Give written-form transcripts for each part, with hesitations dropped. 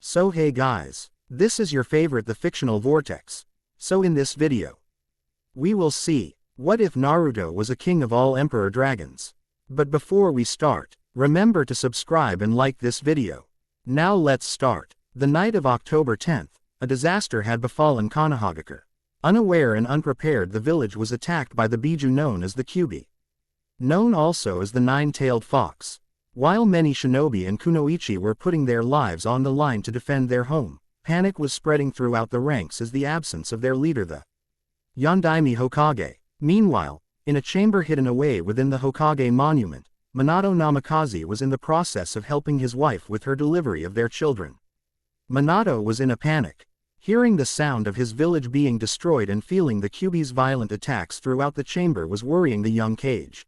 So hey guys, this is your favorite the fictional vortex. So in this video, we will see, what if Naruto was a king of all emperor dragons? But before we start, remember to subscribe and like this video. Now let's start. The night of October 10th, a disaster had befallen Konohagakure. Unaware and unprepared, the village was attacked by the Biju known as the Kyuubi. Known also as the nine-tailed fox. While many shinobi and kunoichi were putting their lives on the line to defend their home, panic was spreading throughout the ranks as the absence of their leader, the Yondaime Hokage. Meanwhile, in a chamber hidden away within the Hokage monument, Minato Namikaze was in the process of helping his wife with her delivery of their children. Minato was in a panic. Hearing the sound of his village being destroyed and feeling the Kyuubi's violent attacks throughout the chamber was worrying the young Kage.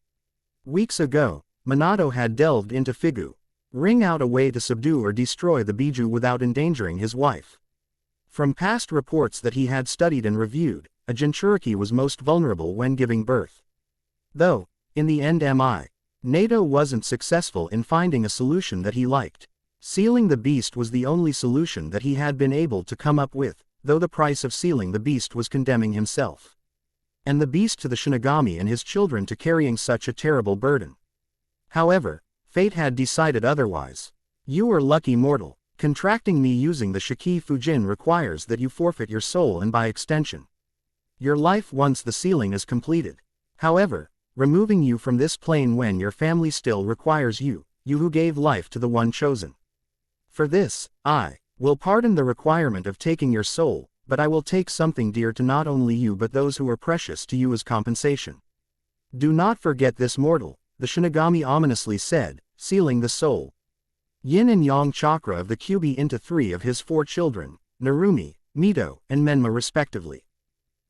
Weeks ago, Minato had delved into figuring out a way to subdue or destroy the Biju without endangering his wife. From past reports that he had studied and reviewed, a Jinchuriki was most vulnerable when giving birth. Though, in the end Nato wasn't successful in finding a solution that he liked. Sealing the beast was the only solution that he had been able to come up with, though the price of sealing the beast was condemning himself and the beast to the Shinigami and his children to carrying such a terrible burden. However, fate had decided otherwise. You are lucky mortal. Contracting me using the Shiki Fujin requires that you forfeit your soul and by extension, your life once the sealing is completed. However, removing you from this plane when your family still requires you who gave life to the one chosen. For this, I will pardon the requirement of taking your soul, but I will take something dear to not only you but those who are precious to you as compensation. Do not forget this mortal, the Shinigami ominously said, sealing the soul, yin and yang chakra of the Kyuubi into 3 of his 4 children, Narumi, Mito, and Menma respectively.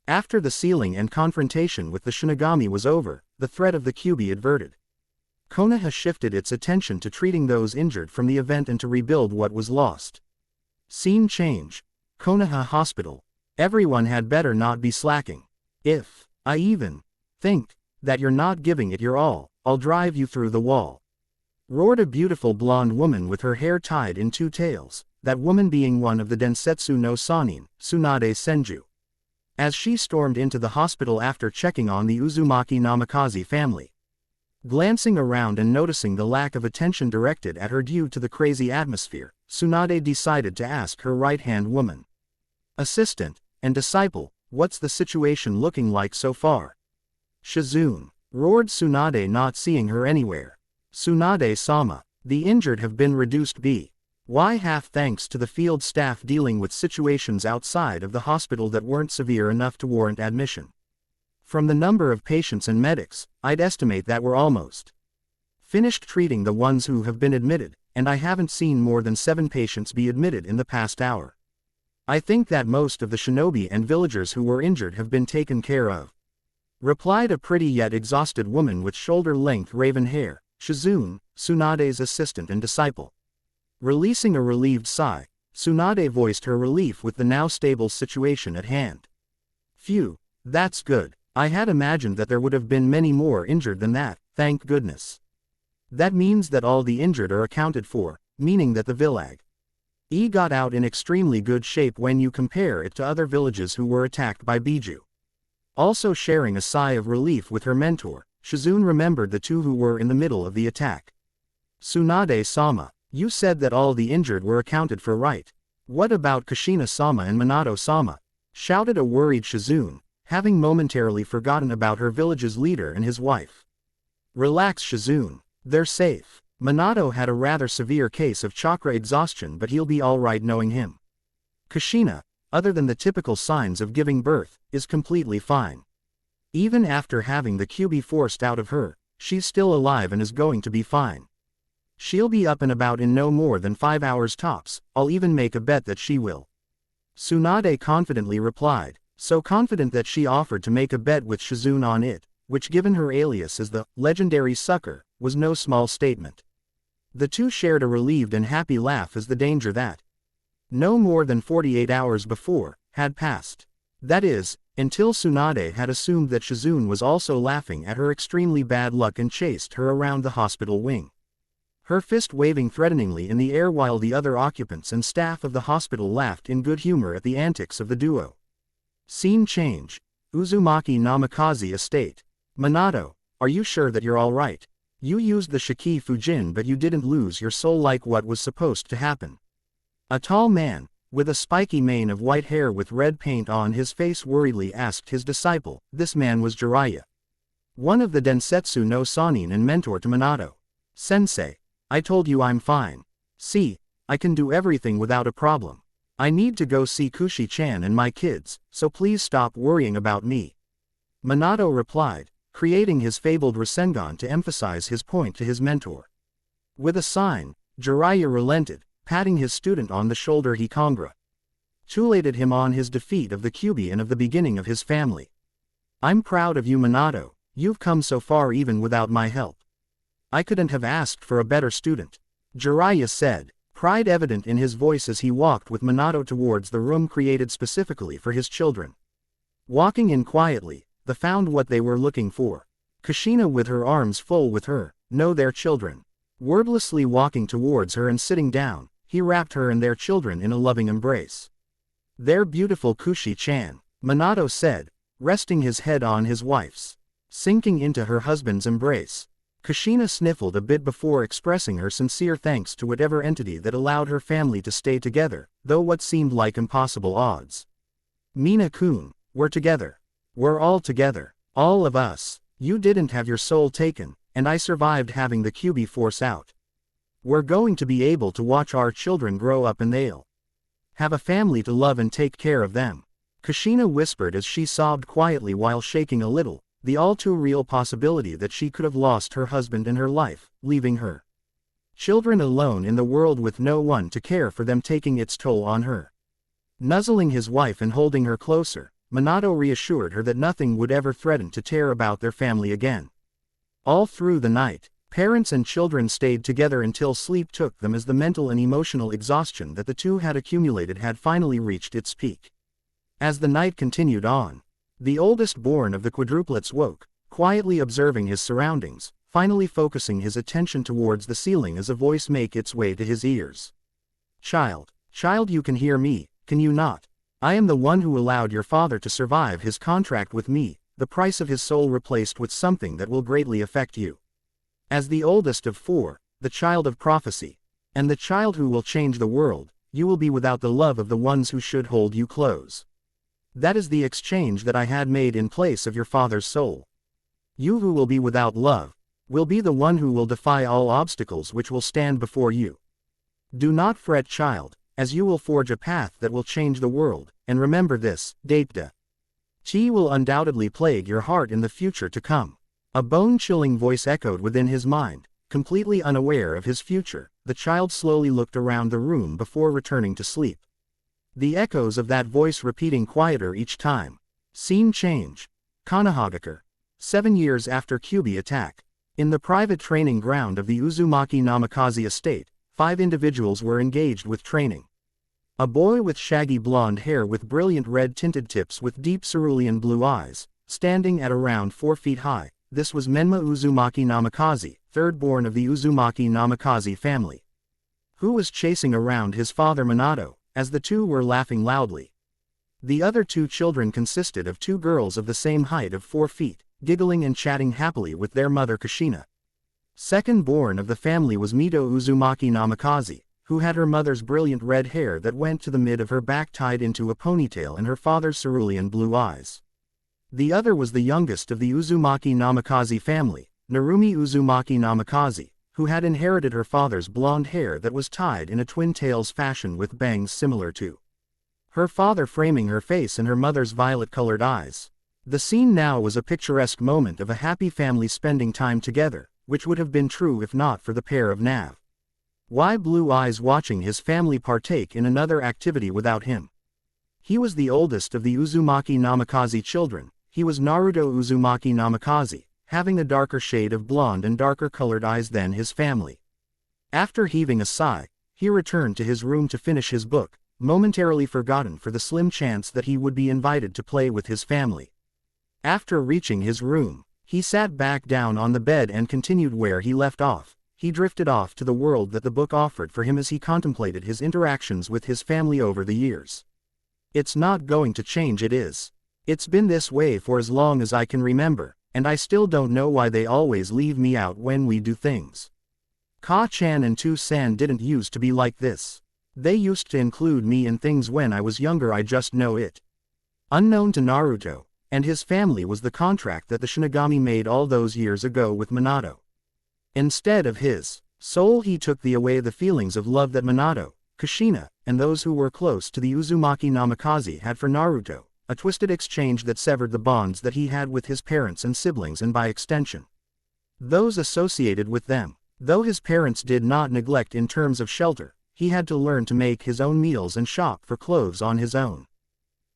After the sealing and confrontation with the Shinigami was over, the threat of the Kyuubi averted. Konoha shifted its attention to treating those injured from the event and to rebuild what was lost. Scene change. Konoha Hospital. Everyone had better not be slacking. If I even think that you're not giving it your all, I'll drive you through the wall, roared a beautiful blonde woman with her hair tied in 2 tails, that woman being one of the Densetsu no Sanin, Tsunade Senju. As she stormed into the hospital after checking on the Uzumaki Namikaze family. Glancing around and noticing the lack of attention directed at her due to the crazy atmosphere, Tsunade decided to ask her right-hand woman, assistant, and disciple, what's the situation looking like so far? Shizune, roared Tsunade, not seeing her anywhere. Tsunade-sama, the injured have been reduced by half thanks to the field staff dealing with situations outside of the hospital that weren't severe enough to warrant admission. From the number of patients and medics, I'd estimate that we're almost finished treating the ones who have been admitted, and I haven't seen more than 7 patients be admitted in the past hour. I think that most of the shinobi and villagers who were injured have been taken care of, replied a pretty yet exhausted woman with shoulder-length raven hair, Shizune, Tsunade's assistant and disciple. Releasing a relieved sigh, Tsunade voiced her relief with the now stable situation at hand. Phew, that's good. I had imagined that there would have been many more injured than that, thank goodness. That means that all the injured are accounted for, meaning that the village got out in extremely good shape when you compare it to other villages who were attacked by Biju. Also sharing a sigh of relief with her mentor, Shizune remembered the 2 who were in the middle of the attack. Tsunade-sama, you said that all the injured were accounted for, right? What about Kushina-sama and Minato-sama? Shouted a worried Shizune, having momentarily forgotten about her village's leader and his wife. Relax Shizune, they're safe. Minato had a rather severe case of chakra exhaustion, but he'll be alright knowing him. Kushina, other than the typical signs of giving birth, is completely fine. Even after having the Kyuubi forced out of her, she's still alive and is going to be fine. She'll be up and about in no more than 5 hours tops, I'll even make a bet that she will. Tsunade confidently replied, so confident that she offered to make a bet with Shizune on it, which given her alias as the legendary sucker, was no small statement. The 2 shared a relieved and happy laugh as the danger that no more than 48 hours before had passed. That is, until Tsunade had assumed that Shizune was also laughing at her extremely bad luck and chased her around the hospital wing. her fist waving threateningly in the air while the other occupants and staff of the hospital laughed in good humor at the antics of the duo. Scene change. Uzumaki Namikaze Estate. Minato, are you sure that you're alright? You used the Shiki Fujin but you didn't lose your soul like what was supposed to happen. A tall man, with a spiky mane of white hair with red paint on his face worriedly asked his disciple. This man was Jiraiya, one of the Densetsu no Sannin and mentor to Minato. Sensei, I told you I'm fine. See, I can do everything without a problem. I need to go see Kushi-chan and my kids, so please stop worrying about me. Minato replied, creating his fabled Rasengan to emphasize his point to his mentor. With a sign, Jiraiya relented, patting his student on the shoulder. He congratulated him on his defeat of the Kyuubi and of the beginning of his family. I'm proud of you, Minato, you've come so far even without my help. I couldn't have asked for a better student. Jiraiya said, pride evident in his voice as he walked with Minato towards the room created specifically for his children. Walking in quietly, they found what they were looking for. Kushina with her arms full with her, their children. Wordlessly walking towards her and sitting down, he wrapped her and their children in a loving embrace. Their beautiful Kushi-chan, Minato said, resting his head on his wife's, sinking into her husband's embrace. Kushina sniffled a bit before expressing her sincere thanks to whatever entity that allowed her family to stay together, though what seemed like impossible odds. Mina-kun, we're together. We're all together. All of us. You didn't have your soul taken, and I survived having the Kyuubi force out. We're going to be able to watch our children grow up and they'll have a family to love and take care of them. Kushina whispered as she sobbed quietly while shaking a little, the all-too-real possibility that she could have lost her husband and her life, leaving her children alone in the world with no one to care for them, taking its toll on her. Nuzzling his wife and holding her closer, Minato reassured her that nothing would ever threaten to tear about their family again. All through the night, parents and children stayed together until sleep took them as the mental and emotional exhaustion that the two had accumulated had finally reached its peak. As the night continued on, the oldest born of the quadruplets woke, quietly observing his surroundings, finally focusing his attention towards the ceiling as a voice made its way to his ears. Child, you can hear me, can you not? I am the one who allowed your father to survive his contract with me, the price of his soul replaced with something that will greatly affect you. As the oldest of four, the child of prophecy, and the child who will change the world, you will be without the love of the ones who should hold you close. That is the exchange that I had made in place of your father's soul. You who will be without love, will be the one who will defy all obstacles which will stand before you. Do not fret, child, as you will forge a path that will change the world, and remember this, Deities will undoubtedly plague your heart in the future to come. A bone-chilling voice echoed within his mind. Completely unaware of his future, the child slowly looked around the room before returning to sleep. The echoes of that voice repeating quieter each time. Scene change. Konohagakure. 7 years after Kyuubi attack. In the private training ground of the Uzumaki Namikaze estate, 5 individuals were engaged with training. A boy with shaggy blonde hair with brilliant red-tinted tips with deep cerulean blue eyes, standing at around 4 feet high. This was Menma Uzumaki Namikaze, third born of the Uzumaki Namikaze family, who was chasing around his father Minato, as the two were laughing loudly. The other 2 children consisted of 2 girls of the same height of 4 feet, giggling and chatting happily with their mother Kushina. Second born of the family was Mito Uzumaki Namikaze, who had her mother's brilliant red hair that went to the mid of her back tied into a ponytail and her father's cerulean blue eyes. The other was the youngest of the Uzumaki Namikaze family, Narumi Uzumaki Namikaze, who had inherited her father's blonde hair that was tied in a twin tails fashion with bangs similar to her father, framing her face and her mother's violet-colored eyes. The scene now was a picturesque moment of a happy family spending time together, which would have been true if not for the pair of Blue Eyes watching his family partake in another activity without him. He was the oldest of the Uzumaki Namikaze children. He was Naruto Uzumaki Namikaze, having a darker shade of blonde and darker colored eyes than his family. After heaving a sigh, he returned to his room to finish his book, momentarily forgotten for the slim chance that he would be invited to play with his family. After reaching his room, he sat back down on the bed and continued where he left off. he drifted off to the world that the book offered for him as he contemplated his interactions with his family over the years. It's not going to change, it is. It's been this way for as long as I can remember, and I still don't know why they always leave me out when we do things. Ka-chan and Tu-san didn't used to be like this. They used to include me in things when I was younger, I just know it. Unknown to Naruto and his family was the contract that the Shinigami made all those years ago with Minato. Instead of his soul, he took away the feelings of love that Minato, Kushina, and those who were close to the Uzumaki Namikaze had for Naruto, a twisted exchange that severed the bonds that he had with his parents and siblings and by extension, those associated with them. Though his parents did not neglect in terms of shelter, he had to learn to make his own meals and shop for clothes on his own.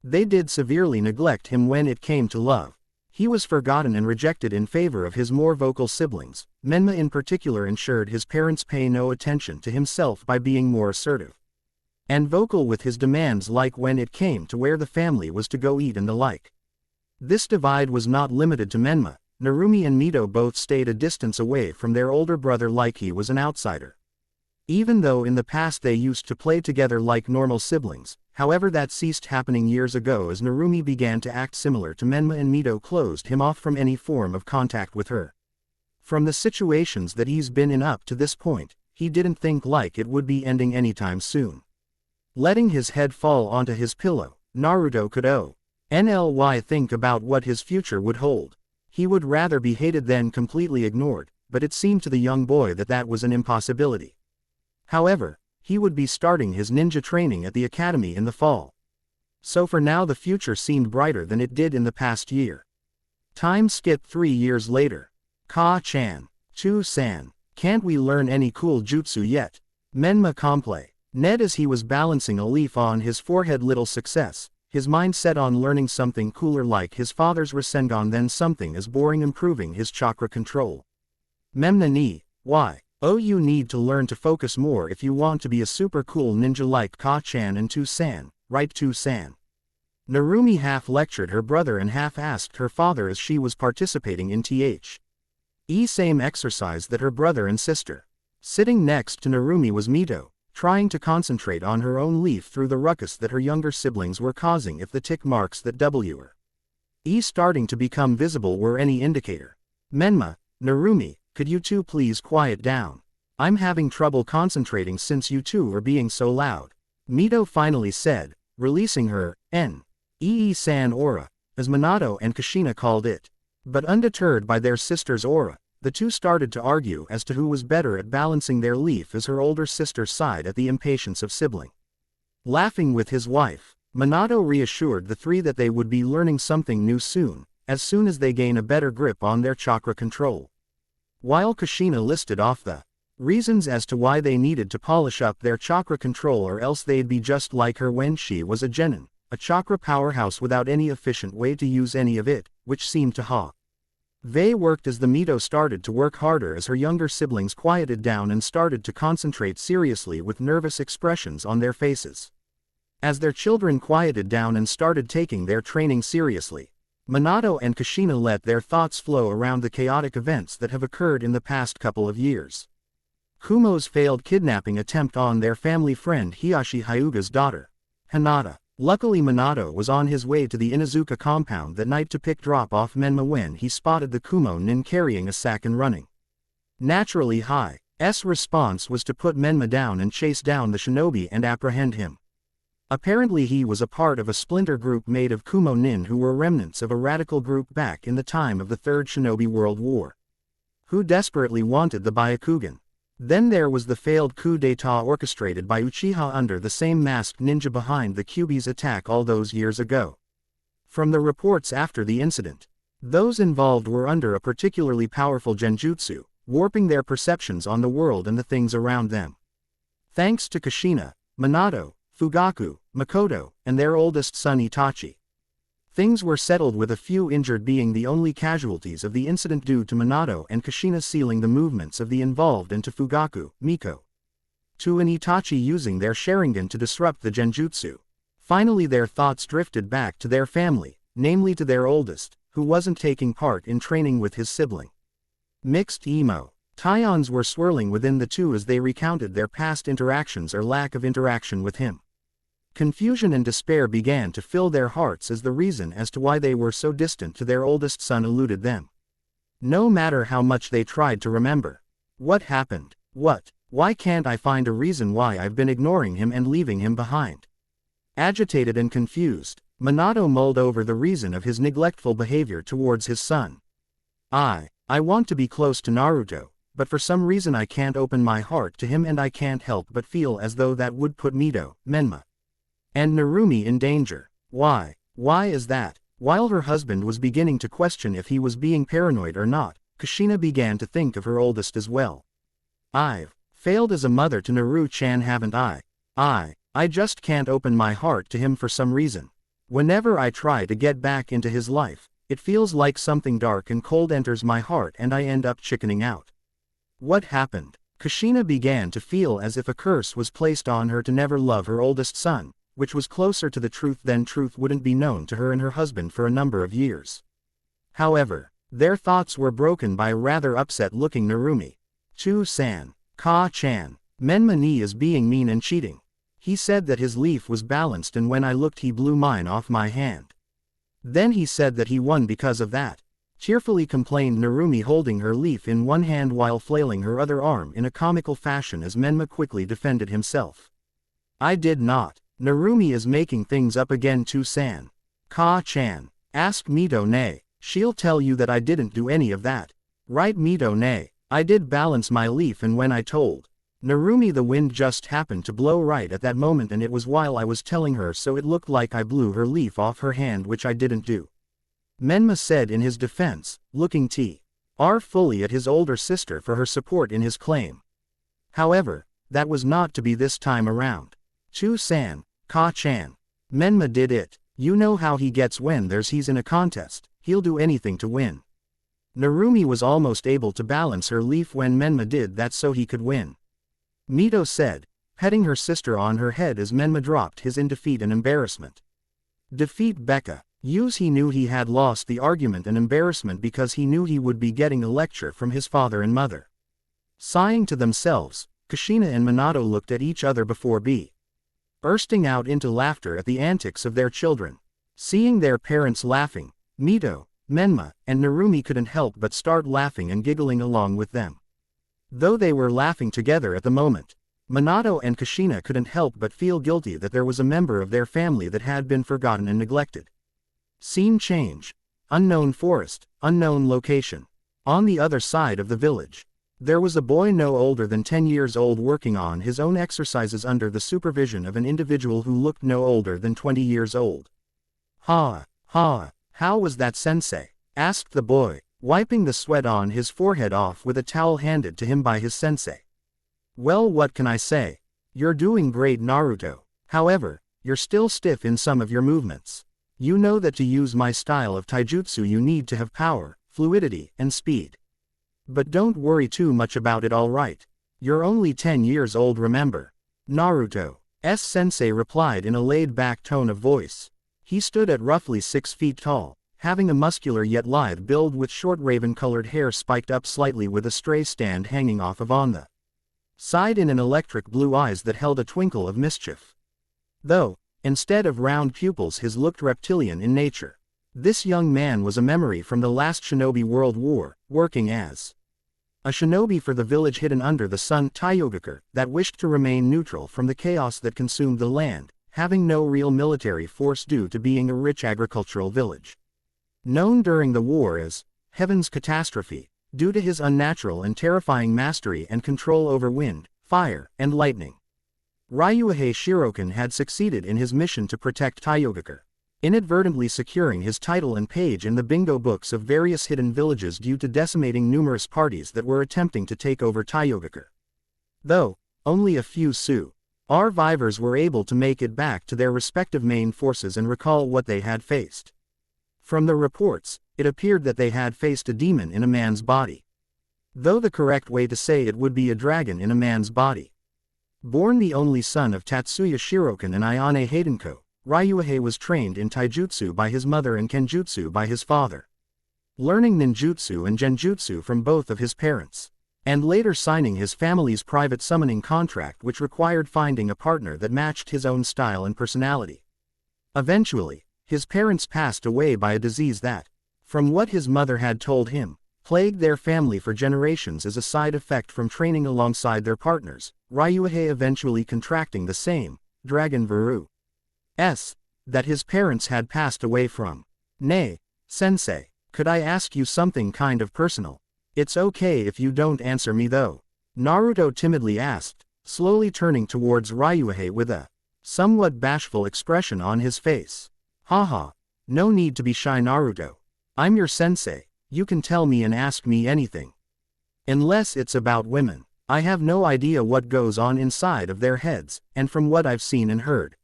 They did severely neglect him when it came to love. He was forgotten and rejected in favor of his more vocal siblings. Menma in particular ensured his parents pay no attention to himself by being more assertive and vocal with his demands, like when it came to where the family was to go eat and the like. This divide was not limited to Menma. Narumi and Mito both stayed a distance away from their older brother like he was an outsider. Even though in the past they used to play together like normal siblings, however that ceased happening years ago as Narumi began to act similar to Menma and Mito closed him off from any form of contact with her. From the situations that he's been in up to this point, he didn't think like it would be ending anytime soon. Letting his head fall onto his pillow, Naruto could only think about what his future would hold. He would rather be hated than completely ignored, but it seemed to the young boy that that was an impossibility. However, he would be starting his ninja training at the academy in the fall. So for now the future seemed brighter than it did in the past year. Time skipped 3 years later. Ka-chan, Tu-san, can't we learn any cool jutsu yet? Menma complained. Ned as he was balancing a leaf on his forehead, little success. His mind set on learning something cooler like his father's Rasengan than something as boring, improving his chakra control. Memna ni, why? Oh, you need to learn to focus more if you want to be a super cool ninja like Ka-chan and Tu-san, right Tu-san? Narumi half lectured her brother and half asked her father as she was participating in same exercise that her brother and sister. Sitting next to Narumi was Mito, trying to concentrate on her own leaf through the ruckus that her younger siblings were causing. If the tick marks that were starting to become visible were any indicator. Menma, Narumi, could you two please quiet down? I'm having trouble concentrating since you two are being so loud. Mito finally said, releasing her San aura, as Minato and Kushina called it. But undeterred by their sister's aura, the two started to argue as to who was better at balancing their leaf, as her older sister sighed at the impatience of sibling. Laughing with his wife, Minato reassured the three that they would be learning something new soon as they gain a better grip on their chakra control. While Kushina listed off the reasons as to why they needed to polish up their chakra control or else they'd be just like her when she was a genin, a chakra powerhouse without any efficient way to use any of it, which seemed to They worked as the Mito started to work harder as her younger siblings quieted down and started to concentrate seriously with nervous expressions on their faces. As their children quieted down and started taking their training seriously, Minato and Kushina let their thoughts flow around the chaotic events that have occurred in the past couple of years. Kumo's failed kidnapping attempt on their family friend Hiyashi Hyuga's daughter, Hinata. Luckily Minato was on his way to the Inuzuka compound that night to drop off Menma when he spotted the Kumo nin carrying a sack and running. Naturally Hi's response was to put Menma down and chase down the shinobi and apprehend him. Apparently he was a part of a splinter group made of Kumo nin who were remnants of a radical group back in the time of the Third Shinobi World War, who desperately wanted the Byakugan. Then there was the failed coup d'état orchestrated by Uchiha under the same masked ninja behind the Kyuubi's attack all those years ago. From the reports after the incident, those involved were under a particularly powerful genjutsu, warping their perceptions on the world and the things around them. Thanks to Kushina, Minato, Fugaku, Makoto, and their oldest son Itachi, things were settled, with a few injured being the only casualties of the incident due to Minato and Kushina sealing the movements of the involved and to Fugaku, Miko, and Itachi using their Sharingan to disrupt the genjutsu. Finally their thoughts drifted back to their family, namely to their oldest, who wasn't taking part in training with his sibling. Mixed emo. Tions were swirling within the two as they recounted their past interactions or lack of interaction with him. Confusion and despair began to fill their hearts as the reason as to why they were so distant to their oldest son eluded them. No matter how much they tried to remember. What happened? Why can't I find a reason why I've been ignoring him and leaving him behind? Agitated and confused, Minato mulled over the reason of his neglectful behavior towards his son. I want to be close to Naruto, but for some reason I can't open my heart to him and I can't help but feel as though that would put Mito, Menma, and Narumi in danger. Why is that? While her husband was beginning to question if he was being paranoid or not, Kushina began to think of her oldest as well. I've failed as a mother to Naru-chan, haven't I? I just can't open my heart to him for some reason. Whenever I try to get back into his life, it feels like something dark and cold enters my heart and I end up chickening out. What happened? Kushina began to feel as if a curse was placed on her to never love her oldest son, which was closer to the truth than truth wouldn't be known to her and her husband for a number of years. However, their thoughts were broken by a rather upset-looking Narumi. Chu-san, Ka-chan, Menma ni is being mean and cheating. He said that his leaf was balanced and when I looked he blew mine off my hand. Then he said that he won because of that. Cheerfully complained Narumi, holding her leaf in one hand while flailing her other arm in a comical fashion as Menma quickly defended himself. I did not. Narumi is making things up again. Chu-san, Ka-chan, ask Mito-ne. She'll tell you that I didn't do any of that. Right, Mito-ne? I did balance my leaf and when I told Narumi the wind just happened to blow right at that moment and it was while I was telling her, so it looked like I blew her leaf off her hand, which I didn't do. Menma said in his defense, looking fully at his older sister for her support in his claim. However, that was not to be this time around. Chu-san, Ka-chan, Menma did it. You know how he gets when he's in a contest, he'll do anything to win. Narumi was almost able to balance her leaf when Menma did that so he could win. Mito said, petting her sister on her head as Menma dropped his in defeat and embarrassment. Defeat Becca. He knew he had lost the argument and embarrassment because he knew he would be getting a lecture from his father and mother. Sighing to themselves, Kushina and Minato looked at each other before bursting out into laughter at the antics of their children. Seeing their parents laughing, Mito, Menma, and Narumi couldn't help but start laughing and giggling along with them. Though they were laughing together at the moment, Minato and Kushina couldn't help but feel guilty that there was a member of their family that had been forgotten and neglected. Scene change. Unknown forest, unknown location. On the other side of the village, there was a boy no older than 10 years old working on his own exercises under the supervision of an individual who looked no older than 20 years old. How was that, sensei? Asked the boy, wiping the sweat on his forehead off with a towel handed to him by his sensei. Well, what can I say? You're doing great, Naruto. However, you're still stiff in some of your movements. You know that to use my style of taijutsu you need to have power, fluidity, and speed. But don't worry too much about it, alright? You're only 10 years old, remember? Naruto's sensei replied in a laid-back tone of voice. He stood at roughly 6 feet tall, having a muscular yet lithe build with short raven-colored hair spiked up slightly with a stray stand hanging off of on the side in an electric blue eyes that held a twinkle of mischief. Though, instead of round pupils his looked reptilian in nature. This young man was a memory from the last Shinobi World War, working as a shinobi for the village hidden under the sun Taiyogakur that wished to remain neutral from the chaos that consumed the land, having no real military force due to being a rich agricultural village. Known during the war as Heaven's Catastrophe, due to his unnatural and terrifying mastery and control over wind, fire, and lightning. Ryuhei Shirokan had succeeded in his mission to protect Taiyogakur, inadvertently securing his title and page in the bingo books of various hidden villages due to decimating numerous parties that were attempting to take over Taiyogakur. Though only a few survivors were able to make it back to their respective main forces and recall what they had faced. From the reports, it appeared that they had faced a demon in a man's body. Though the correct way to say it would be a dragon in a man's body. Born the only son of Tatsuya Shirokan and Ayane Heidenko, Ryuhei was trained in taijutsu by his mother and kenjutsu by his father. Learning ninjutsu and genjutsu from both of his parents. and later signing his family's private summoning contract, which required finding a partner that matched his own style and personality. Eventually, his parents passed away by a disease that, from what his mother had told him, plagued their family for generations as a side effect from training alongside their partners, Ryuhei eventually contracting the same, dragon virus, that his parents had passed away from. Nay, sensei, could I ask you something kind of personal? It's okay if you don't answer me though. Naruto timidly asked, slowly turning towards Ryuhei with a somewhat bashful expression on his face. Haha, no need to be shy, Naruto. I'm your sensei, you can tell me and ask me anything. Unless it's about women. I have no idea what goes on inside of their heads, and from what I've seen and heard,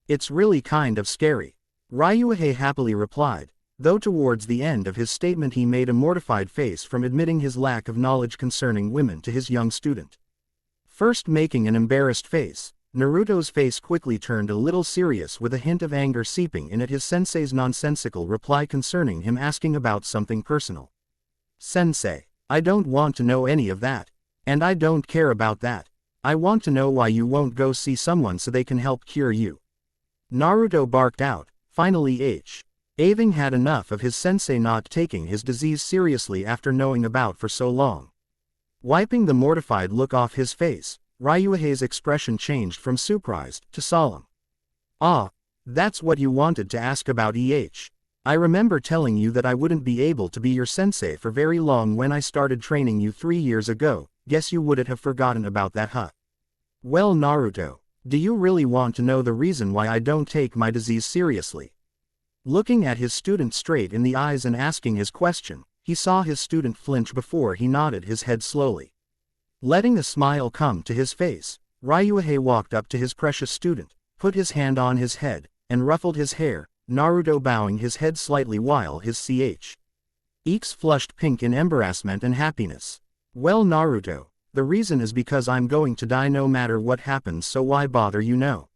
it's really kind of scary. Ryuhei happily replied, though towards the end of his statement he made a mortified face from admitting his lack of knowledge concerning women to his young student. First making an embarrassed face, Naruto's face quickly turned a little serious with a hint of anger seeping in at his sensei's nonsensical reply concerning him asking about something personal. Sensei, I don't want to know any of that. And I don't care about that. I want to know why you won't go see someone so they can help cure you. Naruto barked out, finally having had enough of his sensei not taking his disease seriously after knowing about for so long. Wiping the mortified look off his face, Ryuhei's expression changed from surprised to solemn. Ah, that's what you wanted to ask about. I remember telling you that I wouldn't be able to be your sensei for very long when I started training you 3 years ago, guess you wouldn't have forgotten about that, huh? Well, Naruto, do you really want to know the reason why I don't take my disease seriously? Looking at his student straight in the eyes and asking his question, he saw his student flinch before he nodded his head slowly. Letting a smile come to his face, Ryuhei walked up to his precious student, put his hand on his head, and ruffled his hair, Naruto bowing his head slightly while his cheeks flushed pink in embarrassment and happiness. Well, Naruto, the reason is because I'm going to die no matter what happens, so why bother, you know?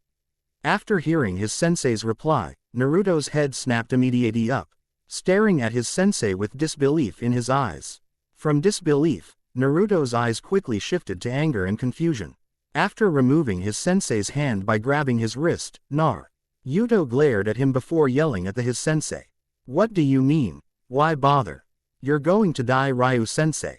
After hearing his sensei's reply, Naruto's head snapped immediately up, staring at his sensei with disbelief in his eyes. From disbelief, Naruto's eyes quickly shifted to anger and confusion. After removing his sensei's hand by grabbing his wrist, Naruto glared at him before yelling at his sensei. What do you mean? Why bother? You're going to die, Ryu-sensei.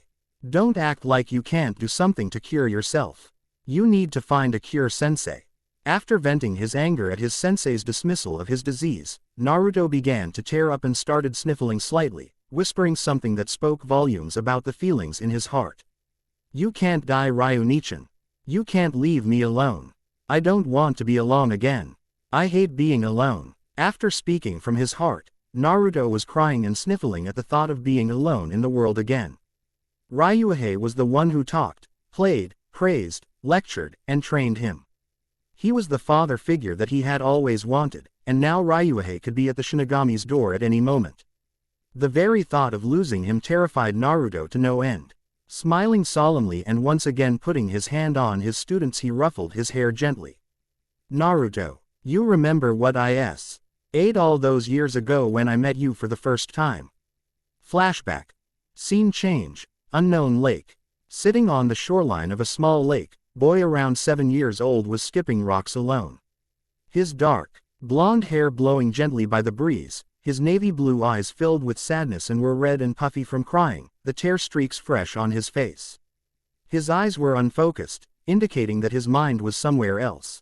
Don't act like you can't do something to cure yourself. You need to find a cure, sensei. After venting his anger at his sensei's dismissal of his disease, Naruto began to tear up and started sniffling slightly, whispering something that spoke volumes about the feelings in his heart. You can't die, Ryu-nichan. You can't leave me alone. I don't want to be alone again. I hate being alone. After speaking from his heart, Naruto was crying and sniffling at the thought of being alone in the world again. Ryuhei was the one who talked, played, praised, lectured, and trained him. He was the father figure that he had always wanted, and now Ryuhei could be at the Shinigami's door at any moment. The very thought of losing him terrified Naruto to no end. Smiling solemnly and once again putting his hand on his student's, he ruffled his hair gently. Naruto, you remember what I ate all those years ago when I met you for the first time? Flashback. Scene change. Unknown lake. Sitting on the shoreline of a small lake, boy around 7 years old was skipping rocks alone. His dark, blonde hair blowing gently by the breeze, his navy blue eyes filled with sadness and were red and puffy from crying, the tear streaks fresh on his face. His eyes were unfocused, indicating that his mind was somewhere else.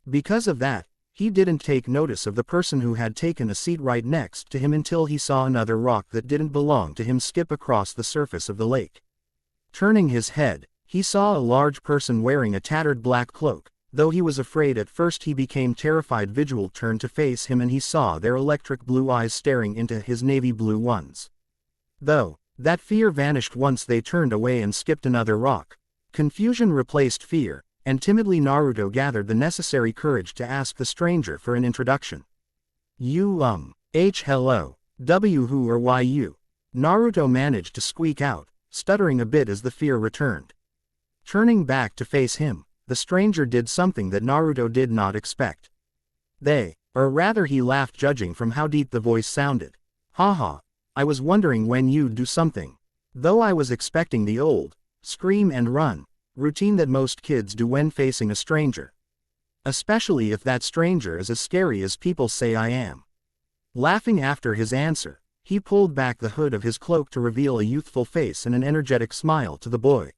Because of that, he didn't take notice of the person who had taken a seat right next to him until he saw another rock that didn't belong to him skip across the surface of the lake. Turning his head, he saw a large person wearing a tattered black cloak. Though he was afraid at first, he became terrified. Visual turned to face him and he saw their electric blue eyes staring into his navy blue ones. Though, that fear vanished once they turned away and skipped another rock. Confusion replaced fear, and timidly Naruto gathered the necessary courage to ask the stranger for an introduction. Hello. Who or why you? Naruto managed to squeak out, stuttering a bit as the fear returned. Turning back to face him, the stranger did something that Naruto did not expect. He laughed, judging from how deep the voice sounded. Haha, I was wondering when you'd do something. Though I was expecting the old scream and run, routine that most kids do when facing a stranger. Especially if that stranger is as scary as people say I am. Laughing after his answer, he pulled back the hood of his cloak to reveal a youthful face and an energetic smile to the boy,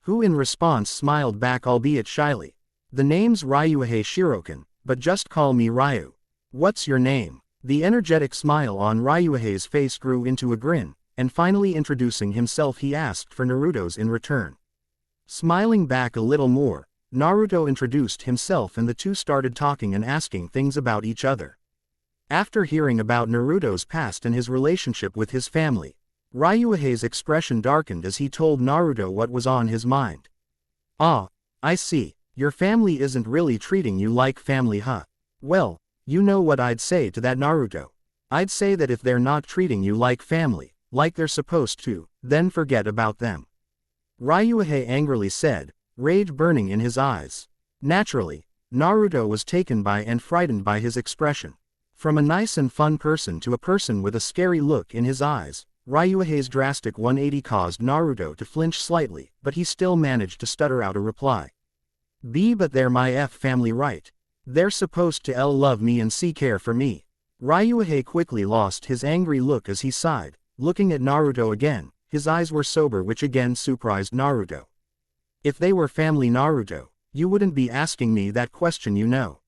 who in response smiled back albeit shyly. The name's Ryuhei Shirokin, but just call me Ryu. What's your name? The energetic smile on Ryuhei's face grew into a grin, and finally introducing himself he asked for Naruto's in return. Smiling back a little more, Naruto introduced himself and the two started talking and asking things about each other. After hearing about Naruto's past and his relationship with his family, Ryuhei's expression darkened as he told Naruto what was on his mind. Ah, I see, your family isn't really treating you like family, huh? Well, you know what I'd say to that, Naruto. I'd say that if they're not treating you like family, like they're supposed to, then forget about them. Ryuhei angrily said, rage burning in his eyes. Naturally, Naruto was taken by and frightened by his expression. From a nice and fun person to a person with a scary look in his eyes, Ryuhei's drastic 180 caused Naruto to flinch slightly, but he still managed to stutter out a reply. But they're my family, right? They're supposed to love me and care for me. Ryuhei quickly lost his angry look as he sighed, looking at Naruto again. His eyes were sober, which again surprised Naruto. If they were family, Naruto, you wouldn't be asking me that question, you know.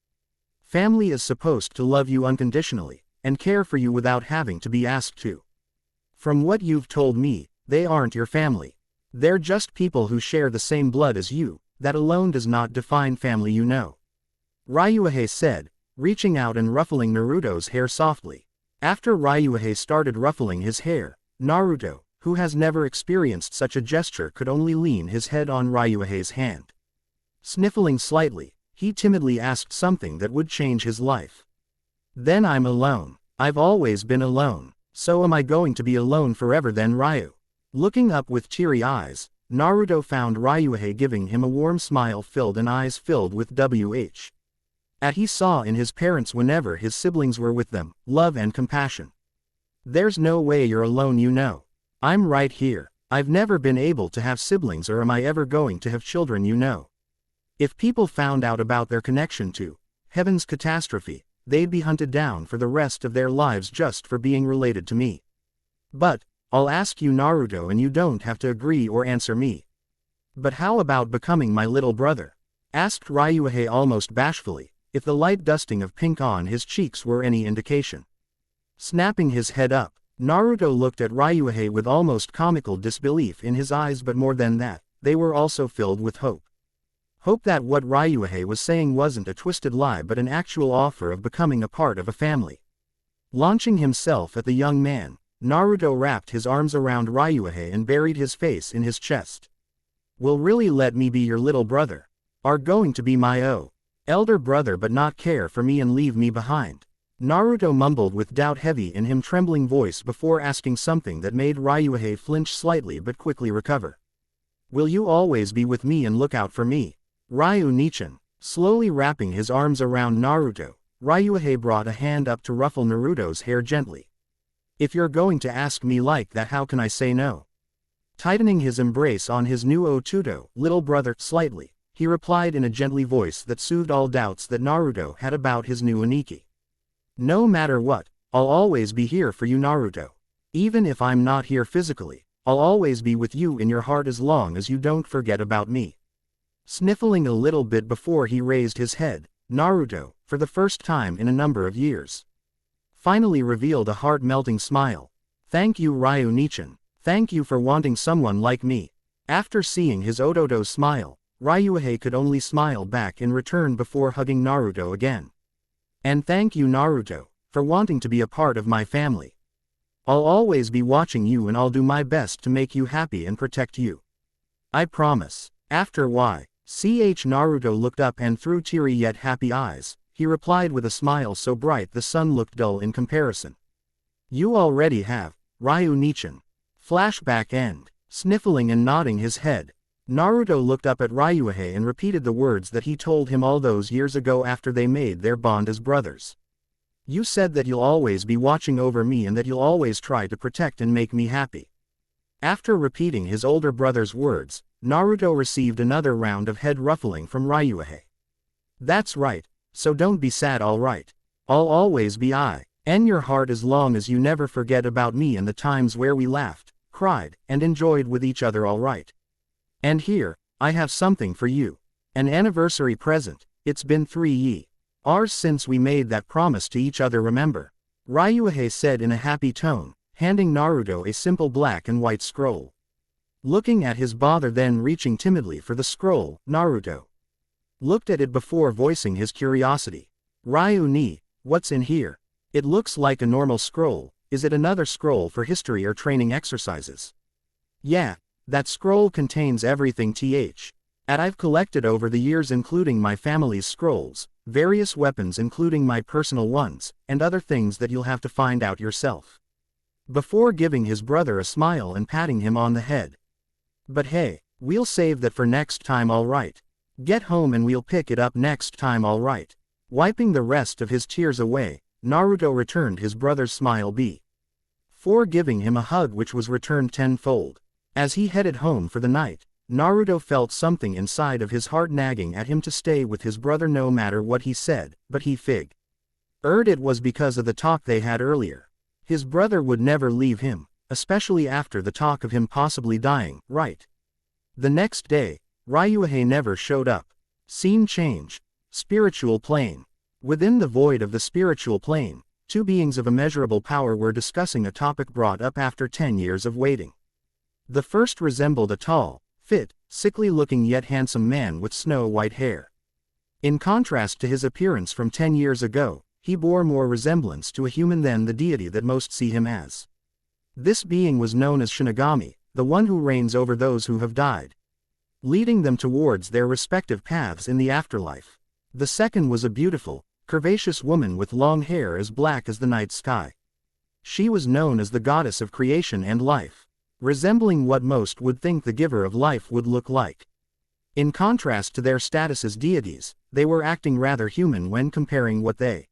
Family is supposed to love you unconditionally, and care for you without having to be asked to. From what you've told me, they aren't your family. They're just people who share the same blood as you. That alone does not define family, you know. Ryuhei said, reaching out and ruffling Naruto's hair softly. After Ryuhei started ruffling his hair, Naruto, who has never experienced such a gesture, could only lean his head on Ryuhei's hand. Sniffling slightly, he timidly asked something that would change his life. Then I'm alone. I've always been alone. So am I going to be alone forever then, Ryu? Looking up with teary eyes, Naruto found Ryuhei giving him a warm smile filled and eyes filled with what he saw in his parents whenever his siblings were with them, love and compassion. There's no way you're alone, you know. I'm right here. I've never been able to have siblings, or am I ever going to have children, you know. If people found out about their connection to heaven's catastrophe, they'd be hunted down for the rest of their lives just for being related to me. But, I'll ask you, Naruto, and you don't have to agree or answer me. But how about becoming my little brother? Asked Ryuhei almost bashfully, if the light dusting of pink on his cheeks were any indication. Snapping his head up, Naruto looked at Ryuhei with almost comical disbelief in his eyes, but more than that, they were also filled with hope. Hope that what Ryuhei was saying wasn't a twisted lie but an actual offer of becoming a part of a family. Launching himself at the young man, Naruto wrapped his arms around Ryuhei and buried his face in his chest. Will really let me be your little brother? Are going to be my elder brother but not care for me and leave me behind? Naruto mumbled with doubt heavy in him trembling voice before asking something that made Ryuhei flinch slightly but quickly recover. Will you always be with me and look out for me? Ryu Nichan. Slowly wrapping his arms around Naruto, Ryuhei brought a hand up to ruffle Naruto's hair gently. If you're going to ask me like that, how can I say no? Tightening his embrace on his new Otuto, little brother, slightly, he replied in a gently voice that soothed all doubts that Naruto had about his new Aniki. No matter what, I'll always be here for you, Naruto. Even if I'm not here physically, I'll always be with you in your heart as long as you don't forget about me. Sniffling a little bit before he raised his head, Naruto, for the first time in a number of years, finally revealed a heart-melting smile. Thank you, Ryu Nichan. Thank you for wanting someone like me. After seeing his Ototo smile, Ryuhei could only smile back in return before hugging Naruto again. And thank you, Naruto, for wanting to be a part of my family. I'll always be watching you and I'll do my best to make you happy and protect you. I promise. After Naruto looked up and through teary yet happy eyes, he replied with a smile so bright the sun looked dull in comparison. You already have, Ryu Nichan. Flashback end. Sniffling and nodding his head, Naruto looked up at Ryuhei and repeated the words that he told him all those years ago after they made their bond as brothers. You said that you'll always be watching over me and that you'll always try to protect and make me happy. After repeating his older brother's words, Naruto received another round of head ruffling from Ryuhei. That's right, so don't be sad, alright. I'll always be in your heart as long as you never forget about me and the times where we laughed, cried, and enjoyed with each other, alright. And here, I have something for you. An anniversary present. It's been 3 years since we made that promise to each other, remember? Ryuhei said in a happy tone, handing Naruto a simple black and white scroll. Looking at his brother, then reaching timidly for the scroll, Naruto looked at it before voicing his curiosity. Ryu-ni, what's in here? It looks like a normal scroll. Is it another scroll for history or training exercises? Yeah, that scroll contains everything I've collected over the years, including my family's scrolls, various weapons including my personal ones, and other things that you'll have to find out yourself. Before giving his brother a smile and patting him on the head. But hey, we'll save that for next time, alright? Get home and we'll pick it up next time, alright? Wiping the rest of his tears away, Naruto returned his brother's smile before giving him a hug, which was returned tenfold. As he headed home for the night, Naruto felt something inside of his heart nagging at him to stay with his brother no matter what he said, but he figured it was because of the talk they had earlier. His brother would never leave him, especially after the talk of him possibly dying, right? The next day, Ryuhei never showed up. Scene change. Spiritual plane. Within the void of the spiritual plane, two beings of immeasurable power were discussing a topic brought up after 10 years of waiting. The first resembled a tall, fit, sickly-looking yet handsome man with snow-white hair. In contrast to his appearance from 10 years ago, he bore more resemblance to a human than the deity that most see him as. This being was known as Shinigami, the one who reigns over those who have died, leading them towards their respective paths in the afterlife. The second was a beautiful, curvaceous woman with long hair as black as the night sky. She was known as the goddess of creation and life, resembling what most would think the giver of life would look like. In contrast to their status as deities, they were acting rather human when comparing what they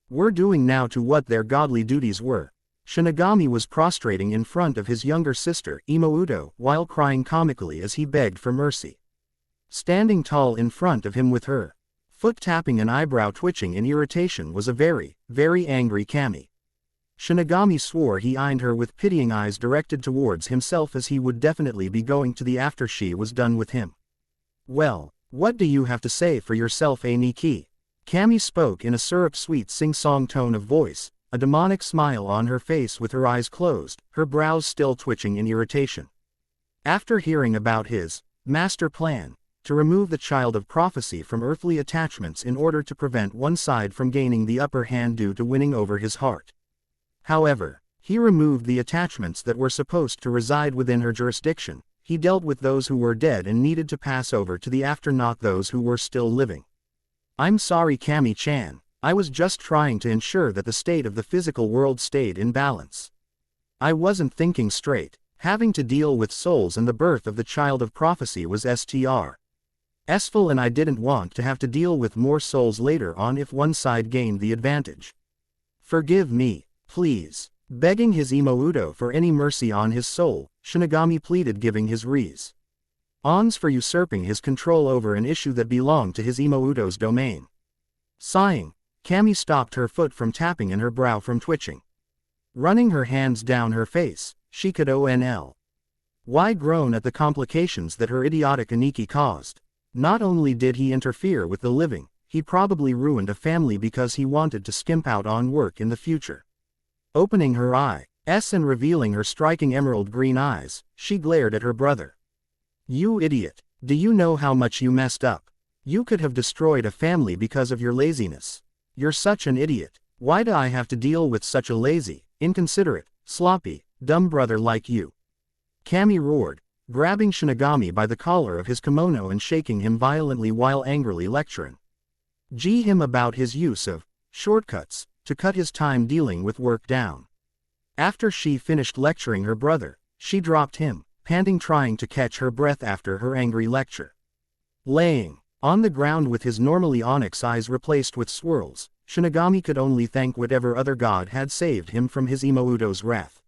were doing now to what their godly duties were. Shinigami was prostrating in front of his younger sister, Imouto, while crying comically as he begged for mercy. Standing tall in front of him with her foot tapping and eyebrow twitching in irritation was a very, very angry Kami. Shinigami swore he eyed her with pitying eyes directed towards himself, as he would definitely be going to the after she was done with him. Well, what do you have to say for yourself, Niki? Kami spoke in a syrup-sweet sing-song tone of voice, a demonic smile on her face with her eyes closed, her brows still twitching in irritation. After hearing about his master plan to remove the child of prophecy from earthly attachments in order to prevent one side from gaining the upper hand due to winning over his heart. However, he removed the attachments that were supposed to reside within her jurisdiction. He dealt with those who were dead and needed to pass over to the after, not those who were still living. I'm sorry, Kami-chan. I was just trying to ensure that the state of the physical world stayed in balance. I wasn't thinking straight. Having to deal with souls and the birth of the child of prophecy was stressful, and I didn't want to have to deal with more souls later on if one side gained the advantage. Forgive me, please. Begging his Imouto for any mercy on his soul, Shinigami pleaded, giving his reasons for usurping his control over an issue that belonged to his Imouto's domain. Sighing, Kami stopped her foot from tapping and her brow from twitching. Running her hands down her face, she could only groan at the complications that her idiotic Aniki caused. Not only did he interfere with the living, he probably ruined a family because he wanted to skimp out on work in the future. Opening her eyes and revealing her striking emerald green eyes, she glared at her brother. You idiot! Do you know how much you messed up? You could have destroyed a family because of your laziness. You're such an idiot. Why do I have to deal with such a lazy, inconsiderate, sloppy, dumb brother like you? Kami roared, grabbing Shinigami by the collar of his kimono and shaking him violently while angrily lecturing him about his use of shortcuts to cut his time dealing with work down. After she finished lecturing her brother, she dropped him, panting, trying to catch her breath after her angry lecture. Laying on the ground with his normally onyx eyes replaced with swirls, Shinigami could only thank whatever other god had saved him from his Imouto's wrath.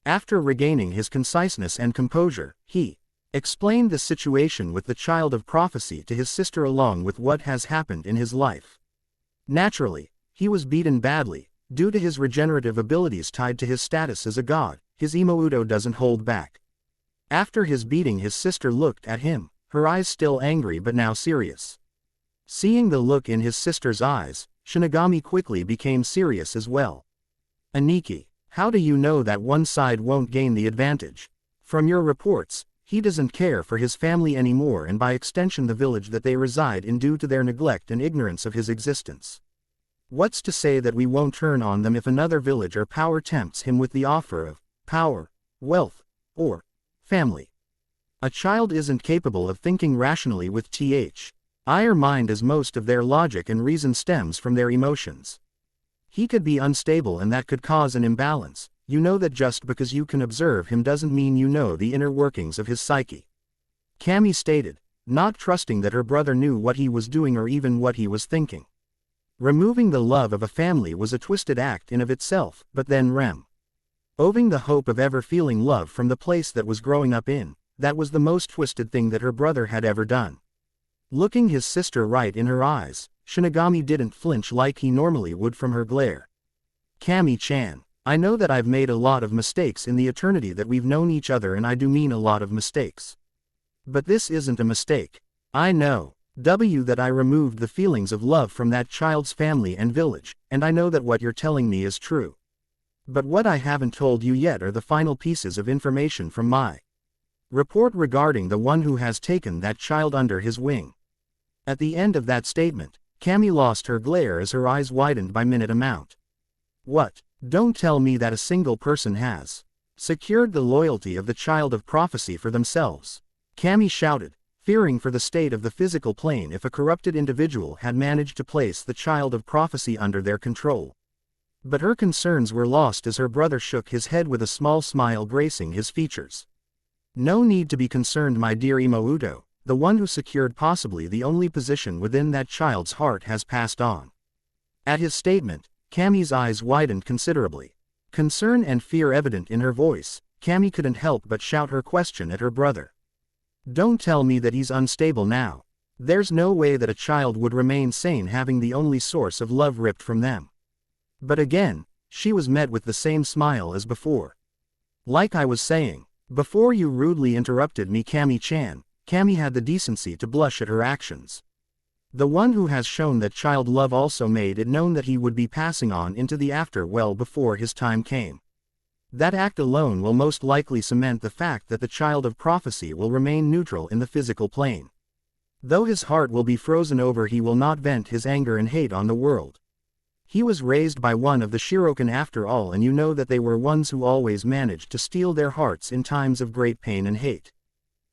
After regaining his conciseness and composure, he explained the situation with the child of prophecy to his sister along with what has happened in his life. Naturally, he was beaten badly, due to his regenerative abilities tied to his status as a god. His Imouto doesn't hold back. After his beating, his sister looked at him, her eyes still angry but now serious. Seeing the look in his sister's eyes, Shinigami quickly became serious as well. Aniki, how do you know that one side won't gain the advantage? From your reports, he doesn't care for his family anymore and by extension the village that they reside in due to their neglect and ignorance of his existence. What's to say that we won't turn on them if another village or power tempts him with the offer of power, wealth, or family? A child isn't capable of thinking rationally with their mind, as most of their logic and reason stems from their emotions. He could be unstable and that could cause an imbalance. You know that just because you can observe him doesn't mean you know the inner workings of his psyche. Cammy stated, not trusting that her brother knew what he was doing or even what he was thinking. Removing the love of a family was a twisted act in of itself, but then removing the hope of ever feeling love from the place that was growing up in, that was the most twisted thing that her brother had ever done. Looking his sister right in her eyes, Shinigami didn't flinch like he normally would from her glare. Cammy-chan, I know that I've made a lot of mistakes in the eternity that we've known each other, and I do mean a lot of mistakes. But this isn't a mistake. I know that I removed the feelings of love from that child's family and village, and I know that what you're telling me is true. But what I haven't told you yet are the final pieces of information from my report regarding the one who has taken that child under his wing. At the end of that statement, Cammy lost her glare as her eyes widened by minute amount. What? Don't tell me that a single person has secured the loyalty of the child of prophecy for themselves. Cammy shouted, fearing for the state of the physical plane if a corrupted individual had managed to place the child of prophecy under their control. But her concerns were lost as her brother shook his head with a small smile gracing his features. No need to be concerned, my dear Imouto. The one who secured possibly the only position within that child's heart has passed on. At his statement, Cammy's eyes widened considerably. Concern and fear evident in her voice, Cammy couldn't help but shout her question at her brother. Don't tell me that he's unstable now. There's no way that a child would remain sane having the only source of love ripped from them. But again, she was met with the same smile as before. Like I was saying, before you rudely interrupted me, Cammy-chan, Cammy had the decency to blush at her actions. The one who has shown that child love also made it known that he would be passing on into the after well before his time came. That act alone will most likely cement the fact that the child of prophecy will remain neutral in the physical plane. Though his heart will be frozen over, he will not vent his anger and hate on the world. He was raised by one of the Shirokan after all, and you know that they were ones who always managed to steal their hearts in times of great pain and hate.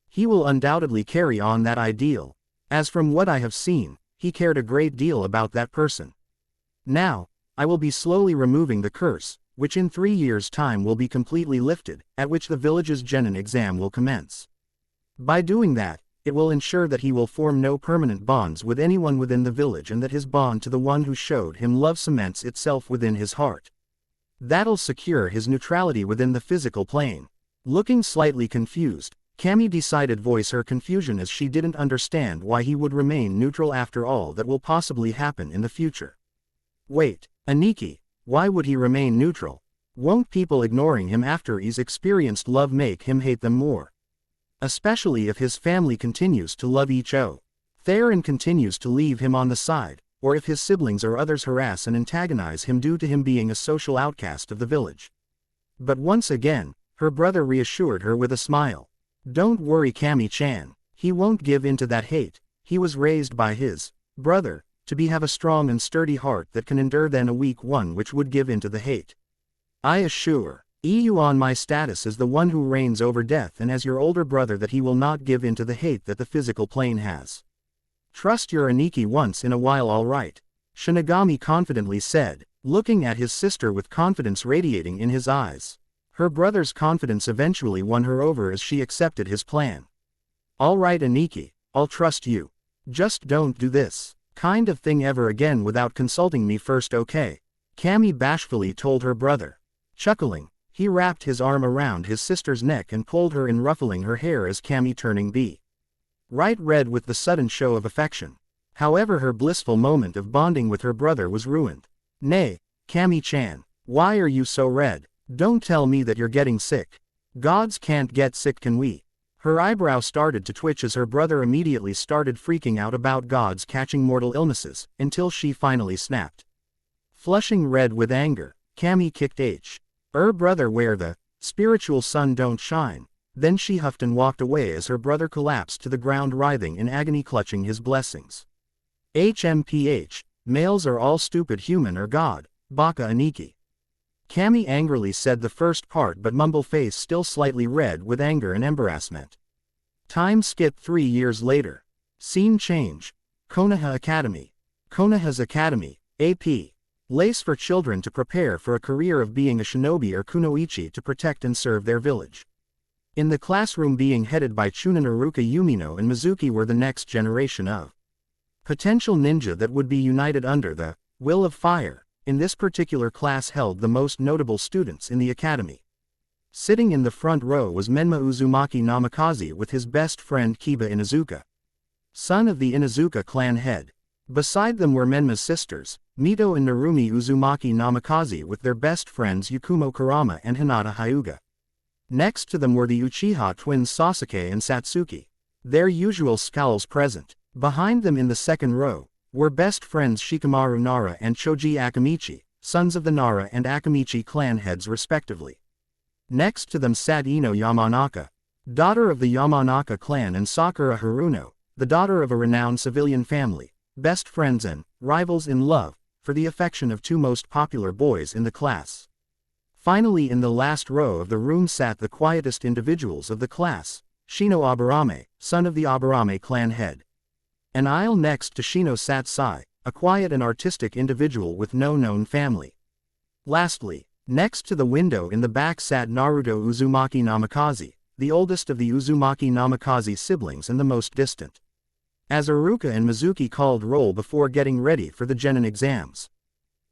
He will undoubtedly carry on that ideal. As from what I have seen, he cared a great deal about that person. Now, I will be slowly removing the curse, which in 3 years' time will be completely lifted, at which the village's genin exam will commence. By doing that, it will ensure that he will form no permanent bonds with anyone within the village, and that his bond to the one who showed him love cements itself within his heart. That'll secure his neutrality within the physical plane. Looking slightly confused, Cammy decided voice her confusion as she didn't understand why he would remain neutral after all that will possibly happen in the future. Wait, Aniki, why would he remain neutral? Won't people ignoring him after he's experienced love make him hate them more? Especially if his family continues to love each other and continues to leave him on the side, or if his siblings or others harass and antagonize him due to him being a social outcast of the village. But once again, her brother reassured her with a smile. Don't worry, Cammy-chan, he won't give in to that hate. He was raised by his brother to have a strong and sturdy heart that can endure than a weak one which would give in to the hate. I assure you on my status as the one who reigns over death and as your older brother that he will not give in to the hate that the physical plane has. Trust your Aniki once in a while, all right, Shinigami confidently said, looking at his sister with confidence radiating in his eyes. Her brother's confidence eventually won her over as she accepted his plan. All right, Aniki, I'll trust you. Just don't do this kind of thing ever again without consulting me first, okay? Cammy bashfully told her brother. Chuckling, He wrapped his arm around his sister's neck and pulled her in, ruffling her hair as Cammy turning bright red with the sudden show of affection. However, her blissful moment of bonding with her brother was ruined. "Nay, Cammy-chan, why are you so red? Don't tell me that you're getting sick. Gods can't get sick, can we?" Her eyebrow started to twitch as her brother immediately started freaking out about gods catching mortal illnesses, until she finally snapped. Flushing red with anger, Cammy kicked her brother where the spiritual sun don't shine. Then she huffed and walked away as her brother collapsed to the ground, writhing in agony, clutching his blessings. HMPH, males are all stupid, human or god, Baka Aniki. Cammy angrily said the first part, but mumble face still slightly red with anger and embarrassment. Time skip 3 years later. Scene change. Konoha Academy. Konoha's Academy, AP. Lace for children to prepare for a career of being a shinobi or kunoichi to protect and serve their village. In the classroom being headed by Chunin, Iruka, Yumino and Mizuki were the next generation of potential ninja that would be united under the will of fire. In this particular class held the most notable students in the academy. Sitting in the front row was Menma Uzumaki Namikaze with his best friend Kiba Inuzuka, son of the Inuzuka clan head. Beside them were Menma's sisters, Mito and Narumi Uzumaki Namikaze with their best friends Yakumo Kurama and Hinata Hyuga. Next to them were the Uchiha twins Sasuke and Satsuki, their usual scowls present. Behind them in the second row were best friends Shikamaru Nara and Choji Akamichi, sons of the Nara and Akamichi clan heads respectively. Next to them sat Ino Yamanaka, daughter of the Yamanaka clan, and Sakura Haruno, the daughter of a renowned civilian family, best friends and rivals in love for the affection of 2 most popular boys in the class. Finally, in the last row of the room sat the quietest individuals of the class, Shino Aburame, son of the Aburame clan head. An aisle next to Shino sat Sai, a quiet and artistic individual with no known family. Lastly, next to the window in the back sat Naruto Uzumaki Namikaze, the oldest of the Uzumaki Namikaze siblings and the most distant. As Iruka and Mizuki called roll before getting ready for the genin exams.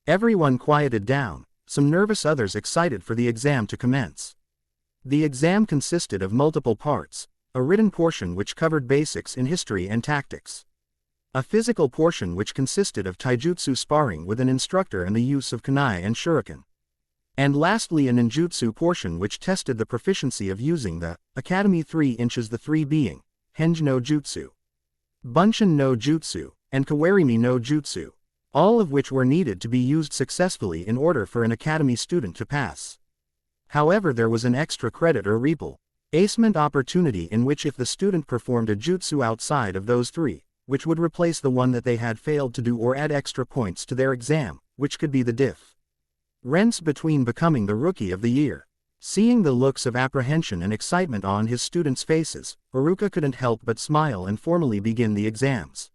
Everyone quieted down, some nervous, others excited for the exam to commence. The exam consisted of multiple parts, a written portion which covered basics in history and tactics, a physical portion which consisted of taijutsu sparring with an instructor and the use of kunai and shuriken, and lastly a ninjutsu portion which tested the proficiency of using the Academy 3 inches, the 3 being Henj no Jutsu, Bunshin no Jutsu, and Kawarimi no Jutsu, all of which were needed to be used successfully in order for an academy student to pass. However, there was an extra credit or replacement opportunity in which if the student performed a jutsu outside of those 3, which would replace the one that they had failed to do or add extra points to their exam, which could be the difference between becoming the Rookie of the Year. Seeing the looks of apprehension and excitement on his students' faces, Iruka couldn't help but smile and formally begin the exams.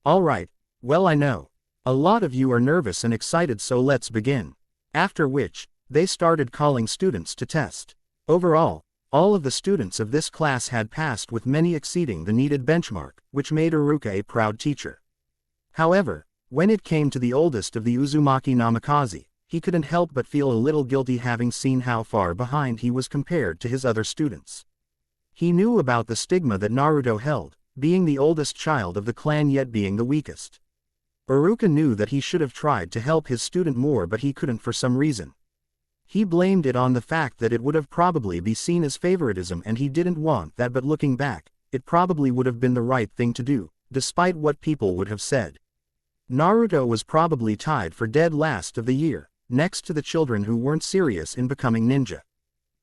"All right, well, I know a lot of you are nervous and excited, so let's begin." After which, they started calling students to test. Overall, all of the students of this class had passed, with many exceeding the needed benchmark, which made Iruka a proud teacher. However, when it came to the oldest of the Uzumaki Namikaze, he couldn't help but feel a little guilty, having seen how far behind he was compared to his other students. He knew about the stigma that Naruto held, being the oldest child of the clan yet being the weakest. Iruka knew that he should have tried to help his student more, but he couldn't for some reason. He blamed it on the fact that it would have probably be seen as favoritism, and he didn't want that, but looking back, it probably would have been the right thing to do, despite what people would have said. Naruto was probably tied for dead last of the year, next to the children who weren't serious in becoming ninja.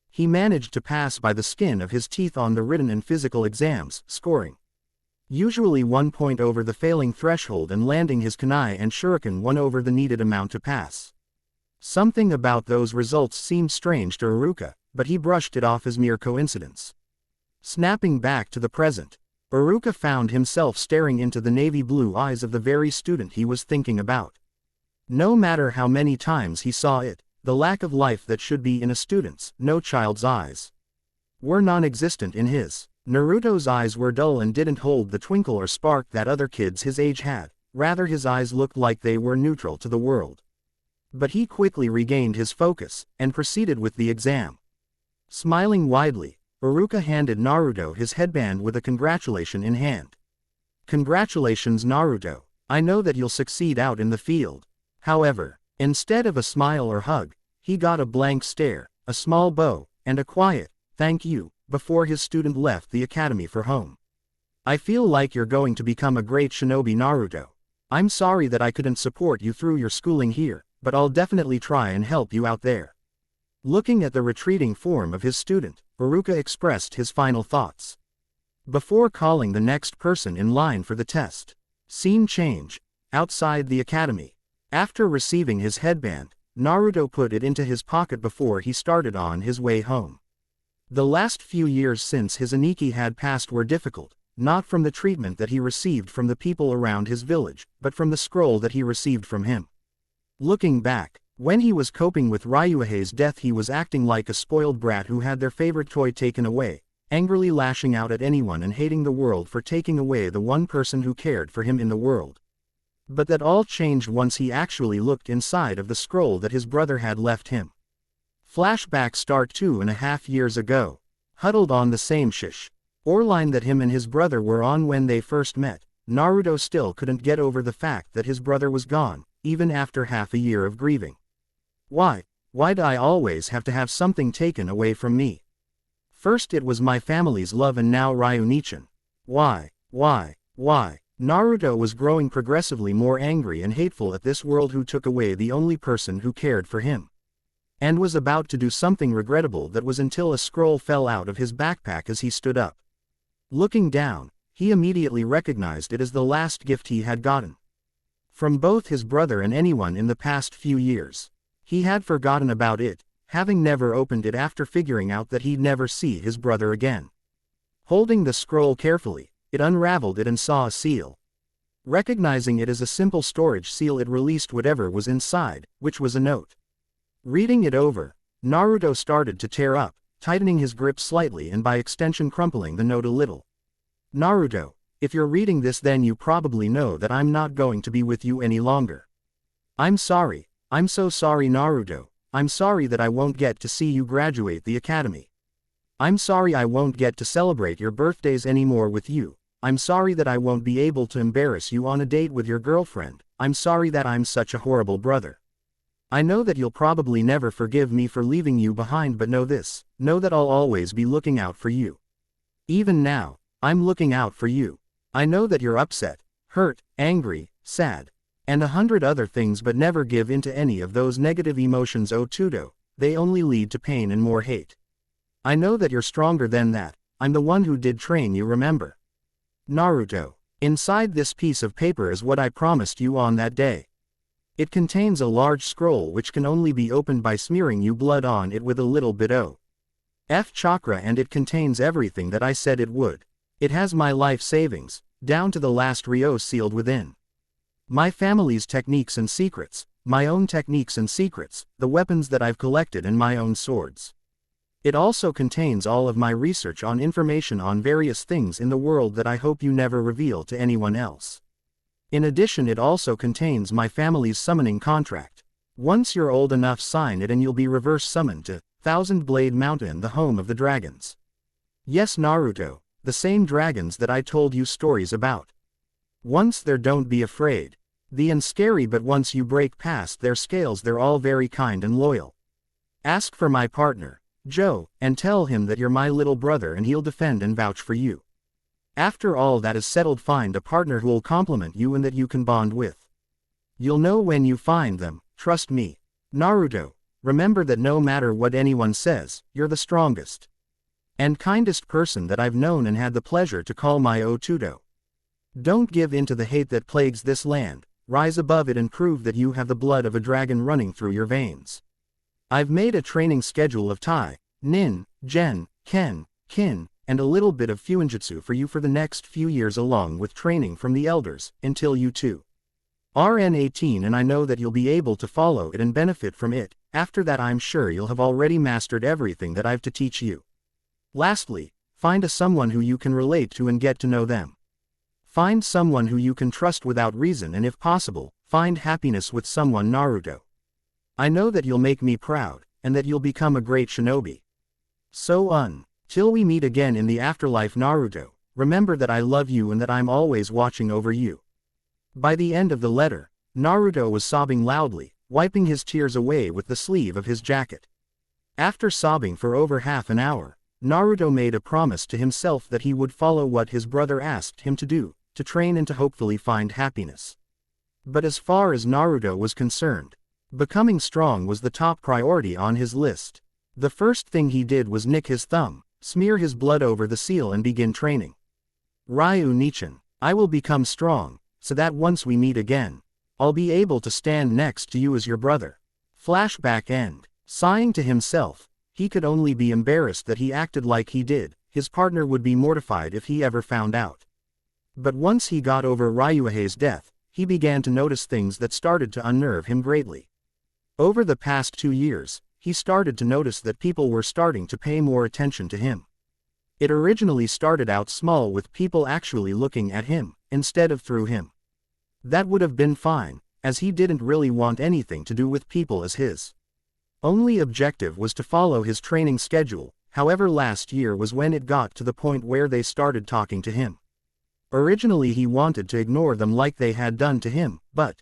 He managed to pass by the skin of his teeth on the written and physical exams, scoring usually 1 point over the failing threshold and landing his kunai and shuriken 1 over the needed amount to pass. Something about those results seemed strange to Iruka, but he brushed it off as mere coincidence. Snapping back to the present, Iruka found himself staring into the navy blue eyes of the very student he was thinking about. No matter how many times he saw it, the lack of life that should be in a student's, no child's eyes, were non-existent in his. Naruto's eyes were dull and didn't hold the twinkle or spark that other kids his age had, rather his eyes looked like they were neutral to the world. But he quickly regained his focus, and proceeded with the exam. Smiling widely, Iruka handed Naruto his headband with a congratulation in hand. "Congratulations Naruto, I know that you'll succeed out in the field." However, instead of a smile or hug, he got a blank stare, a small bow, and a quiet, "thank you," before his student left the academy for home. "I feel like you're going to become a great shinobi Naruto. I'm sorry that I couldn't support you through your schooling here, but I'll definitely try and help you out there." Looking at the retreating form of his student, Iruka expressed his final thoughts. Before calling the next person in line for the test. Scene change. Outside the academy. After receiving his headband, Naruto put it into his pocket before he started on his way home. The last few years since his Aniki had passed were difficult, not from the treatment that he received from the people around his village, but from the scroll that he received from him. Looking back, when he was coping with Ryuhei's death, he was acting like a spoiled brat who had their favorite toy taken away, angrily lashing out at anyone and hating the world for taking away the one person who cared for him in the world. But that all changed once he actually looked inside of the scroll that his brother had left him. Flashback start 2.5 years ago. Huddled on the same line that him and his brother were on when they first met, Naruto still couldn't get over the fact that his brother was gone, even after half a year of grieving. Why'd I always have to have something taken away from me? First it was my family's love and now Ryunichan. Why? Naruto was growing progressively more angry and hateful at this world who took away the only person who cared for him. And was about to do something regrettable that was until a scroll fell out of his backpack as he stood up. Looking down, he immediately recognized it as the last gift he had gotten. From both his brother and anyone in the past few years. He had forgotten about it, having never opened it after figuring out that he'd never see his brother again. Holding the scroll carefully, it unraveled it and saw a seal. Recognizing it as a simple storage seal, it released whatever was inside, which was a note. Reading it over, Naruto started to tear up, tightening his grip slightly and by extension crumpling the note a little. "Naruto, if you're reading this, then you probably know that I'm not going to be with you any longer. I'm sorry. I'm so sorry Naruto. I'm sorry that I won't get to see you graduate the academy. I'm sorry I won't get to celebrate your birthdays anymore with you. I'm sorry that I won't be able to embarrass you on a date with your girlfriend. I'm sorry that I'm such a horrible brother. I know that you'll probably never forgive me for leaving you behind, but know this, know that I'll always be looking out for you. Even now, I'm looking out for you. I know that you're upset, hurt, angry, sad, and 100 other things, but never give in to any of those negative emotions, Otudo. They only lead to pain and more hate. I know that you're stronger than that. I'm the one who did train you, remember? Naruto, inside this piece of paper is what I promised you on that day. It contains a large scroll which can only be opened by smearing you blood on it with a little bit of chakra, and it contains everything that I said it would. It has my life savings, down to the last Ryo sealed within. My family's techniques and secrets, my own techniques and secrets, the weapons that I've collected and my own swords. It also contains all of my research on information on various things in the world that I hope you never reveal to anyone else. In addition, it also contains my family's summoning contract. Once you're old enough, sign it and you'll be reverse summoned to Thousand Blade Mountain, the home of the dragons. Yes Naruto, the same dragons that I told you stories about. Once there, don't be afraid. The and scary, but once you break past their scales, they're all very kind and loyal. Ask for my partner, Joe, and tell him that you're my little brother and he'll defend and vouch for you. After all that is settled, find a partner who'll complement you and that you can bond with. You'll know when you find them, trust me. Naruto, remember that no matter what anyone says, you're the strongest and kindest person that I've known and had the pleasure to call my Otudo. Don't give in to the hate that plagues this land, rise above it and prove that you have the blood of a dragon running through your veins. I've made a training schedule of Tai, Nin, Gen, Ken, Kin, and a little bit of Fuinjutsu for you for the next few years, along with training from the elders, until you too are N18, and I know that you'll be able to follow it and benefit from it. After that, I'm sure you'll have already mastered everything that I've to teach you. Lastly, find someone who you can relate to and get to know them. Find someone who you can trust without reason, and if possible, find happiness with someone, Naruto. I know that you'll make me proud, and that you'll become a great shinobi. So till we meet again in the afterlife Naruto, remember that I love you and that I'm always watching over you. By the end of the letter, Naruto was sobbing loudly, wiping his tears away with the sleeve of his jacket. After sobbing for over half an hour, Naruto made a promise to himself that he would follow what his brother asked him to do, to train and to hopefully find happiness. But as far as Naruto was concerned, becoming strong was the top priority on his list. The first thing he did was nick his thumb, smear his blood over the seal and begin training. Ryu Nichan, I will become strong, so that once we meet again, I'll be able to stand next to you as your brother. Flashback end. Sighing to himself, he could only be embarrassed that he acted like he did. His partner would be mortified if he ever found out. But once he got over Ryuhei's death, he began to notice things that started to unnerve him greatly. Over the past 2 years, he started to notice that people were starting to pay more attention to him. It originally started out small with people actually looking at him, instead of through him. That would have been fine, as he didn't really want anything to do with people as his only objective was to follow his training schedule. However, last year was when it got to the point where they started talking to him. Originally he wanted to ignore them like they had done to him, but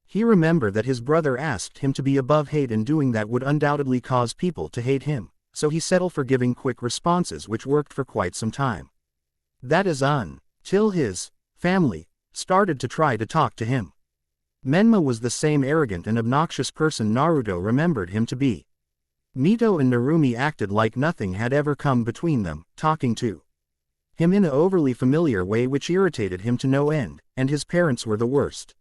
he remembered that his brother asked him to be above hate, and doing that would undoubtedly cause people to hate him, so he settled for giving quick responses, which worked for quite some time. That is till his family started to try to talk to him. Menma was the same arrogant and obnoxious person Naruto remembered him to be. Mito and Narumi acted like nothing had ever come between them, talking to him in an overly familiar way which irritated him to no end, and his parents were the worst.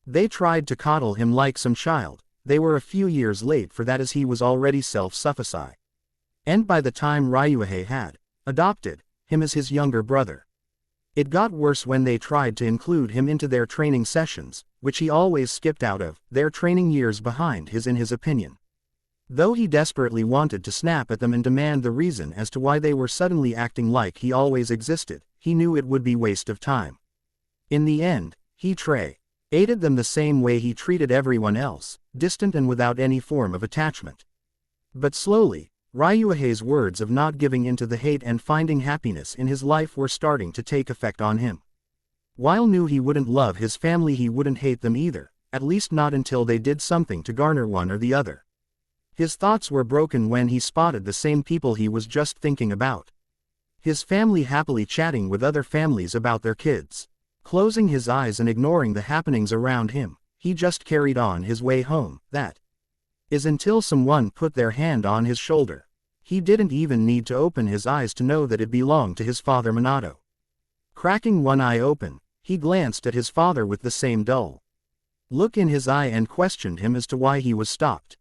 They tried to coddle him like some child. They were a few years late for that, as he was already self-sufficient. And by the time Ryuhei had adopted him as his younger brother, it got worse when they tried to include him into their training sessions, which he always skipped out of, their training years behind his in his opinion. Though he desperately wanted to snap at them and demand the reason as to why they were suddenly acting like he always existed, he knew it would be waste of time. In the end, he treated them the same way he treated everyone else, distant and without any form of attachment. But slowly, Ryuhei's words of not giving in to the hate and finding happiness in his life were starting to take effect on him. While knew he wouldn't love his family, he wouldn't hate them either, at least not until they did something to garner one or the other. His thoughts were broken when he spotted the same people he was just thinking about. His family happily chatting with other families about their kids. Closing his eyes and ignoring the happenings around him, he just carried on his way home, that is until someone put their hand on his shoulder. He didn't even need to open his eyes to know that it belonged to his father Minato. Cracking one eye open, he glanced at his father with the same dull look in his eye and questioned him as to why he was stopped.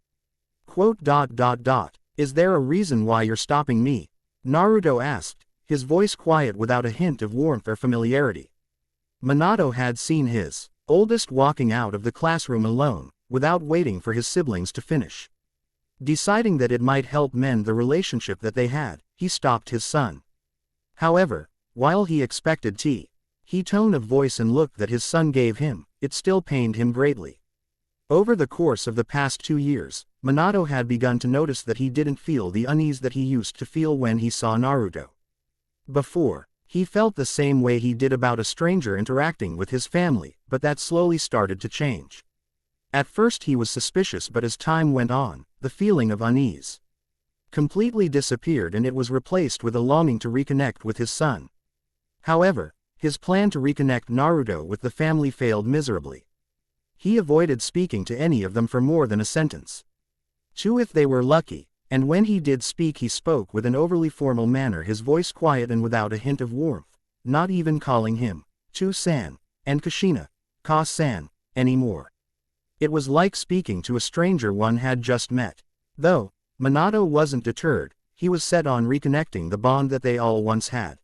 Is there a reason why you're stopping me? Naruto asked, his voice quiet without a hint of warmth or familiarity. Minato had seen his oldest walking out of the classroom alone, without waiting for his siblings to finish. Deciding that it might help mend the relationship that they had, he stopped his son. However, while he expected he tone of voice and look that his son gave him, it still pained him greatly. Over the course of the past 2 years, Minato had begun to notice that he didn't feel the unease that he used to feel when he saw Naruto. Before, he felt the same way he did about a stranger interacting with his family, but that slowly started to change. At first he was suspicious, but as time went on, the feeling of unease completely disappeared and it was replaced with a longing to reconnect with his son. However, his plan to reconnect Naruto with the family failed miserably. He avoided speaking to any of them for more than a sentence. 2 if they were lucky, and when he did speak he spoke with an overly formal manner, his voice quiet and without a hint of warmth, not even calling him Chu-san and Kushina, Ka-san, anymore. It was like speaking to a stranger one had just met. Though Minato wasn't deterred, he was set on reconnecting the bond that they all once had.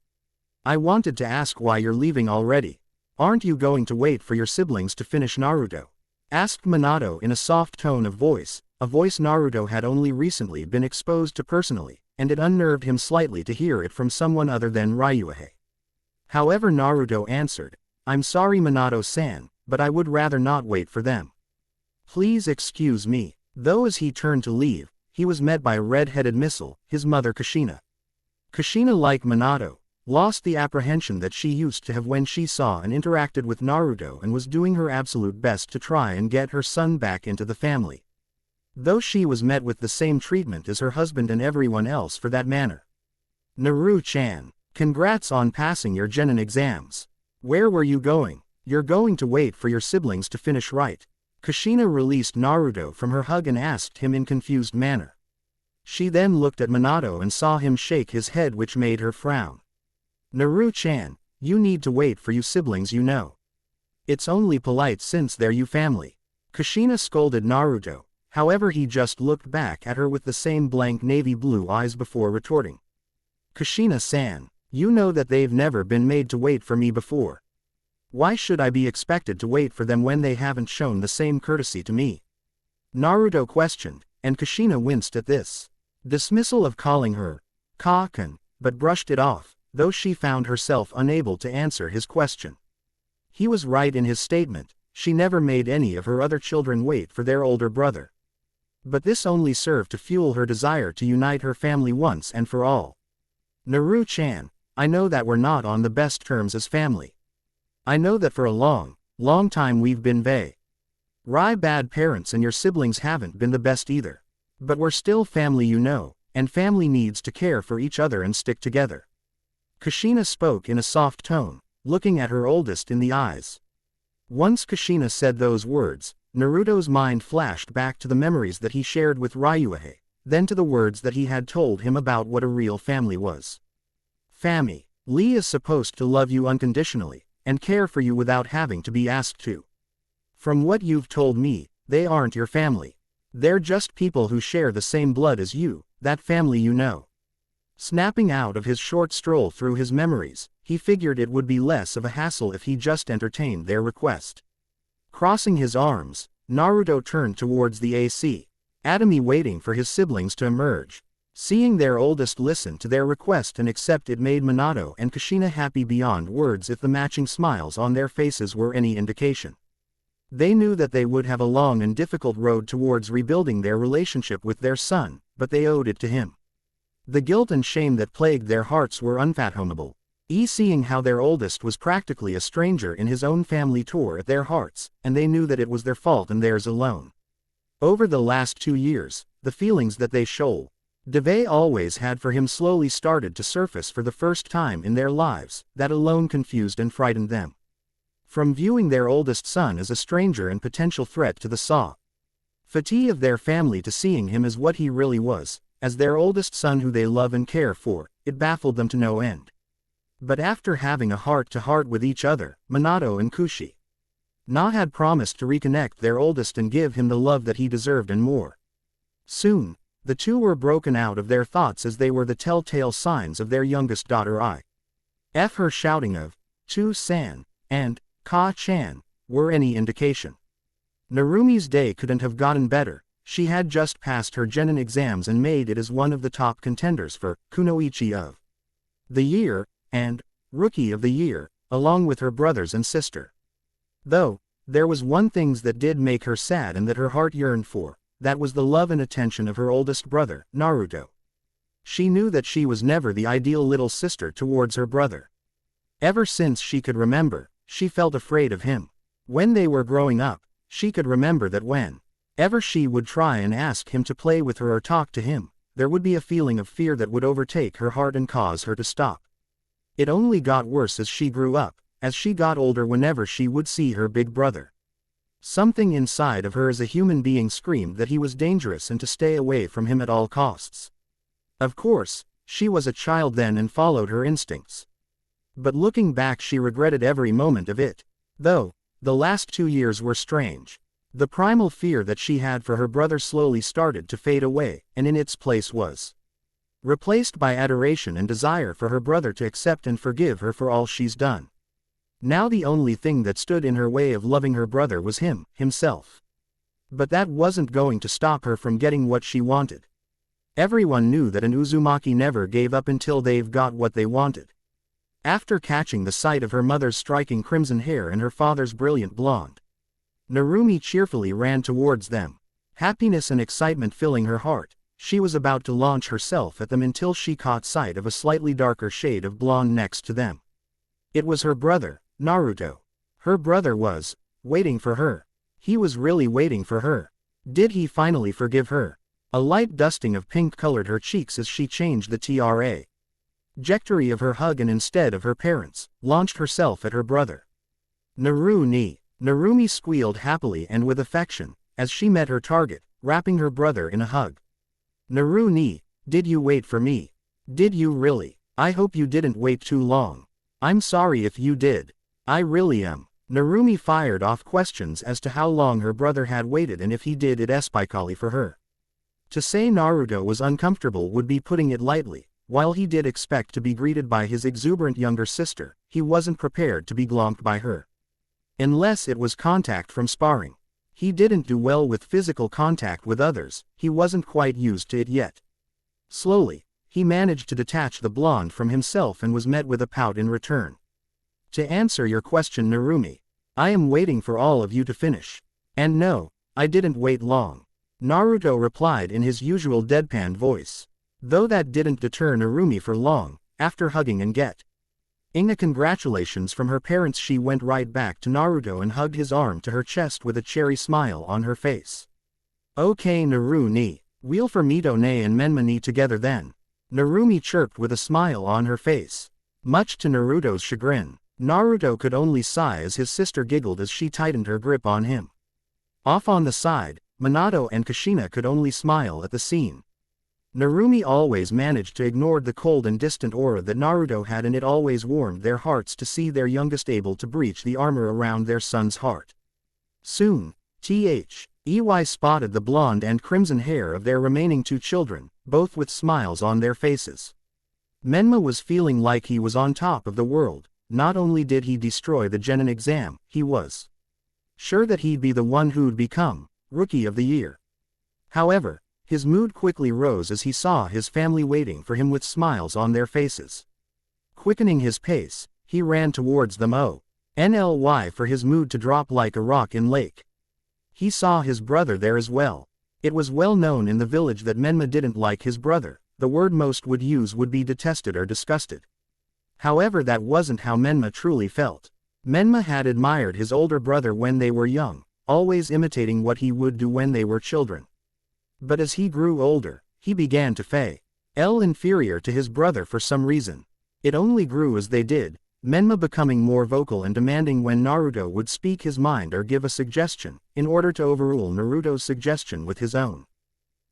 I wanted to ask why you're leaving already. Aren't you going to wait for your siblings to finish Naruto? Asked Minato in a soft tone of voice, a voice Naruto had only recently been exposed to personally, and it unnerved him slightly to hear it from someone other than Ryuhei. However, Naruto answered, I'm sorry Minato-san, but I would rather not wait for them. Please excuse me. Though as he turned to leave, he was met by red-headed Missile, his mother Kushina. Kushina, like Minato, lost the apprehension that she used to have when she saw and interacted with Naruto and was doing her absolute best to try and get her son back into the family. Though she was met with the same treatment as her husband and everyone else for that matter. Naru-chan, congrats on passing your genin exams. Where were you going? You're going to wait for your siblings to finish, right? Kushina released Naruto from her hug and asked him in confused manner. She then looked at Minato and saw him shake his head, which made her frown. Naru-chan, you need to wait for you siblings, you know. It's only polite since they're you family. Kushina scolded Naruto, however he just looked back at her with the same blank navy blue eyes before retorting. Kushina-san, you know that they've never been made to wait for me before. Why should I be expected to wait for them when they haven't shown the same courtesy to me? Naruto questioned, and Kushina winced at this dismissal of calling her Kaken, but brushed it off, though she found herself unable to answer his question. He was right in his statement, she never made any of her other children wait for their older brother. But this only served to fuel her desire to unite her family once and for all. Naru-chan, I know that we're not on the best terms as family. I know that for a long time we've been bad parents and your siblings haven't been the best either. But we're still family, you know, and family needs to care for each other and stick together. Kushina spoke in a soft tone, looking at her oldest in the eyes. Once Kushina said those words, Naruto's mind flashed back to the memories that he shared with Ryuhei, then to the words that he had told him about what a real family was. Lee is supposed to love you unconditionally, and care for you without having to be asked to. From what you've told me, they aren't your family. They're just people who share the same blood as you, that family you know. Snapping out of his short stroll through his memories, he figured it would be less of a hassle if he just entertained their request. Crossing his arms, Naruto turned towards the academy, waiting for his siblings to emerge. Seeing their oldest listen to their request and accept it made Minato and Kushina happy beyond words if the matching smiles on their faces were any indication. They knew that they would have a long and difficult road towards rebuilding their relationship with their son, but they owed it to him. The guilt and shame that plagued their hearts were unfathomable. Seeing how their oldest was practically a stranger in his own family tore at their hearts, and they knew that it was their fault and theirs alone. Over the last 2 years, the feelings that they always had for him slowly started to surface for the first time in their lives, that alone confused and frightened them. From viewing their oldest son as a stranger and potential threat to the safety of their family to seeing him as what he really was, as their oldest son who they love and care for, it baffled them to no end. But after having a heart-to-heart with each other, Minato and Kushina had promised to reconnect their oldest and give him the love that he deserved and more. Soon, the two were broken out of their thoughts as they were the telltale signs of their youngest daughter her shouting of "Tu-san" and "Ka-chan" were any indication. Narumi's day couldn't have gotten better. She had just passed her genin exams and made it as one of the top contenders for Kunoichi of the Year and Rookie of the Year, along with her brothers and sister. Though, there was one thing that did make her sad and that her heart yearned for. That was the love and attention of her oldest brother, Naruto. She knew that she was never the ideal little sister towards her brother. Ever since she could remember, she felt afraid of him. When they were growing up, she could remember that whenever she would try and ask him to play with her or talk to him, there would be a feeling of fear that would overtake her heart and cause her to stop. It only got worse as she grew up, as she got older whenever she would see her big brother. Something inside of her as a human being screamed that he was dangerous and to stay away from him at all costs. Of course, she was a child then and followed her instincts. But looking back, she regretted every moment of it. Though, the last 2 years were strange. The primal fear that she had for her brother slowly started to fade away, and in its place was replaced by adoration and desire for her brother to accept and forgive her for all she's done. Now the only thing that stood in her way of loving her brother was himself. But that wasn't going to stop her from getting what she wanted. Everyone knew that an Uzumaki never gave up until they've got what they wanted. After catching the sight of her mother's striking crimson hair and her father's brilliant blonde, Narumi cheerfully ran towards them. Happiness and excitement filling her heart, she was about to launch herself at them until she caught sight of a slightly darker shade of blonde next to them. It was her brother, Naruto. Her brother was waiting for her. He was really waiting for her. Did he finally forgive her? A light dusting of pink colored her cheeks as she changed the trajectory of her hug and instead of her parents, launched herself at her brother. Narumi squealed happily and with affection, as she met her target, wrapping her brother in a hug. Narumi, did you wait for me? Did you really? I hope you didn't wait too long. I'm sorry if you did. I really am. Narumi fired off questions as to how long her brother had waited and if he did it especially for her. To say Naruto was uncomfortable would be putting it lightly. While he did expect to be greeted by his exuberant younger sister, he wasn't prepared to be glomped by her. Unless it was contact from sparring. He didn't do well with physical contact with others, he wasn't quite used to it yet. Slowly, he managed to detach the blonde from himself and was met with a pout in return. To answer your question, Narumi, I am waiting for all of you to finish. And no, I didn't wait long. Naruto replied in his usual deadpan voice. Though that didn't deter Narumi for long. After hugging and getting a congratulations from her parents, she went right back to Naruto and hugged his arm to her chest with a cherry smile on her face. Okay Narumi, wheel for Mito ne and Menma ni together then. Narumi chirped with a smile on her face. Much to Naruto's chagrin, Naruto could only sigh as his sister giggled as she tightened her grip on him. Off on the side, Minato and Kushina could only smile at the scene. Narumi always managed to ignore the cold and distant aura that Naruto had, and it always warmed their hearts to see their youngest able to breach the armor around their son's heart. Soon, They spotted the blonde and crimson hair of their remaining two children, both with smiles on their faces. Menma was feeling like he was on top of the world. Not only did he destroy the Genin exam, he was sure that he'd be the one who'd become Rookie of the Year. However, his mood quickly rose as he saw his family waiting for him with smiles on their faces. Quickening his pace, he ran towards them, only for his mood to drop like a rock in lake. He saw his brother there as well. It was well known in the village that Menma didn't like his brother. The word most would use would be detested or disgusted. However, that wasn't how Menma truly felt. Menma had admired his older brother when they were young, always imitating what he would do when they were children. But as he grew older, he began to feel inferior to his brother for some reason. It only grew as they did, Menma becoming more vocal and demanding when Naruto would speak his mind or give a suggestion, in order to overrule Naruto's suggestion with his own.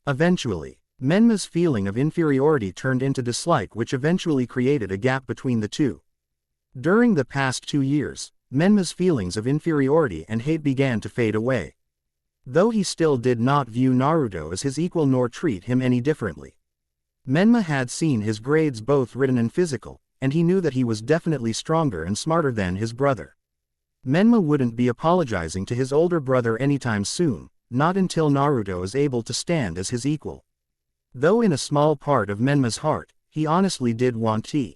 Eventually, Menma's feeling of inferiority turned into dislike, which eventually created a gap between the two. During the past 2 years, Menma's feelings of inferiority and hate began to fade away. Though he still did not view Naruto as his equal nor treat him any differently. Menma had seen his grades, both written and physical, and he knew that he was definitely stronger and smarter than his brother. Menma wouldn't be apologizing to his older brother anytime soon, not until Naruto is able to stand as his equal. Though in a small part of Menma's heart, he honestly did want to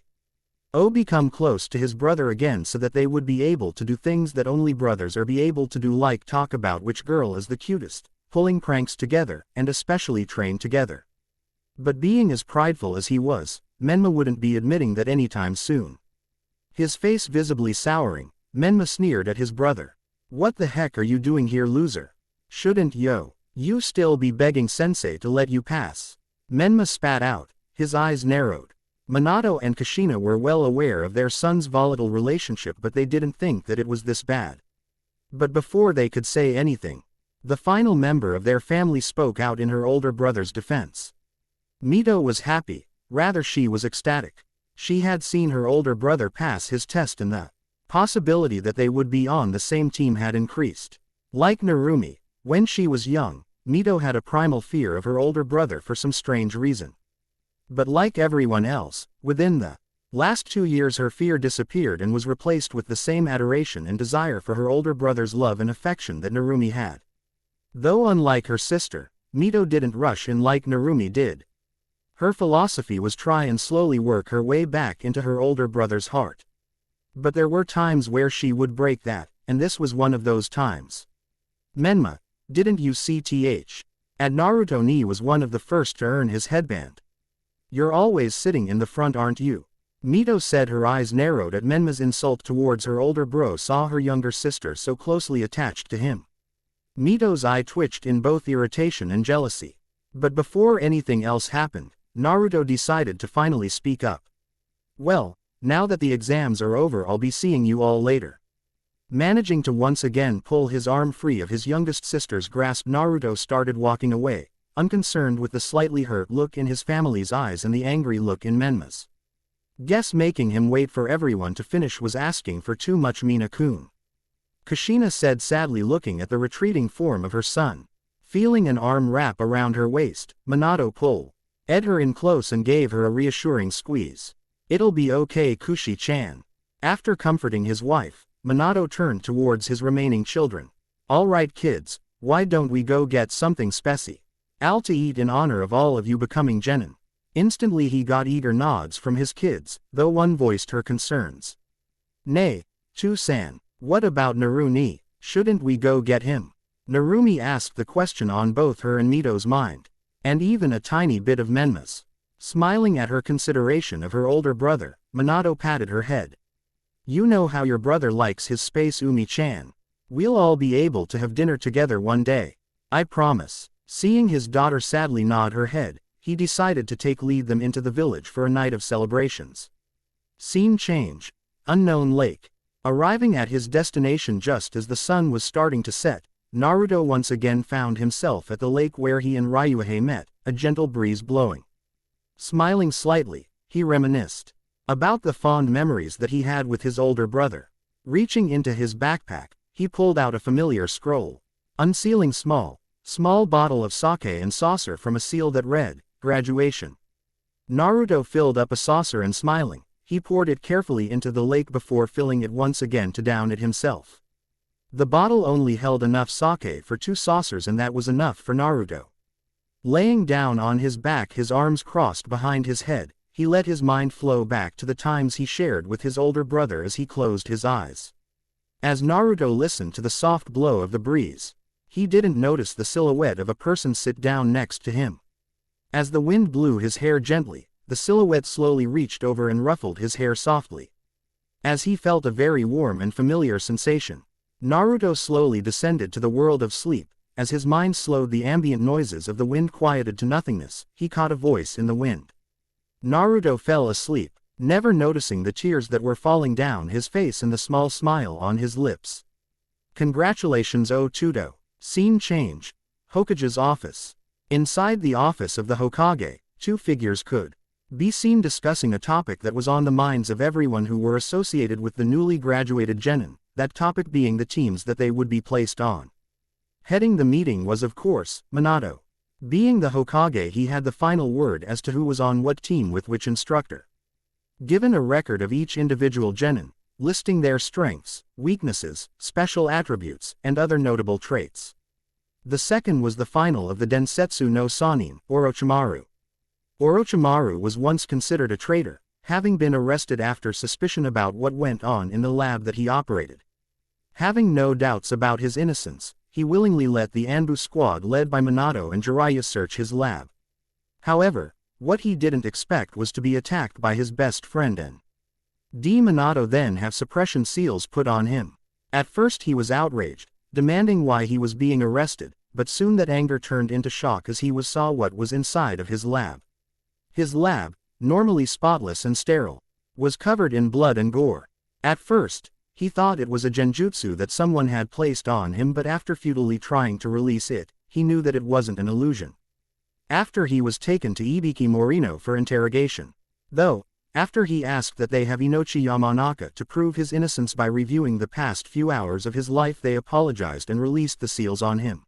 become close to his brother again so that they would be able to do things that only brothers are be able to do, like talk about which girl is the cutest, pulling pranks together, and especially train together. But being as prideful as he was, Menma wouldn't be admitting that anytime soon. His face visibly souring, Menma sneered at his brother. What the heck are you doing here, loser? Shouldn't you still be begging sensei to let you pass? Menma spat out, his eyes narrowed. Minato and Kushina were well aware of their son's volatile relationship, but they didn't think that it was this bad. But before they could say anything, the final member of their family spoke out in her older brother's defense. Mito was happy, rather she was ecstatic. She had seen her older brother pass his test and the possibility that they would be on the same team had increased. Like Narumi, when she was young, Mito had a primal fear of her older brother for some strange reason. But like everyone else, within the last 2 years her fear disappeared and was replaced with the same adoration and desire for her older brother's love and affection that Narumi had. Though unlike her sister, Mito didn't rush in like Narumi did. Her philosophy was try and slowly work her way back into her older brother's heart. But there were times where she would break that, and this was one of those times. Menma, didn't you see And Naruto ni was one of the first to earn his headband. You're always sitting in the front, aren't you? Mito said, her eyes narrowed at Menma's insult towards her older bro saw her younger sister so closely attached to him. Mito's eye twitched in both irritation and jealousy. But before anything else happened, Naruto decided to finally speak up. Well, now that the exams are over, I'll be seeing you all later. Managing to once again pull his arm free of his youngest sister's grasp, Naruto started walking away, unconcerned with the slightly hurt look in his family's eyes and the angry look in Menma's. Guess making him wait for everyone to finish was asking for too much, Mina-kun. Kushina said sadly, looking at the retreating form of her son. Feeling an arm wrap around her waist, Minato pulled her in close and gave her a reassuring squeeze. It'll be okay, Kushi-chan. After comforting his wife, Minato turned towards his remaining children. Alright kids, why don't we go get something specie? I'll to eat in honor of all of you becoming genin. Instantly he got eager nods from his kids, though one voiced her concerns. Nay, Chu-san, what about Narumi? Shouldn't we go get him? Narumi asked the question on both her and Mito's mind, and even a tiny bit of Menma's. Smiling at her consideration of her older brother, Minato patted her head. You know how your brother likes his space, Umi-chan. We'll all be able to have dinner together one day. I promise. Seeing his daughter sadly nod her head, he decided to lead them into the village for a night of celebrations. Scene change. Unknown lake. Arriving at his destination just as the sun was starting to set, Naruto once again found himself at the lake where he and Ryuhei met, a gentle breeze blowing. Smiling slightly, he reminisced about the fond memories that he had with his older brother. Reaching into his backpack, he pulled out a familiar scroll. Unsealing small bottle of sake and saucer from a seal that read, Graduation. Naruto filled up a saucer and smiling, he poured it carefully into the lake before filling it once again to down it himself. The bottle only held enough sake for 2 saucers, and that was enough for Naruto. Laying down on his back, his arms crossed behind his head, he let his mind flow back to the times he shared with his older brother as he closed his eyes. As Naruto listened to the soft blow of the breeze, he didn't notice the silhouette of a person sit down next to him. As the wind blew his hair gently, the silhouette slowly reached over and ruffled his hair softly. As he felt a very warm and familiar sensation, Naruto slowly descended to the world of sleep. As his mind slowed, the ambient noises of the wind quieted to nothingness, he caught a voice in the wind. Naruto fell asleep, never noticing the tears that were falling down his face and the small smile on his lips. Congratulations, O Tudo. Scene change. Hokage's office. Inside the office of the Hokage, 2 figures could be seen discussing a topic that was on the minds of everyone who were associated with the newly graduated genin, that topic being the teams that they would be placed on. Heading the meeting was, of course, Minato. Being the Hokage, he had the final word as to who was on what team with which instructor. Given a record of each individual genin, listing their strengths, weaknesses, special attributes, and other notable traits. The second was the final of the Densetsu no Sannin, Orochimaru. Orochimaru was once considered a traitor, having been arrested after suspicion about what went on in the lab that he operated. Having no doubts about his innocence, he willingly let the Anbu squad led by Minato and Jiraiya search his lab. However, what he didn't expect was to be attacked by his best friend N.D. Minato, then have suppression seals put on him. At first he was outraged, demanding why he was being arrested, but soon that anger turned into shock as he saw what was inside of his lab. His lab, normally spotless and sterile, was covered in blood and gore. At first, he thought it was a genjutsu that someone had placed on him, but after futilely trying to release it, he knew that it wasn't an illusion. After he was taken to Ibiki Morino for interrogation. Though, after he asked that they have Inochi Yamanaka to prove his innocence by reviewing the past few hours of his life, they apologized and released the seals on him.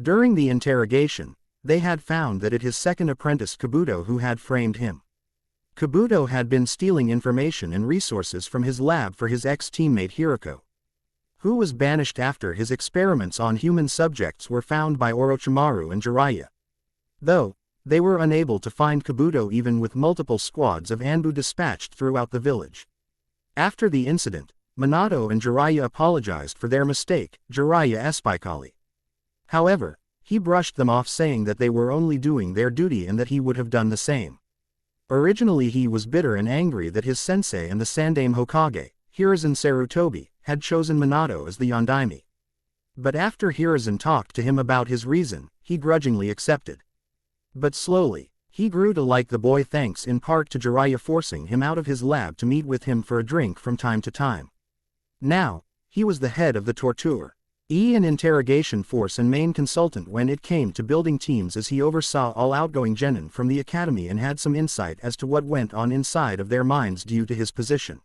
During the interrogation, they had found that it his second apprentice Kabuto who had framed him. Kabuto had been stealing information and resources from his lab for his ex-teammate Hiroko, who was banished after his experiments on human subjects were found by Orochimaru and Jiraiya. Though, they were unable to find Kabuto even with multiple squads of Anbu dispatched throughout the village. After the incident, Minato and Jiraiya apologized for their mistake, Jiraiya especially. However, He brushed them off, saying that they were only doing their duty and that he would have done the same. Originally he was bitter and angry that his sensei and the Sandaime Hokage, Hiruzen Sarutobi, had chosen Minato as the Yondaime. But after Hiruzen talked to him about his reason, he grudgingly accepted. But slowly, he grew to like the boy, thanks in part to Jiraiya forcing him out of his lab to meet with him for a drink from time to time. Now, he was the head of the torture and interrogation force and main consultant when it came to building teams, as he oversaw all outgoing genin from the academy and had some insight as to what went on inside of their minds due to his position.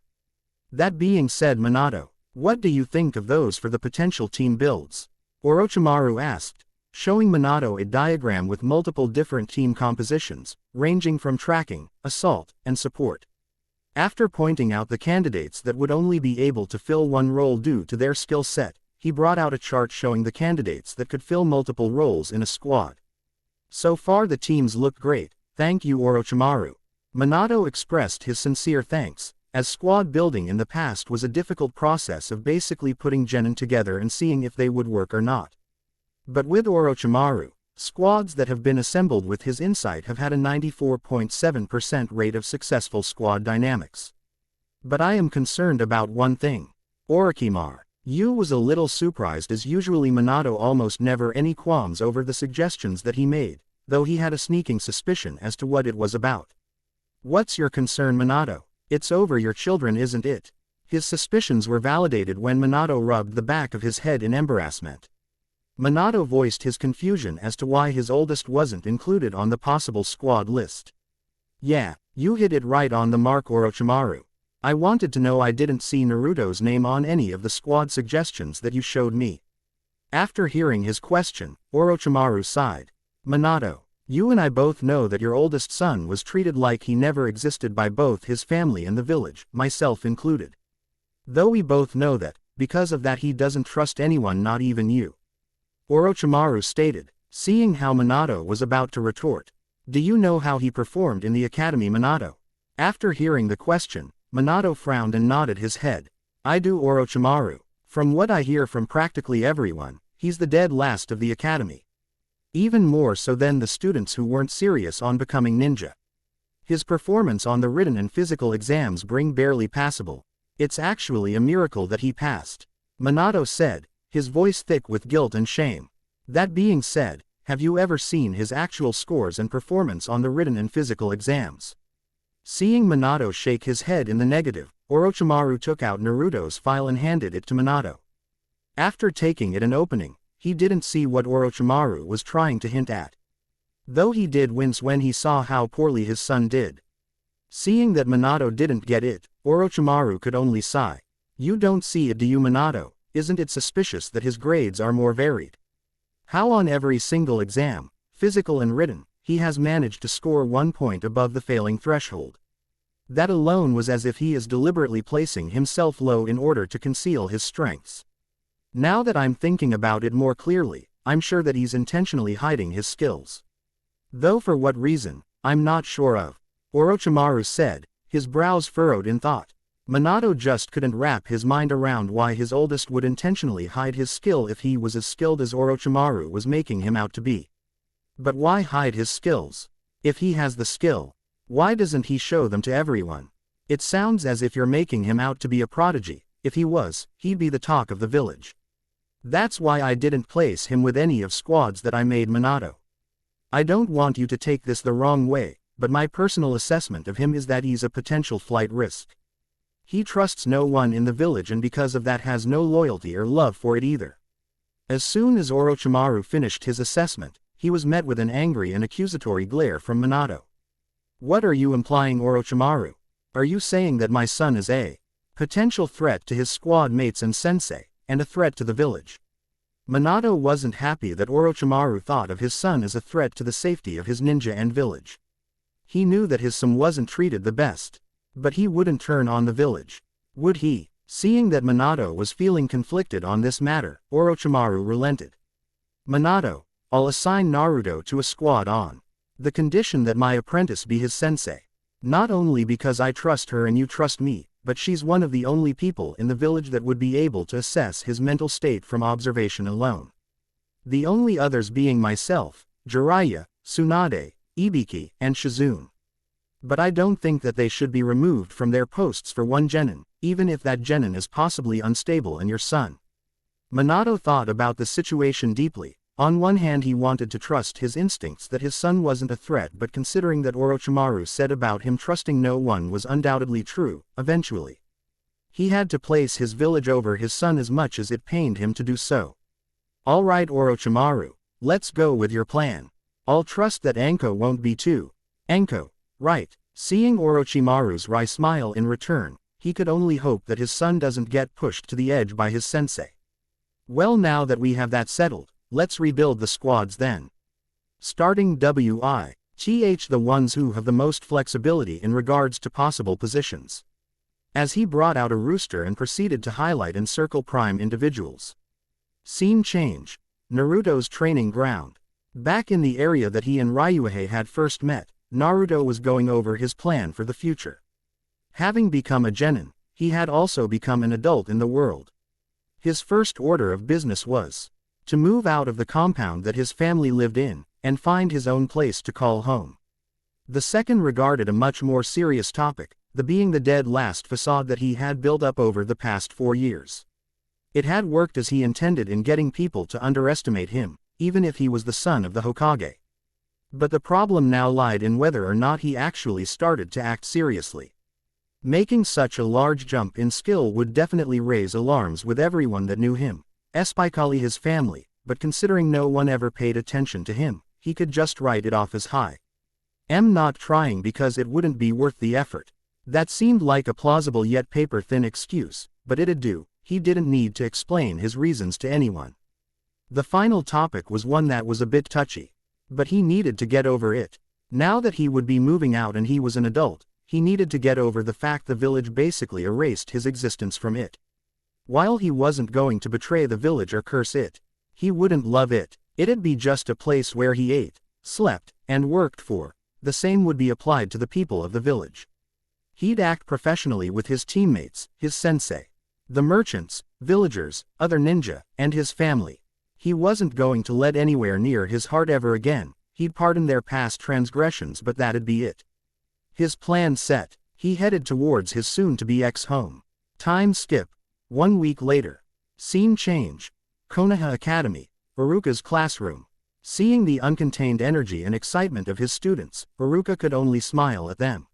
That being said, Minato, what do you think of those for the potential team builds? Orochimaru asked, showing Minato a diagram with multiple different team compositions, ranging from tracking, assault, and support. After pointing out the candidates that would only be able to fill one role due to their skill set, he brought out a chart showing the candidates that could fill multiple roles in a squad. So far the teams look great, thank you Orochimaru. Minato expressed his sincere thanks, as squad building in the past was a difficult process of basically putting genin together and seeing if they would work or not. But with Orochimaru, squads that have been assembled with his insight have had a 94.7% rate of successful squad dynamics. But I am concerned about one thing. Orochimaru. Yu was a little surprised, as usually Minato almost never any qualms over the suggestions that he made, though he had a sneaking suspicion as to what it was about. What's your concern, Minato? It's over your children, isn't it? His suspicions were validated when Minato rubbed the back of his head in embarrassment. Minato voiced his confusion as to why his oldest wasn't included on the possible squad list. Yeah, you hit it right on the mark, Orochimaru. I wanted to know. I didn't see Naruto's name on any of the squad suggestions that you showed me. After hearing his question, Orochimaru sighed. Minato, you and I both know that your oldest son was treated like he never existed by both his family and the village, myself included. Though we both know that, because of that, he doesn't trust anyone, not even you. Orochimaru stated, seeing how Minato was about to retort. Do you know how he performed in the academy, Minato? After hearing the question, Minato frowned and nodded his head. I do, Orochimaru. From what I hear from practically everyone, he's the dead last of the academy. Even more so than the students who weren't serious on becoming ninja. His performance on the written and physical exams bring barely passable. It's actually a miracle that he passed. Minato said, his voice thick with guilt and shame. That being said, have you ever seen his actual scores and performance on the written and physical exams? Seeing Minato shake his head in the negative, Orochimaru took out Naruto's file and handed it to Minato. After taking it and opening, he didn't see what Orochimaru was trying to hint at. Though he did wince when he saw how poorly his son did. Seeing that Minato didn't get it, Orochimaru could only sigh. You don't see it, do you, Minato? Isn't it suspicious that his grades are more varied? How on every single exam, physical and written, he has managed to score 1 point above the failing threshold. That alone was as if he is deliberately placing himself low in order to conceal his strengths. Now that I'm thinking about it more clearly, I'm sure that he's intentionally hiding his skills. Though for what reason, I'm not sure of. Orochimaru said, his brows furrowed in thought. Minato just couldn't wrap his mind around why his oldest would intentionally hide his skill if he was as skilled as Orochimaru was making him out to be. But why hide his skills? If he has the skill, why doesn't he show them to everyone? It sounds as if you're making him out to be a prodigy. If he was, he'd be the talk of the village. That's why I didn't place him with any of squads that I made, Minato. I don't want you to take this the wrong way, but my personal assessment of him is that he's a potential flight risk. He trusts no one in the village and because of that has no loyalty or love for it either. As soon as Orochimaru finished his assessment, he was met with an angry and accusatory glare from Minato. What are you implying, Orochimaru? Are you saying that my son is a potential threat to his squad mates and sensei, and a threat to the village? Minato wasn't happy that Orochimaru thought of his son as a threat to the safety of his ninja and village. He knew that his son wasn't treated the best. But he wouldn't turn on the village. Would he? Seeing that Minato was feeling conflicted on this matter, Orochimaru relented. Minato, I'll assign Naruto to a squad on the condition that my apprentice be his sensei. Not only because I trust her and you trust me, but she's one of the only people in the village that would be able to assess his mental state from observation alone. The only others being myself, Jiraiya, Tsunade, Ibiki, and Shizune. But I don't think that they should be removed from their posts for one genin, even if that genin is possibly unstable and your son. Minato thought about the situation deeply. On one hand he wanted to trust his instincts that his son wasn't a threat, but considering that Orochimaru said about him trusting no one was undoubtedly true, eventually. He had to place his village over his son as much as it pained him to do so. Alright Orochimaru, let's go with your plan. I'll trust that Anko won't be too. Anko, right. Seeing Orochimaru's wry smile in return, he could only hope that his son doesn't get pushed to the edge by his sensei. Well, now that we have that settled, let's rebuild the squads then. Starting WITH the ones who have the most flexibility in regards to possible positions. As he brought out a rooster and proceeded to highlight and circle prime individuals. Scene change. Naruto's training ground. Back in the area that he and Ryuhei had first met, Naruto was going over his plan for the future. Having become a genin, he had also become an adult in the world. His first order of business was to move out of the compound that his family lived in, and find his own place to call home. The second regarded a much more serious topic, the being the dead last facade that he had built up over the past 4 years. It had worked as he intended in getting people to underestimate him, even if he was the son of the Hokage. But the problem now lied in whether or not he actually started to act seriously. Making such a large jump in skill would definitely raise alarms with everyone that knew him, especially his family, but considering no one ever paid attention to him, he could just write it off as high. Not trying because it wouldn't be worth the effort. That seemed like a plausible yet paper-thin excuse, but it'd do. He didn't need to explain his reasons to anyone. The final topic was one that was a bit touchy. But he needed to get over it. Now that he would be moving out and he was an adult, he needed to get over the fact the village basically erased his existence from it. While he wasn't going to betray the village or curse it, he wouldn't love it. It'd be just a place where he ate, slept, and worked for. The same would be applied to the people of the village. He'd act professionally with his teammates, his sensei, the merchants, villagers, other ninja, and his family. He wasn't going to let anywhere near his heart ever again. He'd pardon their past transgressions, but that'd be it. His plan set, he headed towards his soon-to-be ex-home. Time skip. 1 week later. Scene change. Konoha Academy, Iruka's classroom. Seeing the uncontained energy and excitement of his students, Iruka could only smile at them.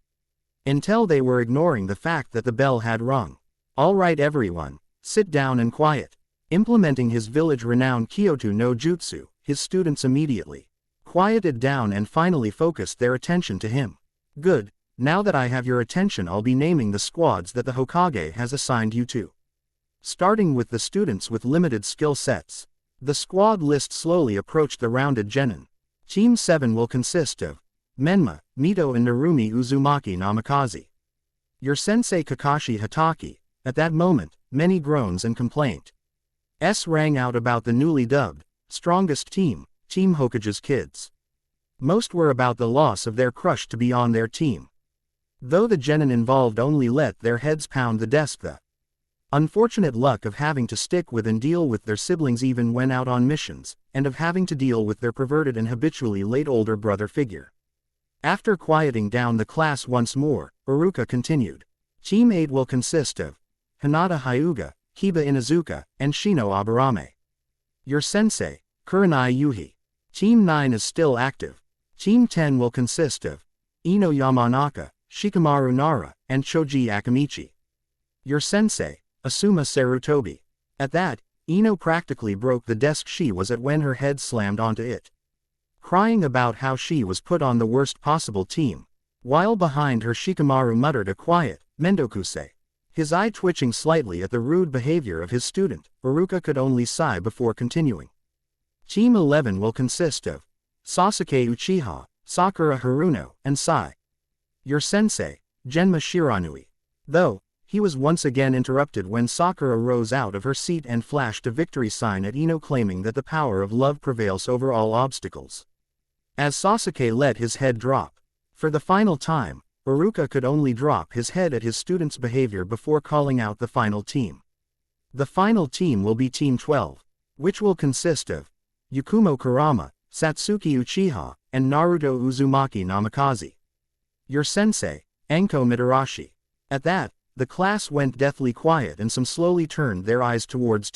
Until they were ignoring the fact that the bell had rung. Alright everyone, sit down and quiet. Implementing his village-renowned Kyoto no Jutsu, his students immediately quieted down and finally focused their attention to him. Good, now that I have your attention, I'll be naming the squads that the Hokage has assigned you to. Starting with the students with limited skill sets. The squad list slowly approached the rounded genin. Team 7 will consist of Menma, Mito and Narumi Uzumaki Namikaze. Your sensei Kakashi Hatake. At that moment, many groans and complaint rang out about the newly dubbed strongest team, Team Hokage's kids. Most were about the loss of their crush to be on their team. Though the genin involved only let their heads pound the desk, the unfortunate luck of having to stick with and deal with their siblings even when out on missions, and of having to deal with their perverted and habitually late older brother figure. After quieting down the class once more, Iruka continued. Team 8 will consist of Hinata Hyuga, Kiba Inuzuka, and Shino Aburame. Your sensei, Kurenai Yuhi. Team 9 is still active. Team 10 will consist of Ino Yamanaka, Shikamaru Nara, and Choji Akamichi. Your sensei, Asuma Sarutobi. At that, Ino practically broke the desk she was at when her head slammed onto it. Crying about how she was put on the worst possible team. While behind her Shikamaru muttered a quiet, Mendokuse. His eye twitching slightly at the rude behavior of his student, Iruka could only sigh before continuing. Team 11 will consist of Sasuke Uchiha, Sakura Haruno, and Sai. Your sensei, Genma Shiranui. Though, he was once again interrupted when Sakura rose out of her seat and flashed a victory sign at Ino, claiming that the power of love prevails over all obstacles. As Sasuke let his head drop. For the final time, Iruka could only drop his head at his student's behavior before calling out the final team. The final team will be Team 12, which will consist of Yakumo Kurama, Satsuki Uchiha, and Naruto Uzumaki Namikaze. Your sensei, Anko Mitarashi. At that, the class went deathly quiet and some slowly turned their eyes towards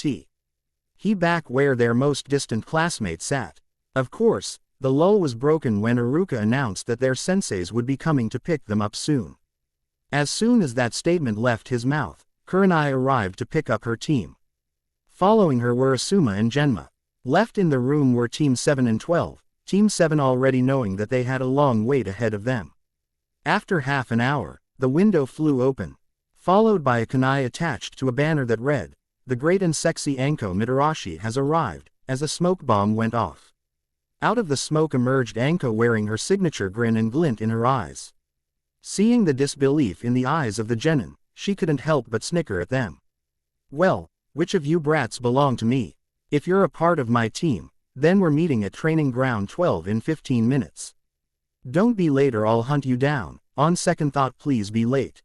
He back where their most distant classmate sat. Of course, the lull was broken when Iruka announced that their senseis would be coming to pick them up soon. As soon as that statement left his mouth, Kurenai arrived to pick up her team. Following her were Asuma and Genma. Left in the room were Team 7 and 12, Team 7 already knowing that they had a long wait ahead of them. After half an hour, the window flew open, followed by a kunai attached to a banner that read, "The great and sexy Anko Mitarashi has arrived," as a smoke bomb went off. Out of the smoke emerged Anko wearing her signature grin and glint in her eyes. Seeing the disbelief in the eyes of the genin, she couldn't help but snicker at them. "Well, which of you brats belong to me? If you're a part of my team, then we're meeting at training ground 12 in 15 minutes. Don't be late or I'll hunt you down. On second thought, please be late.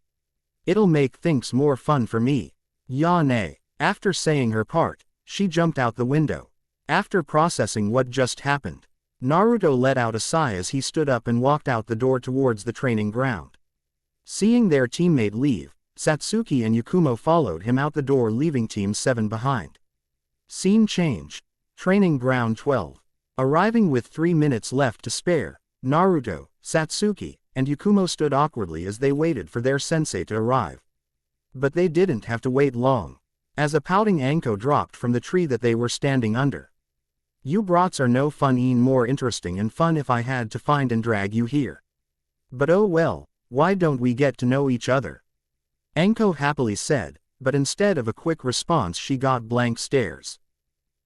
It'll make things more fun for me." Yane. After saying her part, she jumped out the window. After processing what just happened, Naruto let out a sigh as he stood up and walked out the door towards the training ground. Seeing their teammate leave, Satsuki and Yakumo followed him out the door, leaving Team 7 behind. Scene change. Training ground 12. Arriving with 3 minutes left to spare, Naruto, Satsuki, and Yakumo stood awkwardly as they waited for their sensei to arrive. But they didn't have to wait long, as a pouting Anko dropped from the tree that they were standing under. "You brats are no fun, more interesting and fun if I had to find and drag you here. But oh well, why don't we get to know each other?" Anko happily said, but instead of a quick response she got blank stares.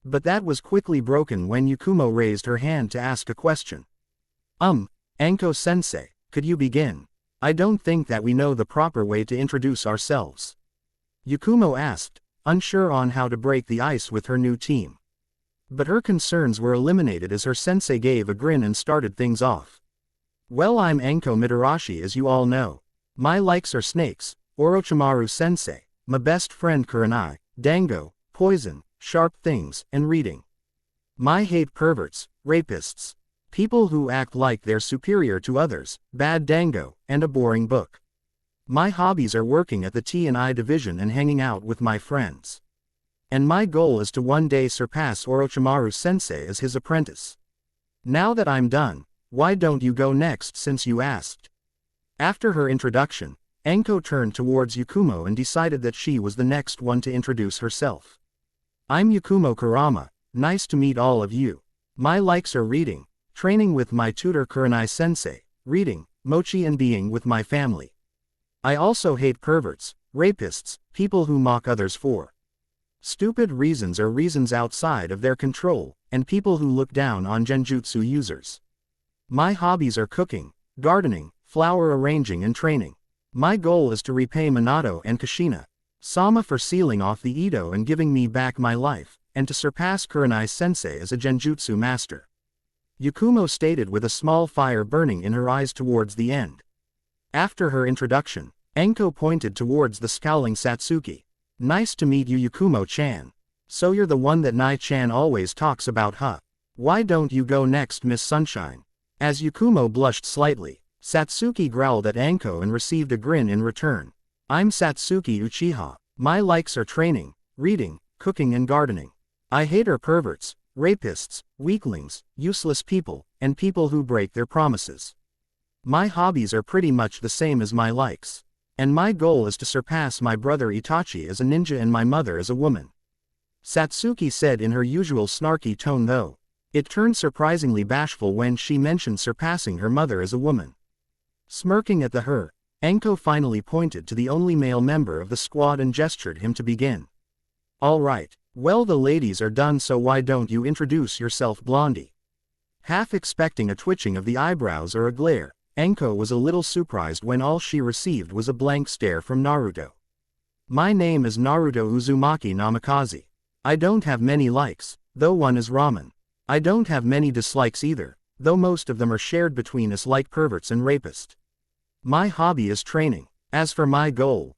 But that was quickly broken when Yakumo raised her hand to ask a question. Anko-sensei, could you begin? I don't think that we know the proper way to introduce ourselves." Yakumo asked, unsure on how to break the ice with her new team. But her concerns were eliminated as her sensei gave a grin and started things off. "Well, I'm Anko Mitarashi, as you all know. My likes are snakes, Orochimaru-sensei, my best friend Kurenai, dango, poison, sharp things, and reading. My hate perverts, rapists, people who act like they're superior to others, bad dango, and a boring book. My hobbies are working at the T&I division and hanging out with my friends. And my goal is to one day surpass Orochimaru-sensei as his apprentice. Now that I'm done, why don't you go next since you asked?" After her introduction, Anko turned towards Yakumo and decided that she was the next one to introduce herself. "I'm Yakumo Kurama, nice to meet all of you. My likes are reading, training with my tutor Kurenai-sensei, reading, mochi and being with my family. I also hate perverts, rapists, people who mock others for stupid reasons or reasons outside of their control, and people who look down on genjutsu users. My hobbies are cooking, gardening, flower arranging and training. My goal is to repay Minato and Kushina-sama for sealing off the Edo and giving me back my life, and to surpass Kurenai-sensei as a genjutsu master," Yakumo stated with a small fire burning in her eyes towards the end. After her introduction, Anko pointed towards the scowling Satsuki. "Nice to meet you, Yakumo-chan. So you're the one that Nai-chan always talks about, huh? Why don't you go next, Miss Sunshine?" As Yakumo blushed slightly, Satsuki growled at Anko and received a grin in return. "I'm Satsuki Uchiha. My likes are training, reading, cooking and gardening. I hate perverts, rapists, weaklings, useless people, and people who break their promises. My hobbies are pretty much the same as my likes. And my goal is to surpass my brother Itachi as a ninja and my mother as a woman," Satsuki said in her usual snarky tone, though it turned surprisingly bashful when she mentioned surpassing her mother as a woman. Smirking at her, Anko finally pointed to the only male member of the squad and gestured him to begin. "All right, well, the ladies are done, so why don't you introduce yourself, Blondie?" Half expecting a twitching of the eyebrows or a glare, Anko was a little surprised when all she received was a blank stare from Naruto. "My name is Naruto Uzumaki Namikaze. I don't have many likes, though one is ramen. I don't have many dislikes either, though most of them are shared between us like perverts and rapists. My hobby is training. As for my goal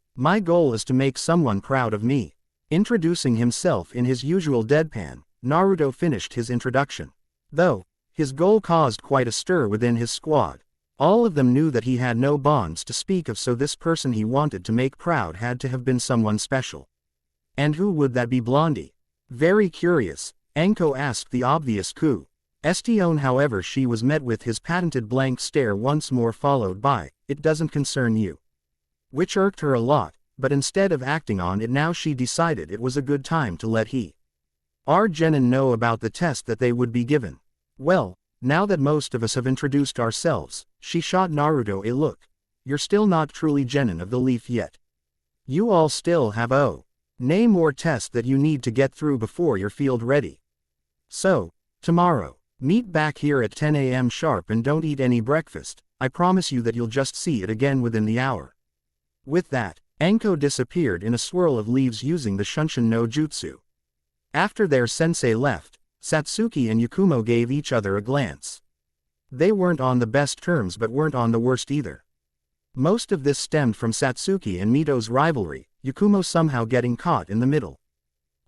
is to make someone proud of me." Introducing himself in his usual deadpan, Naruto finished his introduction. Though, his goal caused quite a stir within his squad. All of them knew that he had no bonds to speak of, so this person he wanted to make proud had to have been someone special. And who would that be? Blondie? Very curious, Anko asked the obvious question. However, she was met with his patented blank stare once more, followed by, "It doesn't concern you." Which irked her a lot, but instead of acting on it now, she decided it was a good time to let our genin know about the test that they would be given. Well, now that most of us have introduced ourselves, she shot Naruto a look. You're still not truly genin of the leaf yet. You all still have nay more tests that you need to get through before you're field ready. So, tomorrow, meet back here at 10 a.m. sharp and don't eat any breakfast. I promise you that you'll just see it again within the hour. With that, Anko disappeared in a swirl of leaves using the Shunshin no Jutsu. After their sensei left, Satsuki and Yakumo gave each other a glance. They weren't on the best terms but weren't on the worst either. Most of this stemmed from Satsuki and Mito's rivalry, Yakumo somehow getting caught in the middle.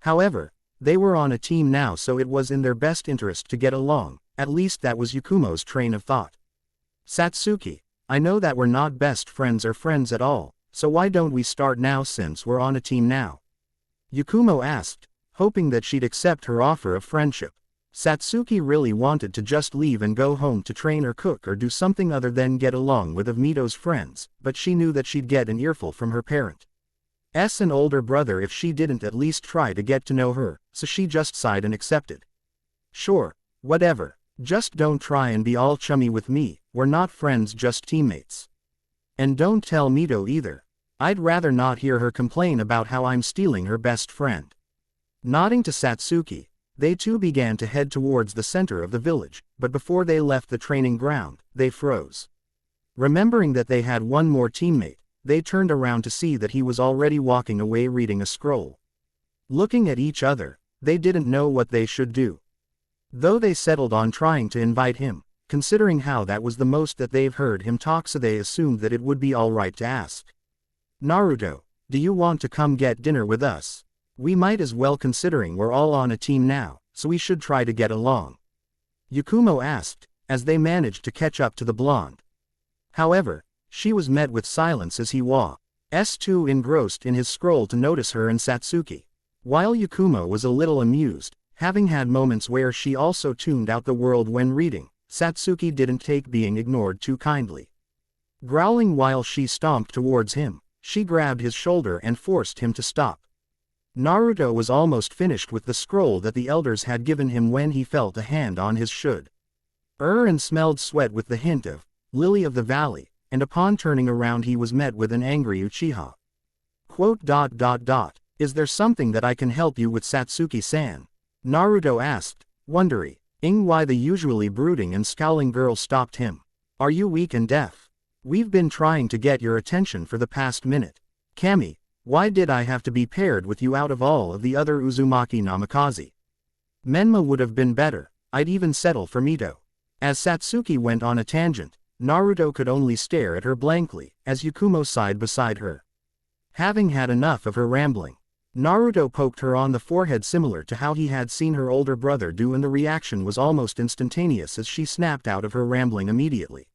However, they were on a team now, so it was in their best interest to get along, at least that was Yakumo's train of thought. Satsuki, I know that we're not best friends or friends at all, so why don't we start now since we're on a team now? Yakumo asked, hoping that she'd accept her offer of friendship. Satsuki really wanted to just leave and go home to train or cook or do something other than get along with Mito's friends, but she knew that she'd get an earful from her parent's an older brother if she didn't at least try to get to know her, so she just sighed and accepted. Sure, whatever, just don't try and be all chummy with me, we're not friends, just teammates. And don't tell Mito either. I'd rather not hear her complain about how I'm stealing her best friend. Nodding to Satsuki, they too began to head towards the center of the village, but before they left the training ground, they froze. Remembering that they had one more teammate, they turned around to see that he was already walking away reading a scroll. Looking at each other, they didn't know what they should do. Though they settled on trying to invite him, considering how that was the most that they've heard him talk, so they assumed that it would be alright to ask. Naruto, do you want to come get dinner with us? We might as well, considering we're all on a team now, so we should try to get along. Yakumo asked, as they managed to catch up to the blonde. However, she was met with silence as he was too engrossed in his scroll to notice her and Satsuki. While Yakumo was a little amused, having had moments where she also tuned out the world when reading, Satsuki didn't take being ignored too kindly. Growling while she stomped towards him, she grabbed his shoulder and forced him to stop. Naruto was almost finished with the scroll that the elders had given him when he felt a hand on his shoulder. And smelled sweat with the hint of lily of the valley, and upon turning around he was met with an angry Uchiha. Is there something that I can help you with, Satsuki-san? Naruto asked, wondering why the usually brooding and scowling girl stopped him. Are you weak and deaf? We've been trying to get your attention for the past minute. Kami, why did I have to be paired with you out of all of the other Uzumaki Namikaze? Menma would have been better, I'd even settle for Mito. As Satsuki went on a tangent, Naruto could only stare at her blankly, as Yakumo sighed beside her. Having had enough of her rambling, Naruto poked her on the forehead similar to how he had seen her older brother do, and the reaction was almost instantaneous as she snapped out of her rambling immediately.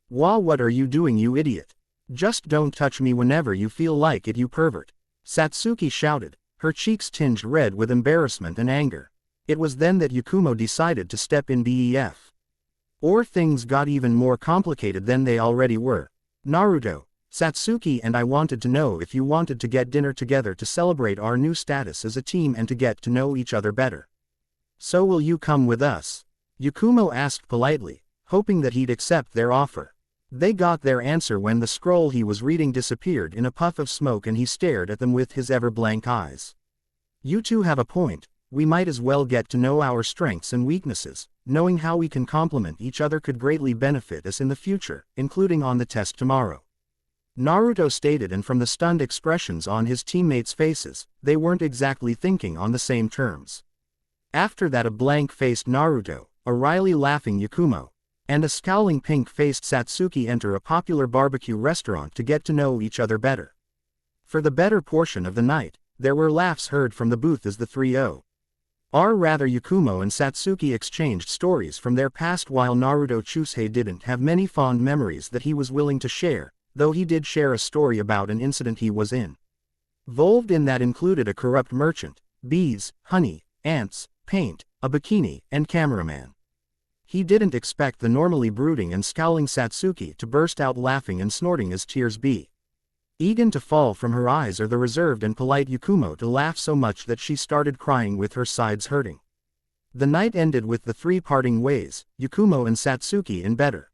What are you doing, you idiot? Just don't touch me whenever you feel like it, you pervert. Satsuki shouted, her cheeks tinged red with embarrassment and anger. It was then that Yakumo decided to step in. Things got even more complicated than they already were. Naruto, Satsuki and I wanted to know if you wanted to get dinner together to celebrate our new status as a team and to get to know each other better. So will you come with us? Yakumo asked politely, hoping that he'd accept their offer. They got their answer when the scroll he was reading disappeared in a puff of smoke and he stared at them with his ever-blank eyes. You two have a point, we might as well get to know our strengths and weaknesses. Knowing how we can complement each other could greatly benefit us in the future, including on the test tomorrow. Naruto stated, and from the stunned expressions on his teammates' faces, they weren't exactly thinking on the same terms. After that, a blank-faced Naruto, a wryly laughing Yakumo, and a scowling pink-faced Satsuki enter a popular barbecue restaurant to get to know each other better. For the better portion of the night, there were laughs heard from the booth as the trio Yakumo and Satsuki exchanged stories from their past while Naruto Chusei didn't have many fond memories that he was willing to share, though he did share a story about an incident he was involved in that included a corrupt merchant, bees, honey, ants, paint, a bikini, and cameraman. He didn't expect the normally brooding and scowling Satsuki to burst out laughing and snorting as tears began to fall from her eyes, or the reserved and polite Yakumo to laugh so much that she started crying with her sides hurting. The night ended with the three parting ways, Yakumo and Satsuki in better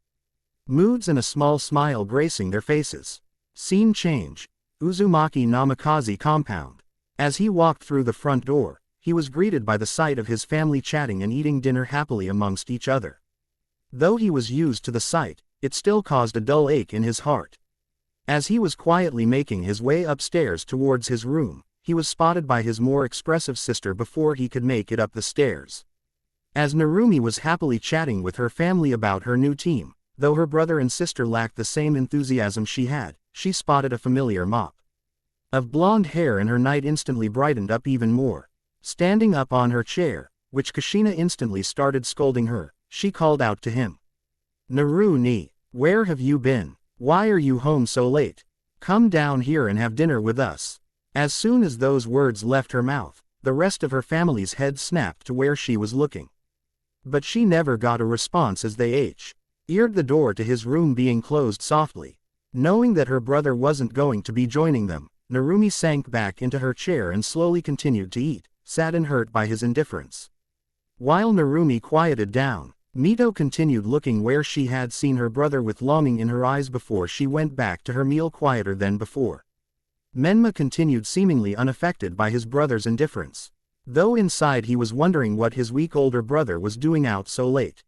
moods and a small smile gracing their faces. Scene change. Uzumaki Namikaze compound. As he walked through the front door, he was greeted by the sight of his family chatting and eating dinner happily amongst each other. Though he was used to the sight, it still caused a dull ache in his heart. As he was quietly making his way upstairs towards his room, he was spotted by his more expressive sister before he could make it up the stairs. As Narumi was happily chatting with her family about her new team, though her brother and sister lacked the same enthusiasm she had, she spotted a familiar mop of blonde hair, and her night instantly brightened up even more. Standing up on her chair, which Kushina instantly started scolding her, she called out to him. "Naru-ni, where have you been? Why are you home so late? Come down here and have dinner with us." As soon as those words left her mouth, the rest of her family's heads snapped to where she was looking. But she never got a response as they eared the door to his room being closed softly. Knowing that her brother wasn't going to be joining them, Narumi sank back into her chair and slowly continued to eat, sad and hurt by his indifference. While Narumi quieted down, Mito continued looking where she had seen her brother with longing in her eyes before she went back to her meal quieter than before. Menma continued seemingly unaffected by his brother's indifference, though inside he was wondering what his weak older brother was doing out so late.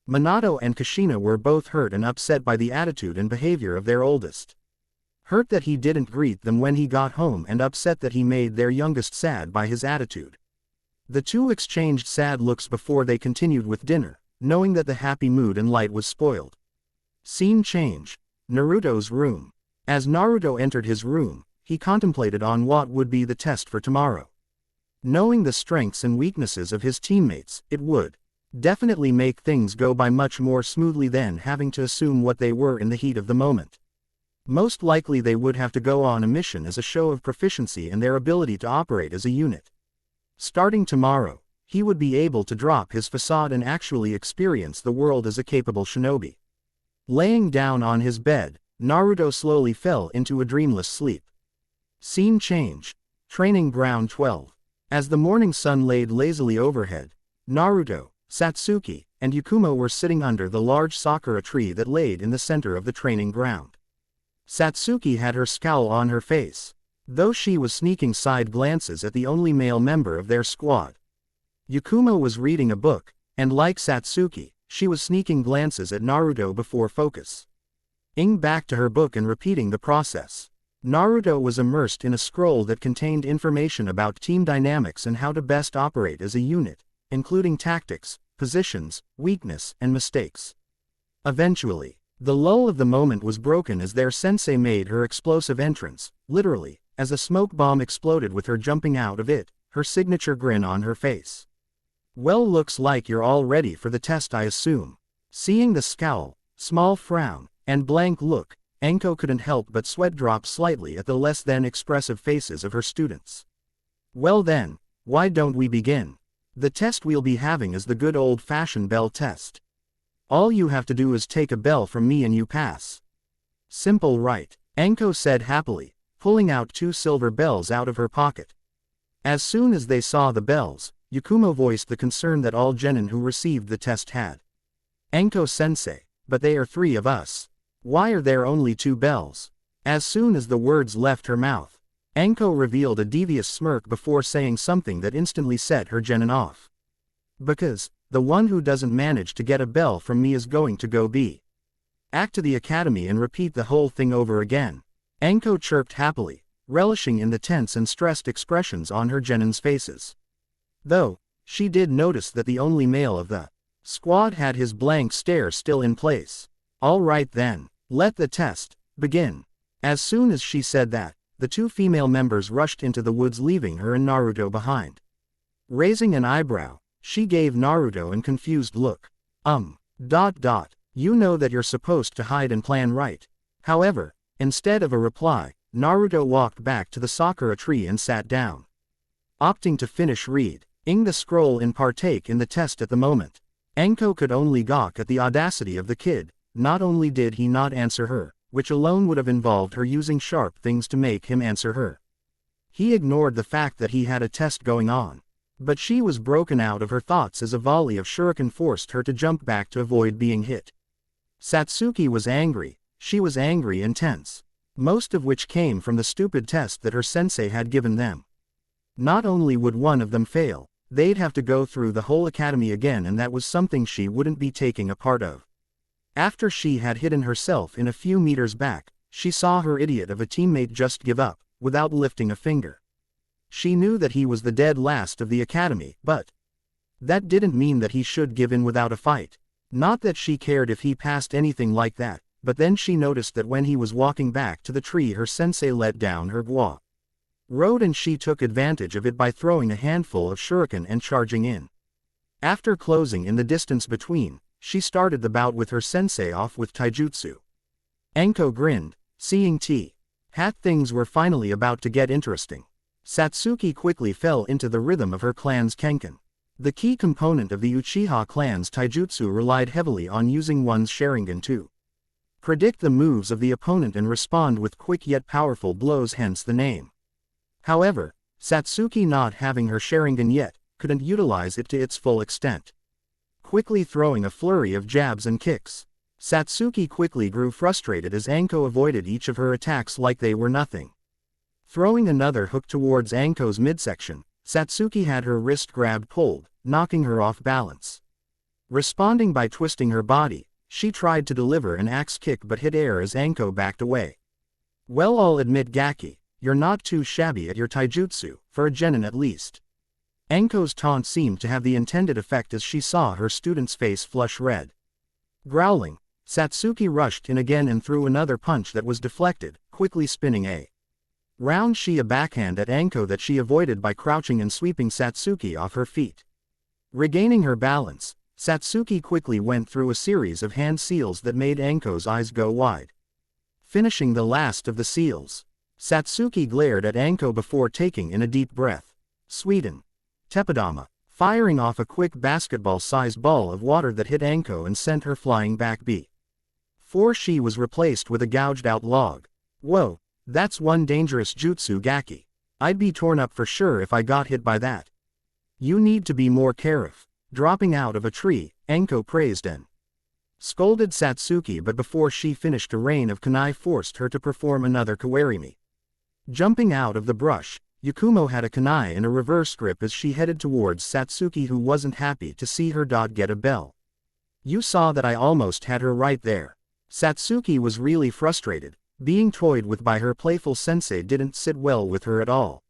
Minato and Kushina were both hurt and upset by the attitude and behavior of their oldest. Hurt that he didn't greet them when he got home, and upset that he made their youngest sad by his attitude. The two exchanged sad looks before they continued with dinner, knowing that the happy mood and light was spoiled. Scene change. Naruto's room. As Naruto entered his room, he contemplated on what would be the test for tomorrow. Knowing the strengths and weaknesses of his teammates, it would definitely make things go by much more smoothly than having to assume what they were in the heat of the moment. Most likely they would have to go on a mission as a show of proficiency and their ability to operate as a unit. Starting tomorrow, he would be able to drop his facade and actually experience the world as a capable shinobi. Laying down on his bed, Naruto slowly fell into a dreamless sleep. Scene change. Training Ground 12. As the morning sun laid lazily overhead, Naruto, Satsuki, and Yakumo were sitting under the large sakura tree that laid in the center of the training ground. Satsuki had her scowl on her face, though she was sneaking side glances at the only male member of their squad. Yakumo was reading a book, and like Satsuki, she was sneaking glances at Naruto before focusing back to her book and repeating the process. Naruto was immersed in a scroll that contained information about team dynamics and how to best operate as a unit, including tactics, positions, weakness, and mistakes. Eventually, the lull of the moment was broken as their sensei made her explosive entrance, literally, as a smoke bomb exploded with her jumping out of it, her signature grin on her face. "Well, looks like you're all ready for the test, I assume." Seeing the scowl, small frown, and blank look, Enko couldn't help but sweat drop slightly at the less than expressive faces of her students. "Well then, why don't we begin? The test we'll be having is the good old-fashioned bell test. All you have to do is take a bell from me and you pass. Simple, right?" Enko said happily, pulling out 2 silver bells out of her pocket. As soon as they saw the bells, Yakumo voiced the concern that all genin who received the test had. "Enko-sensei, but they are 3 of us. Why are there only 2 bells?" As soon as the words left her mouth, Enko revealed a devious smirk before saying something that instantly set her genin off. "Because the one who doesn't manage to get a bell from me is going to go back to the academy and repeat the whole thing over again." Enko chirped happily, relishing in the tense and stressed expressions on her genin's faces. Though, she did notice that the only male of the squad had his blank stare still in place. "All right then, let the test begin." As soon as she said that, the 2 female members rushed into the woods, leaving her and Naruto behind. Raising an eyebrow, she gave Naruto an confused look. You know that you're supposed to hide and plan, right? However, instead of a reply, Naruto walked back to the sakura tree and sat down. Opting to finish reading the scroll and partake in the test at the moment. Enko could only gawk at the audacity of the kid. Not only did he not answer her, which alone would have involved her using sharp things to make him answer her. He ignored the fact that he had a test going on. But she was broken out of her thoughts as a volley of shuriken forced her to jump back to avoid being hit. Satsuki was angry. She was angry and tense. Most of which came from the stupid test that her sensei had given them. Not only would one of them fail, they'd have to go through the whole academy again, and that was something she wouldn't be taking a part of. After she had hidden herself in a few meters back, she saw her idiot of a teammate just give up, without lifting a finger. She knew that he was the dead last of the academy, but that didn't mean that he should give in without a fight. Not that she cared if he passed anything like that, but then she noticed that when he was walking back to the tree, her sensei let down her gua road, and she took advantage of it by throwing a handful of shuriken and charging in. After closing in the distance between, she started the bout with her sensei off with taijutsu. Enko grinned, seeing hat things were finally about to get interesting. Satsuki quickly fell into the rhythm of her clan's kenken. The key component of the Uchiha clan's taijutsu relied heavily on using one's Sharingan to predict the moves of the opponent and respond with quick yet powerful blows, hence the name. However, Satsuki, not having her Sharingan yet, couldn't utilize it to its full extent. Quickly throwing a flurry of jabs and kicks, Satsuki quickly grew frustrated as Anko avoided each of her attacks like they were nothing. Throwing another hook towards Anko's midsection, Satsuki had her wrist grab pulled, knocking her off balance. Responding by twisting her body, she tried to deliver an axe kick but hit air as Anko backed away. Well, I'll admit, Gaki, you're not too shabby at your taijutsu, for a genin at least. Anko's taunt seemed to have the intended effect as she saw her student's face flush red. Growling, Satsuki rushed in again and threw another punch that was deflected, quickly spinning a a backhand at Anko that she avoided by crouching and sweeping Satsuki off her feet. Regaining her balance, Satsuki quickly went through a series of hand seals that made Anko's eyes go wide. Finishing the last of the seals, Satsuki glared at Anko before taking in a deep breath. Sweden. Teppadama, firing off a quick basketball-sized ball of water that hit Anko and sent her flying back before she was replaced with a gouged-out log. Whoa, that's one dangerous jutsu, Gaki. I'd be torn up for sure if I got hit by that. You need to be more careful. Dropping out of a tree, Anko praised and scolded Satsuki, but before she finished, a rain of kunai forced her to perform another kawarimi. Jumping out of the brush, Yakumo had a kunai in a reverse grip as she headed towards Satsuki, who wasn't happy to see her get a bell. You saw that I almost had her right there. Satsuki was really frustrated. Being toyed with by her playful sensei didn't sit well with her at all.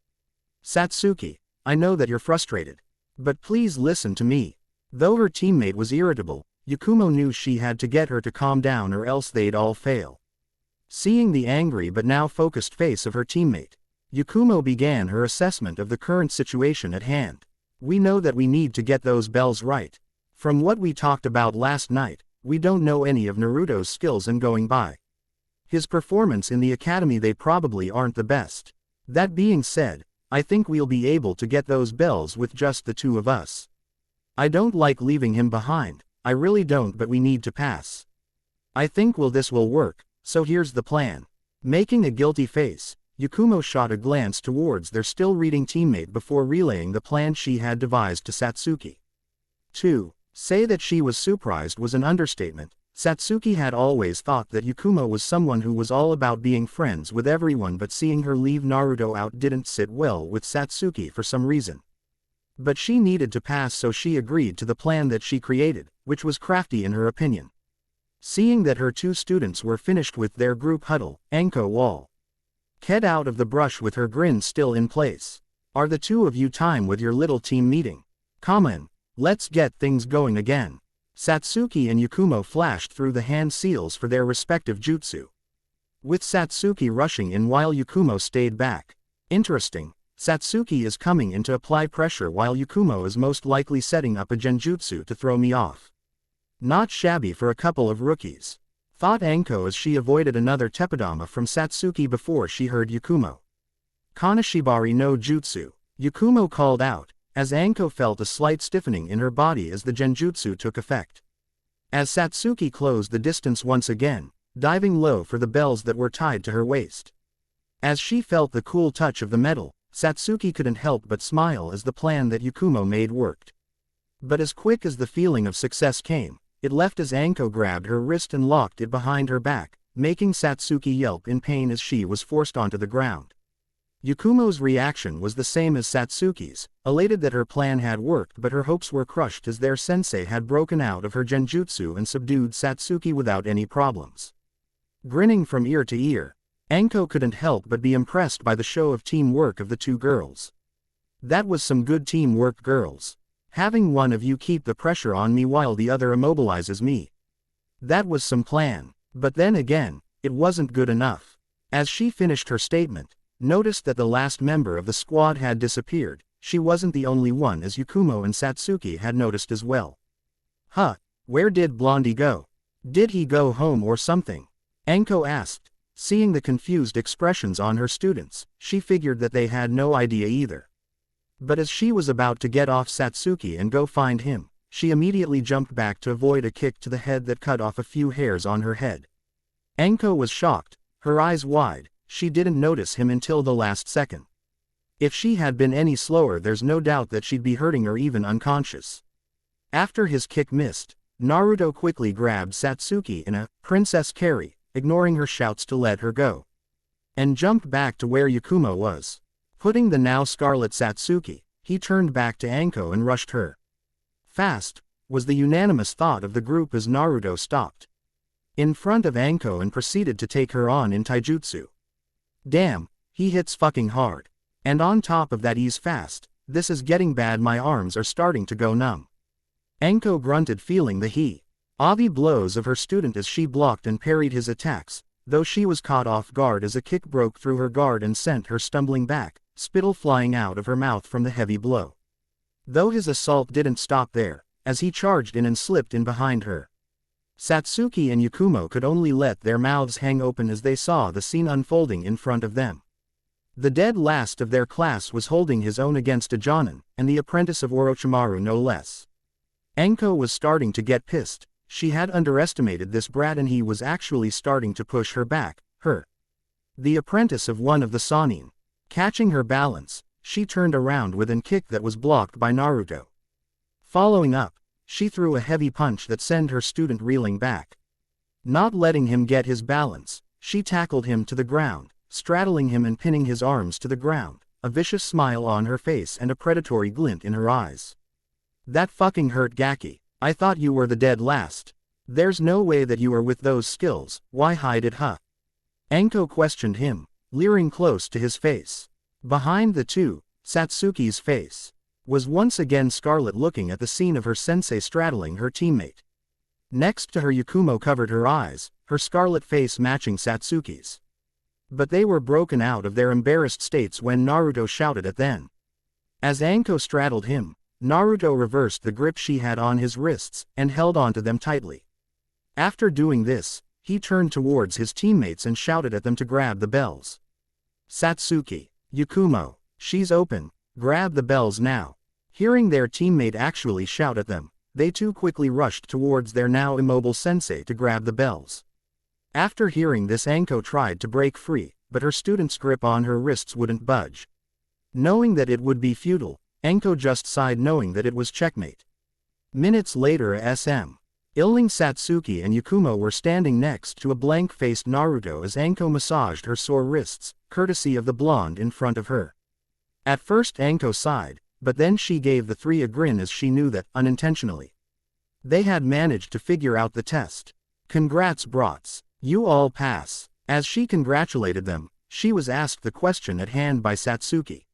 Satsuki, I know that you're frustrated. But please listen to me. Though her teammate was irritable, Yakumo knew she had to get her to calm down or else they'd all fail. Seeing the angry but now focused face of her teammate, Yakumo began her assessment of the current situation at hand. We know that we need to get those bells right. From what we talked about last night, we don't know any of Naruto's skills, and going by his performance in the academy, they probably aren't the best. That being said, I think we'll be able to get those bells with just the two of us. I don't like leaving him behind, I really don't, but we need to pass. I think this will work, so here's the plan. Making a guilty face, Yakumo shot a glance towards their still reading teammate before relaying the plan she had devised to Satsuki. To say that she was surprised was an understatement. Satsuki had always thought that Yakumo was someone who was all about being friends with everyone, but seeing her leave Naruto out didn't sit well with Satsuki for some reason. But she needed to pass, so she agreed to the plan that she created, which was crafty in her opinion. Seeing that her two students were finished with their group huddle, Anko walked out of the brush with her grin still in place. Are the two of you time with your little team meeting? Come in, let's get things going again. Satsuki and Yakumo flashed through the hand seals for their respective jutsu, with Satsuki rushing in while Yakumo stayed back. Interesting, Satsuki is coming in to apply pressure while Yakumo is most likely setting up a genjutsu to throw me off. Not shabby for a couple of rookies, thought Anko as she avoided another teppadama from Satsuki before she heard Yakumo. Kanashibari no jutsu, Yakumo called out, as Anko felt a slight stiffening in her body as the genjutsu took effect. As Satsuki closed the distance once again, diving low for the bells that were tied to her waist. As she felt the cool touch of the metal, Satsuki couldn't help but smile as the plan that Yakumo made worked. But as quick as the feeling of success came, it left as Anko grabbed her wrist and locked it behind her back, making Satsuki yelp in pain as she was forced onto the ground. Yakumo's reaction was the same as Satsuki's, elated that her plan had worked, but her hopes were crushed as their sensei had broken out of her genjutsu and subdued Satsuki without any problems. Grinning from ear to ear, Anko couldn't help but be impressed by the show of teamwork of the two girls. That was some good teamwork, girls. Having one of you keep the pressure on me while the other immobilizes me. That was some plan, but then again, it wasn't good enough. As she finished her statement, noticed that the last member of the squad had disappeared. She wasn't the only one, as Yakumo and Satsuki had noticed as well. Huh, where did Blondie go? Did he go home or something? Anko asked. Seeing the confused expressions on her students, she figured that they had no idea either. But as she was about to get off Satsuki and go find him, she immediately jumped back to avoid a kick to the head that cut off a few hairs on her head. Anko was shocked, her eyes wide. She didn't notice him until the last second. If she had been any slower, there's no doubt that she'd be hurting or even unconscious. After his kick missed, Naruto quickly grabbed Satsuki in a princess carry, ignoring her shouts to let her go, and jumped back to where Yakumo was. Putting the now scarlet Satsuki, he turned back to Anko and rushed her. Fast, was the unanimous thought of the group as Naruto stopped in front of Anko and proceeded to take her on in taijutsu. Damn, he hits fucking hard. And on top of that he's fast. This is getting bad, my arms are starting to go numb. Anko grunted, feeling the heavy blows of her student as she blocked and parried his attacks, though she was caught off guard as a kick broke through her guard and sent her stumbling back, spittle flying out of her mouth from the heavy blow. Though his assault didn't stop there, as he charged in and slipped in behind her. Satsuki and Yakumo could only let their mouths hang open as they saw the scene unfolding in front of them. The dead last of their class was holding his own against a Jonin, and the apprentice of Orochimaru no less. Anko was starting to get pissed. She had underestimated this brat and he was actually starting to push her back, the apprentice of one of the Sannin. Catching her balance, she turned around with an kick that was blocked by Naruto. Following up, she threw a heavy punch that sent her student reeling back. Not letting him get his balance, she tackled him to the ground, straddling him and pinning his arms to the ground, a vicious smile on her face and a predatory glint in her eyes. That fucking hurt, Gaki. I thought you were the dead last. There's no way that you are with those skills, why hide it, huh? Anko questioned him, leering close to his face. Behind the two, Satsuki's face was once again scarlet, looking at the scene of her sensei straddling her teammate. Next to her, Yakumo covered her eyes, her scarlet face matching Satsuki's. But they were broken out of their embarrassed states when Naruto shouted at them. As Anko straddled him, Naruto reversed the grip she had on his wrists, and held onto them tightly. After doing this, he turned towards his teammates and shouted at them to grab the bells. Satsuki, Yakumo, she's open, grab the bells now. Hearing their teammate actually shout at them, they too quickly rushed towards their now immobile sensei to grab the bells. After hearing this, Anko tried to break free, but her student's grip on her wrists wouldn't budge. Knowing that it would be futile, Anko just sighed, knowing that it was checkmate. Minutes later, Illing Satsuki and Yakumo were standing next to a blank-faced Naruto as Anko massaged her sore wrists, courtesy of the blonde in front of her. At first Anko sighed, but then she gave the three a grin as she knew that, unintentionally, they had managed to figure out the test. Congrats, brats. You all pass. As she congratulated them, she was asked the question at hand by Satsuki.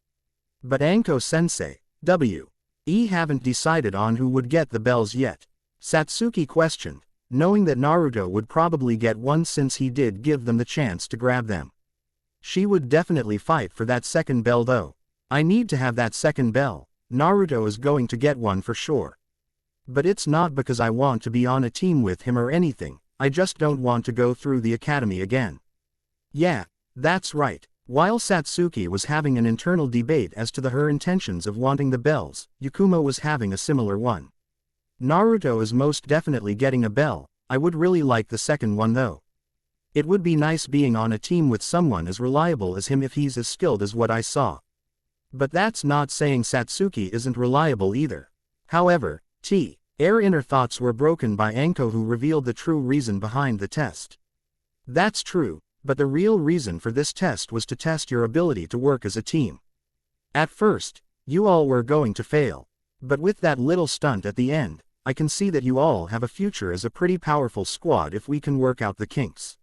But Anko-sensei, we haven't decided on who would get the bells yet. Satsuki questioned, knowing that Naruto would probably get one since he did give them the chance to grab them. She would definitely fight for that second bell though. I need to have that second bell. Naruto is going to get one for sure. But it's not because I want to be on a team with him or anything, I just don't want to go through the academy again. Yeah, that's right. While Satsuki was having an internal debate as to her intentions of wanting the bells, Yakumo was having a similar one. Naruto is most definitely getting a bell, I would really like the second one though. It would be nice being on a team with someone as reliable as him if he's as skilled as what I saw. But that's not saying Satsuki isn't reliable either. However, Her inner thoughts were broken by Anko, who revealed the true reason behind the test. That's true, but the real reason for this test was to test your ability to work as a team. At first, you all were going to fail. But with that little stunt at the end, I can see that you all have a future as a pretty powerful squad if we can work out the kinks.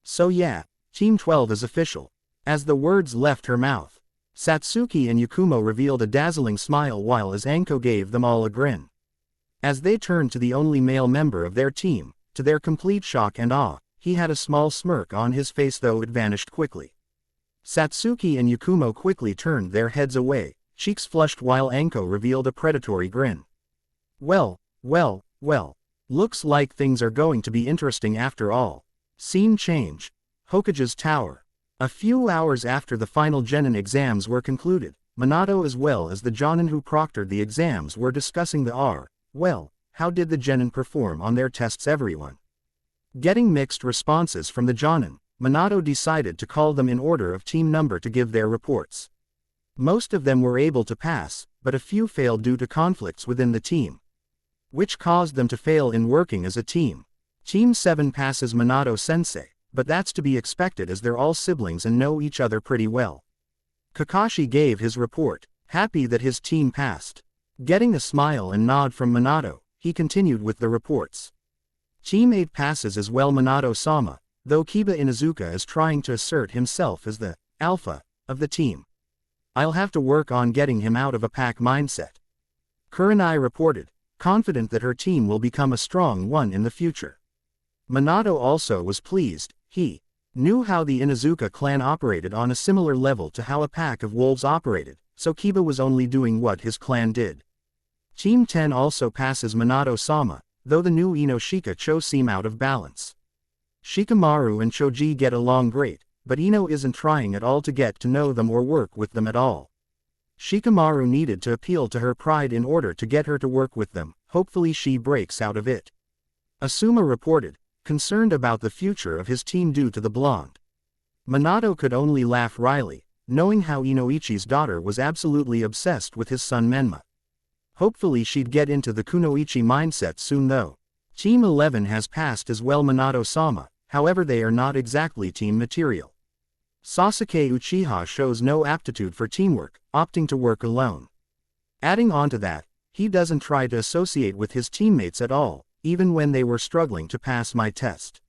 So yeah, Team 12 is official. As the words left her mouth, Satsuki and Yakumo revealed a dazzling smile while as Anko gave them all a grin. As they turned to the only male member of their team, to their complete shock and awe, he had a small smirk on his face, though it vanished quickly. Satsuki and Yakumo quickly turned their heads away, cheeks flushed, while Anko revealed a predatory grin. Well, looks like things are going to be interesting after all. Scene change. Hokage's tower. A few hours after the final Genin exams were concluded, Minato as well as the Jonin who proctored the exams were discussing how did the Genin perform on their tests everyone. Getting mixed responses from the Jonin, Minato decided to call them in order of team number to give their reports. Most of them were able to pass, but a few failed due to conflicts within the team, which caused them to fail in working as a team. Team 7 passes Minato-sensei, but that's to be expected as they're all siblings and know each other pretty well. Kakashi gave his report, happy that his team passed. Getting a smile and nod from Minato, he continued with the reports. Team 8 passes as well, Minato-sama, though Kiba Inuzuka is trying to assert himself as the alpha of the team. I'll have to work on getting him out of a pack mindset. Kurenai reported, confident that her team will become a strong one in the future. Minato also was pleased. He knew how the Inuzuka clan operated on a similar level to how a pack of wolves operated, so Kiba was only doing what his clan did. Team 10 also passes Minato-sama, though the new Ino Cho seem out of balance. Shikamaru and Choji get along great, but Ino isn't trying at all to get to know them or work with them at all. Shikamaru needed to appeal to her pride in order to get her to work with them, hopefully she breaks out of it. Asuma reported, concerned about the future of his team due to the blonde. Minato could only laugh wryly, knowing how Inoichi's daughter was absolutely obsessed with his son Menma. Hopefully she'd get into the Kunoichi mindset soon though. Team 11 has passed as well, Minato-sama, however they are not exactly team material. Sasuke Uchiha shows no aptitude for teamwork, opting to work alone. Adding on to that, he doesn't try to associate with his teammates at all, even when they were struggling to pass my test.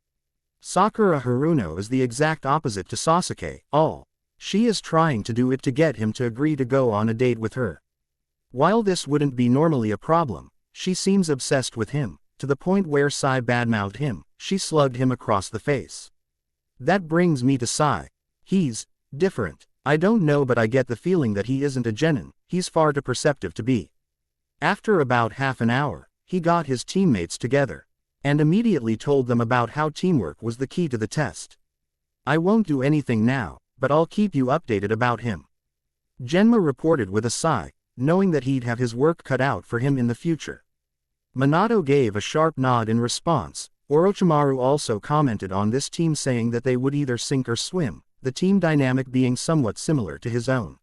Sakura Haruno is the exact opposite to Sasuke. She is trying to do it to get him to agree to go on a date with her. While this wouldn't be normally a problem, she seems obsessed with him, to the point where Sai badmouthed him, she slugged him across the face. That brings me to Sai. He's different. I don't know, but I get the feeling that he isn't a genin, he's far too perceptive to be. After about half an hour, he got his teammates together, and immediately told them about how teamwork was the key to the test. I won't do anything now, but I'll keep you updated about him. Genma reported with a sigh, knowing that he'd have his work cut out for him in the future. Minato gave a sharp nod in response. Orochimaru also commented on this team, saying that they would either sink or swim, the team dynamic being somewhat similar to his own.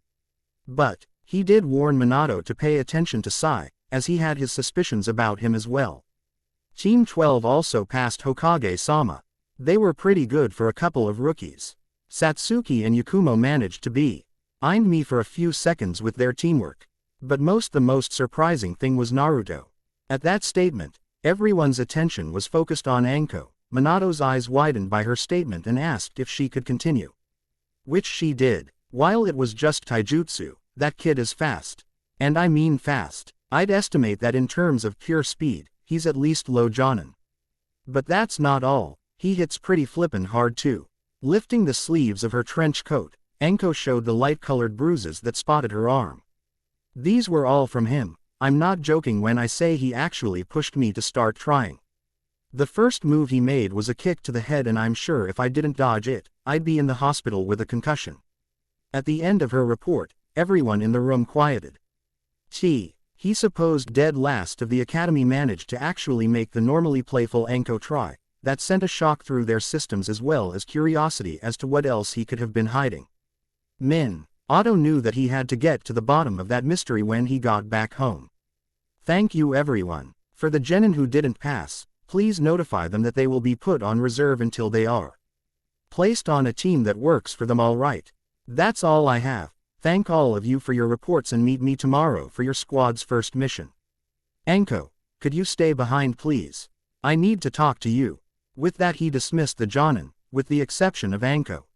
But he did warn Minato to pay attention to Sai, as he had his suspicions about him as well. Team 12 also passed Hokage-sama. They were pretty good for a couple of rookies. Satsuki and Yakumo managed to behind me for a few seconds with their teamwork. But the most surprising thing was Naruto. At that statement, everyone's attention was focused on Anko. Minato's eyes widened by her statement and asked if she could continue. Which she did. While it was just taijutsu, that kid is fast. And I mean fast. I'd estimate that in terms of pure speed, he's at least low jonin. But that's not all, he hits pretty flippin' hard too. Lifting the sleeves of her trench coat, Anko showed the light-colored bruises that spotted her arm. These were all from him. I'm not joking when I say he actually pushed me to start trying. The first move he made was a kick to the head, and I'm sure if I didn't dodge it, I'd be in the hospital with a concussion. At the end of her report, everyone in the room quieted. He supposed dead last of the academy managed to actually make the normally playful Anko try. That sent a shock through their systems as well as curiosity as to what else he could have been hiding. Otto knew that he had to get to the bottom of that mystery when he got back home. Thank you everyone. For the genin who didn't pass, please notify them that they will be put on reserve until they are placed on a team that works for them. All right. That's all I have. Thank all of you for your reports and meet me tomorrow for your squad's first mission. Anko, could you stay behind please? I need to talk to you. With that he dismissed the Jonin, with the exception of Anko.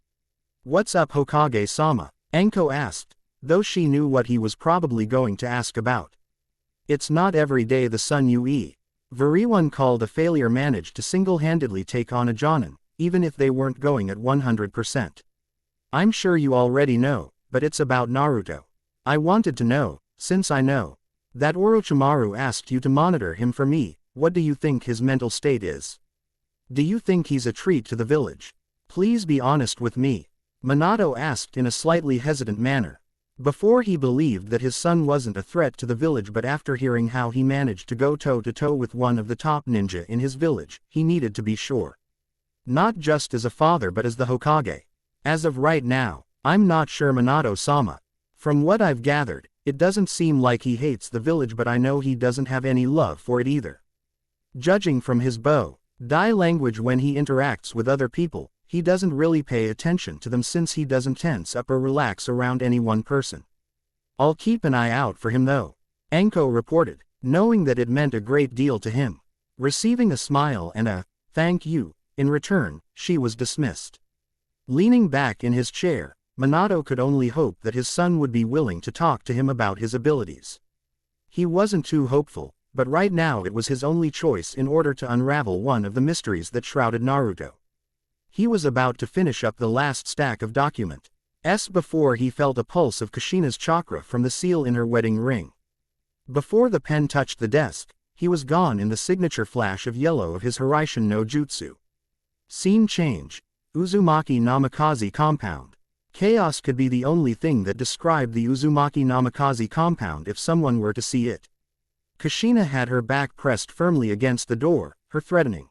What's up Hokage-sama? Anko asked, though she knew what he was probably going to ask about. It's not every day the Sun Ue. Everyone called a failure managed to single-handedly take on a Jonin, even if they weren't going at 100%. I'm sure you already know, but it's about Naruto. I wanted to know, since I know that Orochimaru asked you to monitor him for me, what do you think his mental state is? Do you think he's a treat to the village? Please be honest with me. Minato asked in a slightly hesitant manner. Before he believed that his son wasn't a threat to the village, but after hearing how he managed to go toe-to-toe with one of the top ninja in his village, he needed to be sure. Not just as a father but as the Hokage. As of right now, I'm not sure Minato-sama. From what I've gathered, it doesn't seem like he hates the village, but I know he doesn't have any love for it either. Judging from his body language when he interacts with other people, he doesn't really pay attention to them since he doesn't tense up or relax around any one person. I'll keep an eye out for him though. Anko reported, knowing that it meant a great deal to him. Receiving a smile and a thank you in return, she was dismissed. Leaning back in his chair, Minato could only hope that his son would be willing to talk to him about his abilities. He wasn't too hopeful, but right now it was his only choice in order to unravel one of the mysteries that shrouded Naruto. He was about to finish up the last stack of documents before he felt a pulse of Kushina's chakra from the seal in her wedding ring. Before the pen touched the desk, he was gone in the signature flash of yellow of his Hiraishin no Jutsu. Scene change. Uzumaki Namikaze compound. Chaos could be the only thing that described the Uzumaki Namikaze compound if someone were to see it. Kushina had her back pressed firmly against the door, her threatening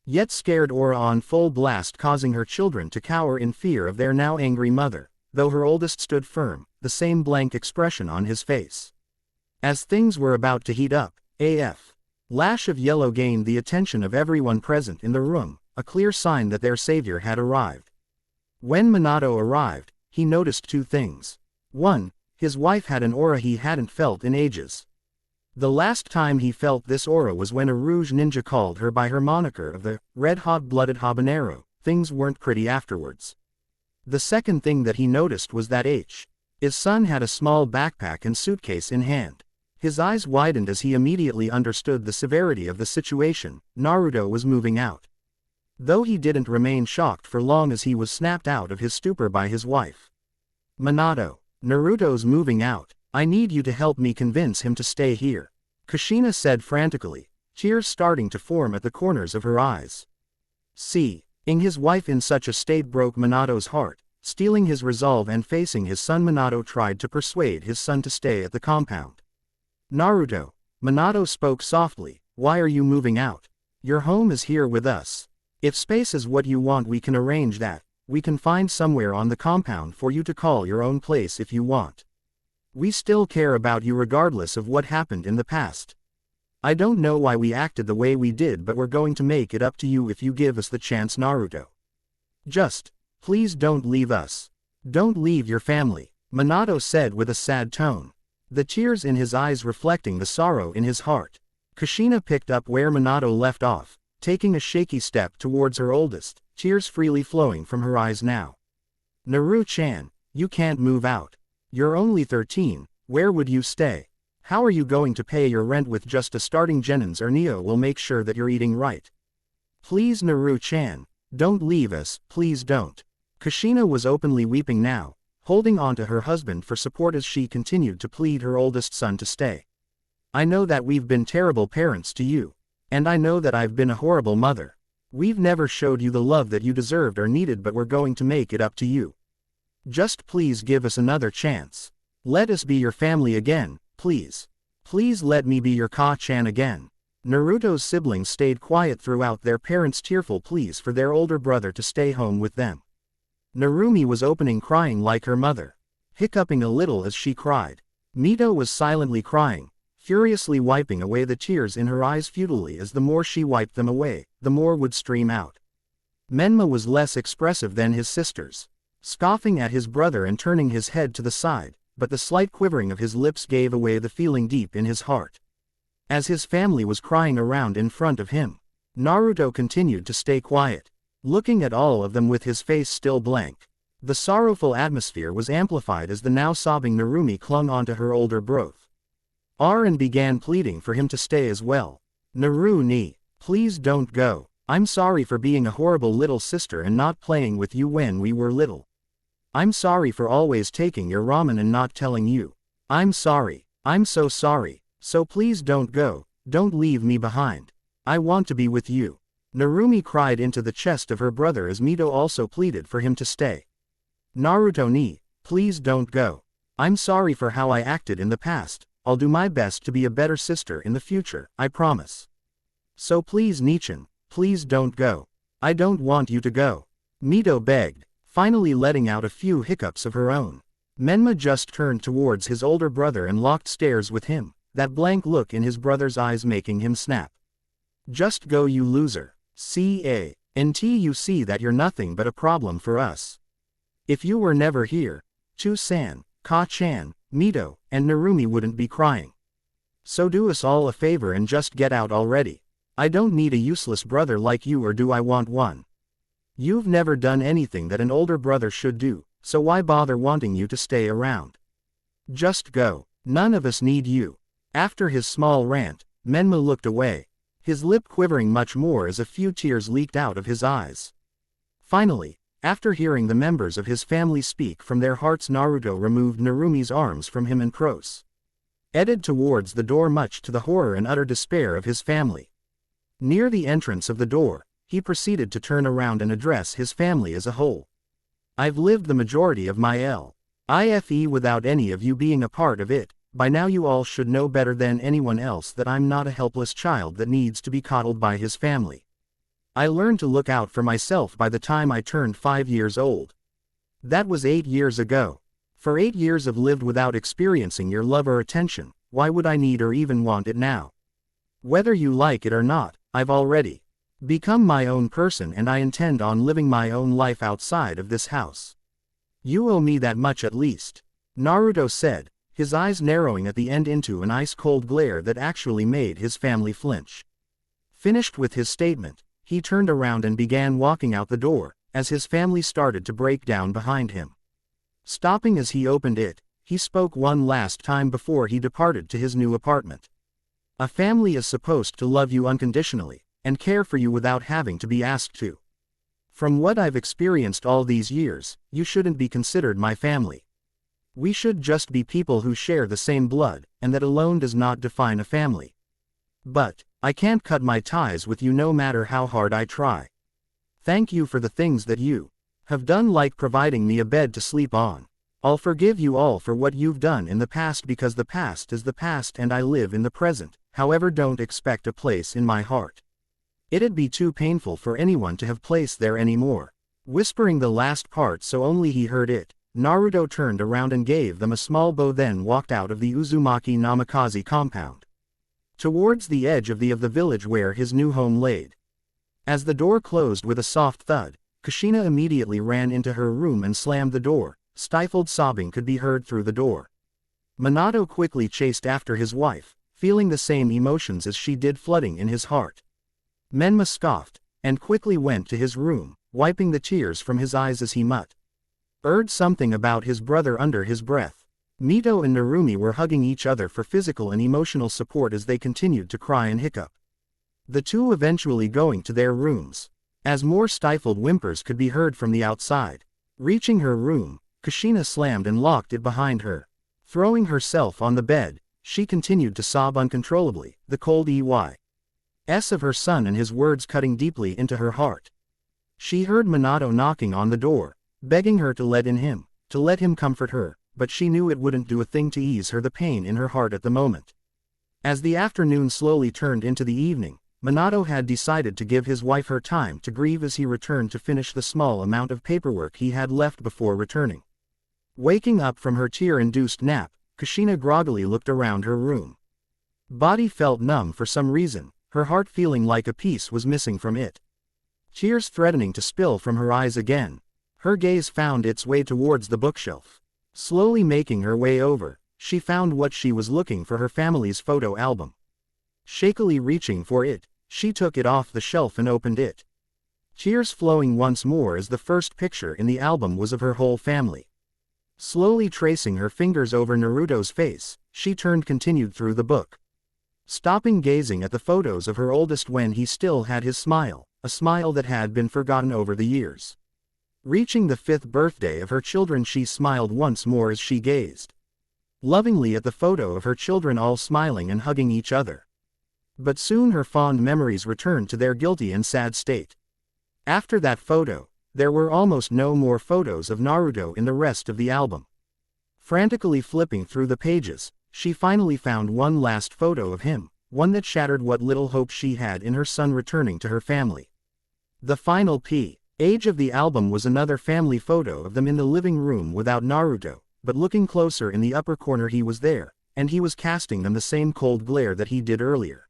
yet scared aura on full blast, causing her children to cower in fear of their now angry mother, though her oldest stood firm, the same blank expression on his face. As things were about to heat up, lash of yellow gained the attention of everyone present in the room, a clear sign that their savior had arrived. When Minato arrived, he noticed two things. 1. His wife had an aura he hadn't felt in ages. The last time he felt this aura was when a Rouge ninja called her by her moniker of the red-hot-blooded habanero. Things weren't pretty afterwards. The second thing that he noticed was that his son had a small backpack and suitcase in hand. His eyes widened as he immediately understood the severity of the situation. Naruto was moving out. Though he didn't remain shocked for long as he was snapped out of his stupor by his wife. Minato, Naruto's moving out. I need you to help me convince him to stay here. Kushina said frantically, tears starting to form at the corners of her eyes. Seeing his wife in such a state broke Minato's heart. Stealing his resolve and facing his son, Minato tried to persuade his son to stay at the compound. Naruto, Minato spoke softly, why are you moving out? Your home is here with us. If space is what you want, we can arrange that. We can find somewhere on the compound for you to call your own place if you want. We still care about you regardless of what happened in the past. I don't know why we acted the way we did, but we're going to make it up to you if you give us the chance, Naruto. Just, please don't leave us. Don't leave your family, Minato said with a sad tone. The tears in his eyes reflecting the sorrow in his heart. Kushina picked up where Minato left off, taking a shaky step towards her oldest, tears freely flowing from her eyes now. Naru-chan, you can't move out. You're only 13, where would you stay? How are you going to pay your rent with just a starting genins, or Neo will make sure that you're eating right? Please Naru-chan, don't leave us, please don't. Kushina was openly weeping now, holding on to her husband for support as she continued to plead her oldest son to stay. I know that we've been terrible parents to you. And I know that I've been a horrible mother. We've never showed you the love that you deserved or needed, but we're going to make it up to you. Just please give us another chance. Let us be your family again, please. Please let me be your Ka-chan again. Naruto's siblings stayed quiet throughout their parents' tearful pleas for their older brother to stay home with them. Narumi was opening crying like her mother, hiccuping a little as she cried. Mito was silently crying, furiously wiping away the tears in her eyes futilely, as the more she wiped them away, the more would stream out. Menma was less expressive than his sisters, scoffing at his brother and turning his head to the side, but the slight quivering of his lips gave away the feeling deep in his heart. As his family was crying around in front of him, Naruto continued to stay quiet, looking at all of them with his face still blank. The sorrowful atmosphere was amplified as the now sobbing Narumi clung onto her older brother. Arin began pleading for him to stay as well. Naru-ni, please don't go. I'm sorry for being a horrible little sister and not playing with you when we were little. I'm sorry for always taking your ramen and not telling you. I'm sorry. I'm so sorry. So please don't go, don't leave me behind. I want to be with you. Narumi cried into the chest of her brother as Mito also pleaded for him to stay. Naruto-ni, please don't go. I'm sorry for how I acted in the past. I'll do my best to be a better sister in the future, I promise. So please Nichan, please don't go. I don't want you to go. Mito begged, finally letting out a few hiccups of her own. Menma just turned towards his older brother and locked stares with him, that blank look in his brother's eyes making him snap. Just go, you loser. Until you see that you're nothing but a problem for us. If you were never here, Chu-san, Ka-chan, Mito, and Narumi wouldn't be crying. So do us all a favor and just get out already. I don't need a useless brother like you, or do I want one? You've never done anything that an older brother should do, so why bother wanting you to stay around? Just go. None of us need you. After his small rant, Menma looked away, his lip quivering much more as a few tears leaked out of his eyes. Finally, after hearing the members of his family speak from their hearts, Naruto removed Narumi's arms from him and proceeded towards the door, much to the horror and utter despair of his family. Near the entrance of the door, he proceeded to turn around and address his family as a whole. I've lived the majority of my life without any of you being a part of it. By now you all should know better than anyone else that I'm not a helpless child that needs to be coddled by his family. I learned to look out for myself by the time I turned 5 years old. That was 8 years ago. For 8 years I've lived without experiencing your love or attention. Why would I need or even want it now? Whether you like it or not, I've already become my own person, and I intend on living my own life outside of this house. You owe me that much at least, Naruto said, his eyes narrowing at the end into an ice-cold glare that actually made his family flinch. Finished with his statement, he turned around and began walking out the door, as his family started to break down behind him. Stopping as he opened it, he spoke one last time before he departed to his new apartment. A family is supposed to love you unconditionally, and care for you without having to be asked to. From what I've experienced all these years, you shouldn't be considered my family. We should just be people who share the same blood, and that alone does not define a family. But I can't cut my ties with you no matter how hard I try. Thank you for the things that you have done, like providing me a bed to sleep on. I'll forgive you all for what you've done in the past, because the past is the past and I live in the present. However, don't expect a place in my heart. It'd be too painful for anyone to have place there anymore. Whispering the last part so only he heard it, Naruto turned around and gave them a small bow, then walked out of the Uzumaki Namikaze compound towards the edge of the village where his new home laid. As the door closed with a soft thud, Kushina immediately ran into her room and slammed the door. Stifled sobbing could be heard through the door. Minato quickly chased after his wife, feeling the same emotions as she did flooding in his heart. Menma scoffed, and quickly went to his room, wiping the tears from his eyes as he muttered something about his brother under his breath. Mito and Narumi were hugging each other for physical and emotional support as they continued to cry and hiccup. The two eventually going to their rooms, as more stifled whimpers could be heard from the outside. Reaching her room, Kushina slammed and locked it behind her. Throwing herself on the bed, she continued to sob uncontrollably, the cold EYs of her son and his words cutting deeply into her heart. She heard Minato knocking on the door, begging her to let him comfort her, but she knew it wouldn't do a thing to ease her the pain in her heart at the moment. As the afternoon slowly turned into the evening, Minato had decided to give his wife her time to grieve as he returned to finish the small amount of paperwork he had left before returning. Waking up from her tear-induced nap, Kushina groggily looked around her room. Body felt numb for some reason, her heart feeling like a piece was missing from it. Tears threatening to spill from her eyes again, her gaze found its way towards the bookshelf. Slowly making her way over, she found what she was looking for, her family's photo album. Shakily reaching for it, she took it off the shelf and opened it. Tears flowing once more as the first picture in the album was of her whole family. Slowly tracing her fingers over Naruto's face, she continued through the book. Stopping gazing at the photos of her oldest when he still had his smile, a smile that had been forgotten over the years. Reaching the 5th birthday of her children, she smiled once more as she gazed lovingly at the photo of her children all smiling and hugging each other. But soon her fond memories returned to their guilty and sad state. After that photo, there were almost no more photos of Naruto in the rest of the album. Frantically flipping through the pages, she finally found one last photo of him, one that shattered what little hope she had in her son returning to her family. The final page of the album was another family photo of them in the living room without Naruto, but looking closer in the upper corner he was there, and he was casting them the same cold glare that he did earlier.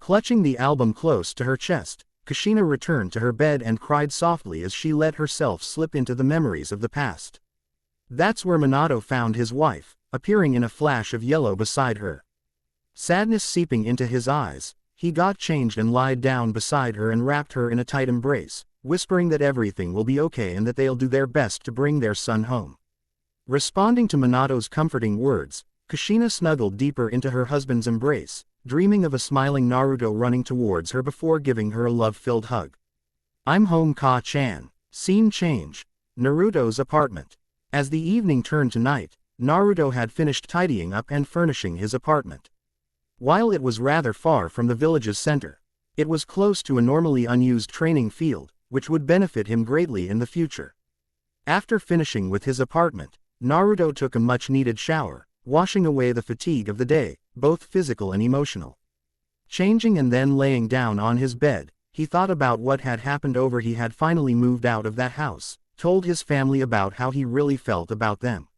Clutching the album close to her chest, Kushina returned to her bed and cried softly as she let herself slip into the memories of the past. That's where Minato found his wife, appearing in a flash of yellow beside her. Sadness seeping into his eyes, he got changed and lied down beside her and wrapped her in a tight embrace, whispering that everything will be okay and that they'll do their best to bring their son home. Responding to Minato's comforting words, Kushina snuggled deeper into her husband's embrace, dreaming of a smiling Naruto running towards her before giving her a love-filled hug. I'm home, Ka-chan. Scene change. Naruto's apartment. As the evening turned to night, Naruto had finished tidying up and furnishing his apartment. While it was rather far from the village's center, it was close to a normally unused training field, which would benefit him greatly in the future. After finishing with his apartment, Naruto took a much-needed shower, washing away the fatigue of the day, both physical and emotional. Changing and then laying down on his bed, he thought about what had happened over. He had finally moved out of that house, told his family about how he really felt about them,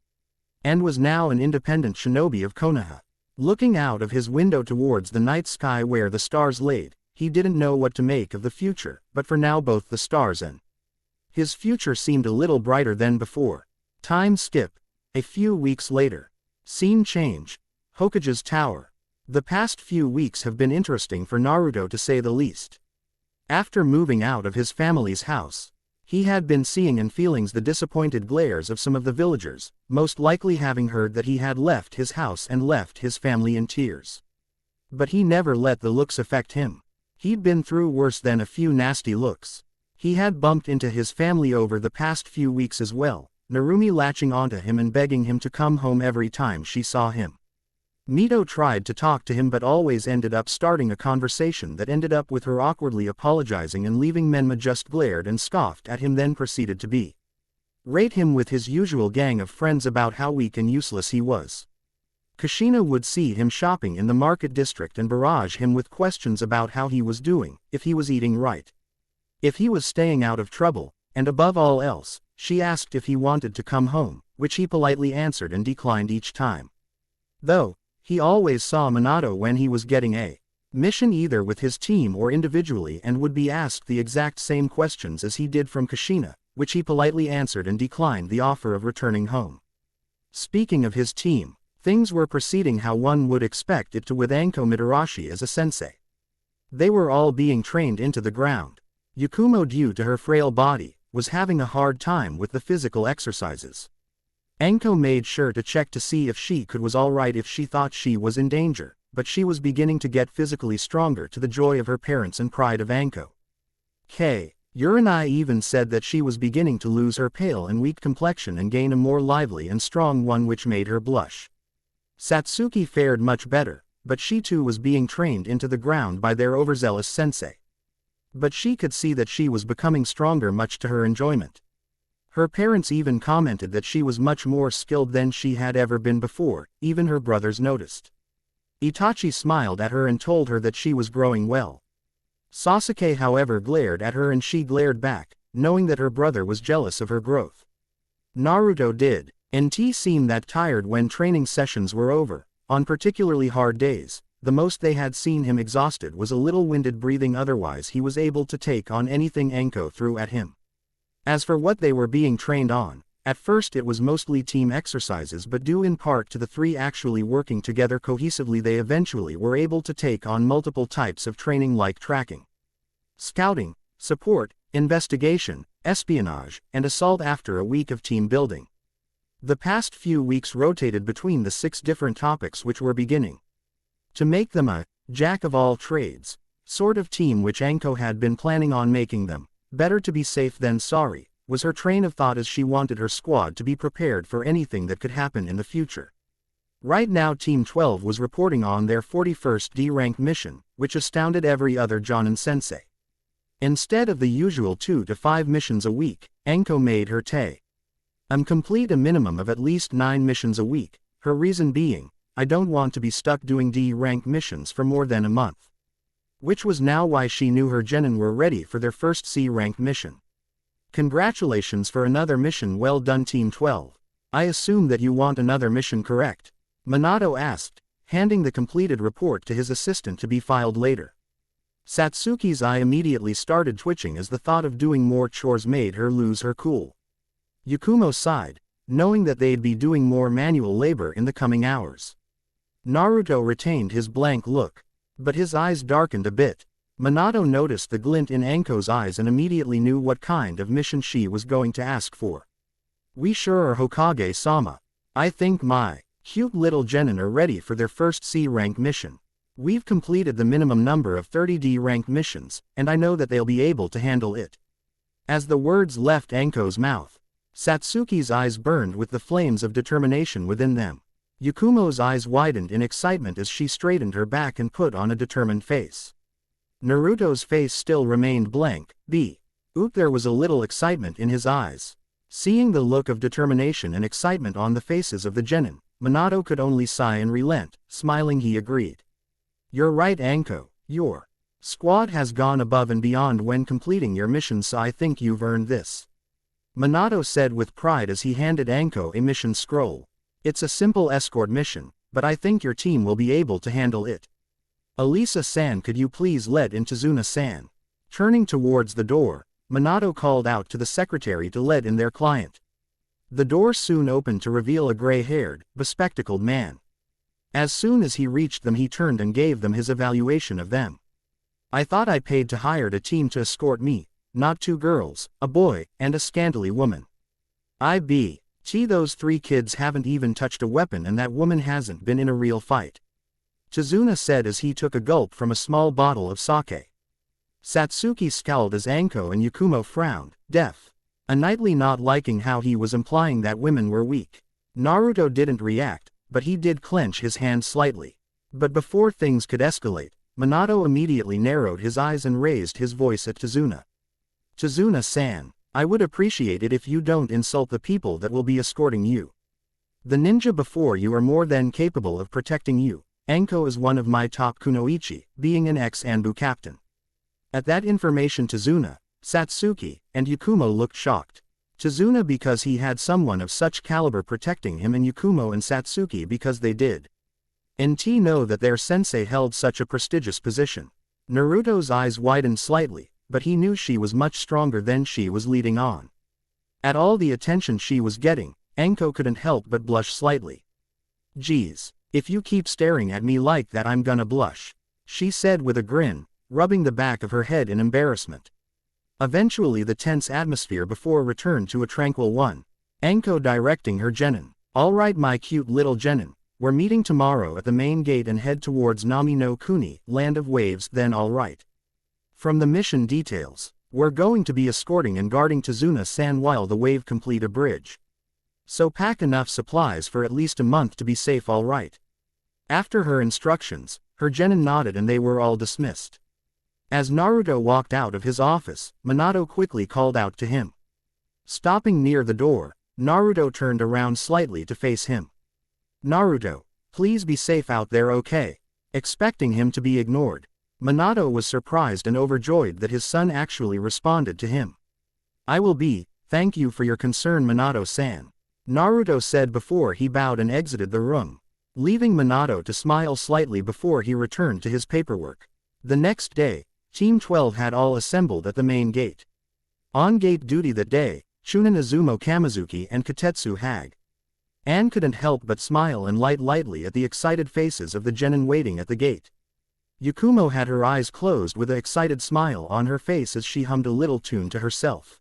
and was now an independent shinobi of Konoha. Looking out of his window towards the night sky where the stars laid, he didn't know what to make of the future, but for now both the stars and his future seemed a little brighter than before. Time skip. A few weeks later. Scene change. Hokage's tower. The past few weeks have been interesting for Naruto to say the least. After moving out of his family's house, he had been seeing and feeling the disappointed glares of some of the villagers, most likely having heard that he had left his house and left his family in tears. But he never let the looks affect him. He'd been through worse than a few nasty looks. He had bumped into his family over the past few weeks as well, Narumi latching onto him and begging him to come home every time she saw him. Mito tried to talk to him but always ended up starting a conversation that ended up with her awkwardly apologizing and leaving. Menma just glared and scoffed at him, then proceeded to berate him with his usual gang of friends about how weak and useless he was. Kushina would see him shopping in the market district and barrage him with questions about how he was doing, if he was eating right, if he was staying out of trouble, and above all else, she asked if he wanted to come home, which he politely answered and declined each time. Though, he always saw Minato when he was getting a mission either with his team or individually and would be asked the exact same questions as he did from Kushina, which he politely answered and declined the offer of returning home. Speaking of his team, things were proceeding how one would expect it to with Anko Mitarashi as a sensei. They were all being trained into the ground. Yakumo, due to her frail body, was having a hard time with the physical exercises. Anko made sure to check to see if she was alright if she thought she was in danger, but she was beginning to get physically stronger to the joy of her parents and pride of Anko. Uranai even said that she was beginning to lose her pale and weak complexion and gain a more lively and strong one which made her blush. Satsuki fared much better, but she too was being trained into the ground by their overzealous sensei. But she could see that she was becoming stronger, much to her enjoyment. Her parents even commented that she was much more skilled than she had ever been before, even her brothers noticed. Itachi smiled at her and told her that she was growing well. Sasuke however glared at her and she glared back, knowing that her brother was jealous of her growth. Naruto did. NT seemed that tired when training sessions were over. On particularly hard days, the most they had seen him exhausted was a little winded breathing, otherwise he was able to take on anything Anko threw at him. As for what they were being trained on, at first it was mostly team exercises, but due in part to the three actually working together cohesively, they eventually were able to take on multiple types of training like tracking, scouting, support, investigation, espionage, and assault after a week of team building. The past few weeks rotated between the 6 different topics which were beginning to make them a jack of all trades sort of team, which Anko had been planning on making them. Better to be safe than sorry, was her train of thought as she wanted her squad to be prepared for anything that could happen in the future. Right now Team 12 was reporting on their 41st D-rank mission, which astounded every other Jonin sensei. Instead of the usual 2 to 5 missions a week, Anko made her complete a minimum of at least 9 missions a week, her reason being, I don't want to be stuck doing D-rank missions for more than a month. Which was now why she knew her genin were ready for their first C-rank mission. Congratulations for another mission, well done Team 12. I assume that you want another mission, correct? Minato asked, handing the completed report to his assistant to be filed later. Satsuki's eye immediately started twitching as the thought of doing more chores made her lose her cool. Yakumo sighed, knowing that they'd be doing more manual labor in the coming hours. Naruto retained his blank look, but his eyes darkened a bit. Minato noticed the glint in Anko's eyes and immediately knew what kind of mission she was going to ask for. We sure are, Hokage-sama. I think my cute little genin are ready for their first C-rank mission. We've completed the minimum number of 30 D-rank missions, and I know that they'll be able to handle it. As the words left Anko's mouth, Satsuki's eyes burned with the flames of determination within them. Yakumo's eyes widened in excitement as she straightened her back and put on a determined face. Naruto's face still remained blank. There was a little excitement in his eyes. Seeing the look of determination and excitement on the faces of the genin, Minato could only sigh and relent. Smiling, he agreed. You're right, Anko. Your squad has gone above and beyond when completing your missions, so I think you've earned this. Minato said with pride as he handed Anko a mission scroll. It's a simple escort mission, but I think your team will be able to handle it. Elisa-san, could you please let in Tazuna-san? Turning towards the door, Minato called out to the secretary to let in their client. The door soon opened to reveal a gray-haired, bespectacled man. As soon as he reached them, he turned and gave them his evaluation of them. I thought I paid to hire a team to escort me, not 2 girls, a boy, and a scantily woman. Those 3 kids haven't even touched a weapon, and that woman hasn't been in a real fight. Tazuna said as he took a gulp from a small bottle of sake. Satsuki scowled as Anko and Yakumo frowned, innately not liking how he was implying that women were weak. Naruto didn't react, but he did clench his hand slightly. But before things could escalate, Minato immediately narrowed his eyes and raised his voice at Tazuna. Tazuna-san, I would appreciate it if you don't insult the people that will be escorting you. The ninja before you are more than capable of protecting you. Anko is one of my top kunoichi, being an ex-Anbu captain. At that information, Tazuna, Satsuki, and Yakumo looked shocked. Tazuna because he had someone of such caliber protecting him, and Yakumo and Satsuki because they did know that their sensei held such a prestigious position. Naruto's eyes widened slightly, but he knew she was much stronger than she was leading on. At all the attention she was getting, Anko couldn't help but blush slightly. Geez, if you keep staring at me like that, I'm gonna blush, she said with a grin, rubbing the back of her head in embarrassment. Eventually the tense atmosphere before returned to a tranquil one. Anko directing her genin. All right, my cute little genin, we're meeting tomorrow at the main gate and head towards Nami no Kuni, land of waves, then all right. From the mission details, We're going to be escorting and guarding Tazuna-san while the wave complete a bridge. So pack enough supplies for at least a month to be safe, all right. After her instructions, her genin nodded and they were all dismissed. As Naruto walked out of his office, Minato quickly called out to him. Stopping near the door, Naruto turned around slightly to face him. Naruto, please be safe out there, okay? Expecting him to be ignored, Minato was surprised and overjoyed that his son actually responded to him. I will be, thank you for your concern, Minato-san, Naruto said before he bowed and exited the room, leaving Minato to smile slightly before he returned to his paperwork. The next day, Team 12 had all assembled at the main gate. On gate duty that day, Chunin Izumo Kamizuki and Katetsu Hag. Anne couldn't help but smile and light lightly at the excited faces of the genin waiting at the gate. Yakumo had her eyes closed with an excited smile on her face as she hummed a little tune to herself.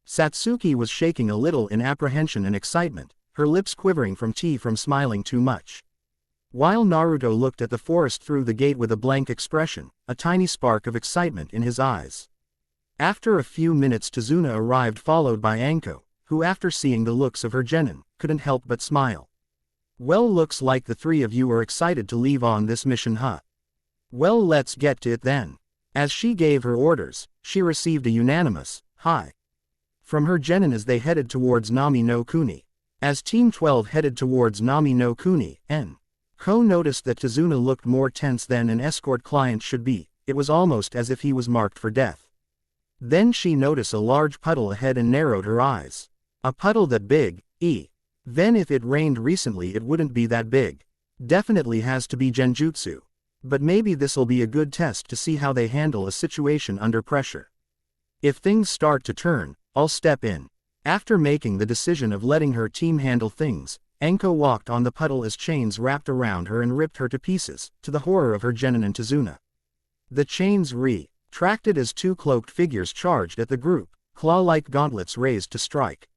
Satsuki was shaking a little in apprehension and excitement, her lips quivering from smiling too much. While Naruto looked at the forest through the gate with a blank expression, a tiny spark of excitement in his eyes. After a few minutes Tazuna arrived followed by Anko, who after seeing the looks of her genin, couldn't help but smile. Well, looks like the three of you are excited to leave on this mission, huh? Well, let's get to it then. As she gave her orders, she received a unanimous, "Hi" from her genin as they headed towards Nami no Kuni. As Team 12 headed towards Nami no Kuni, Ko noticed that Tazuna looked more tense than an escort client should be. It was almost as if he was marked for death. Then she noticed a large puddle ahead and narrowed her eyes. A puddle that big, Then if it rained recently it wouldn't be that big. Definitely has to be genjutsu. But maybe this'll be a good test to see how they handle a situation under pressure. If things start to turn, I'll step in. After making the decision of letting her team handle things, Anko walked on the puddle as chains wrapped around her and ripped her to pieces, to the horror of her genin and Tazuna. The chains retracted as two cloaked figures charged at the group, claw-like gauntlets raised to strike.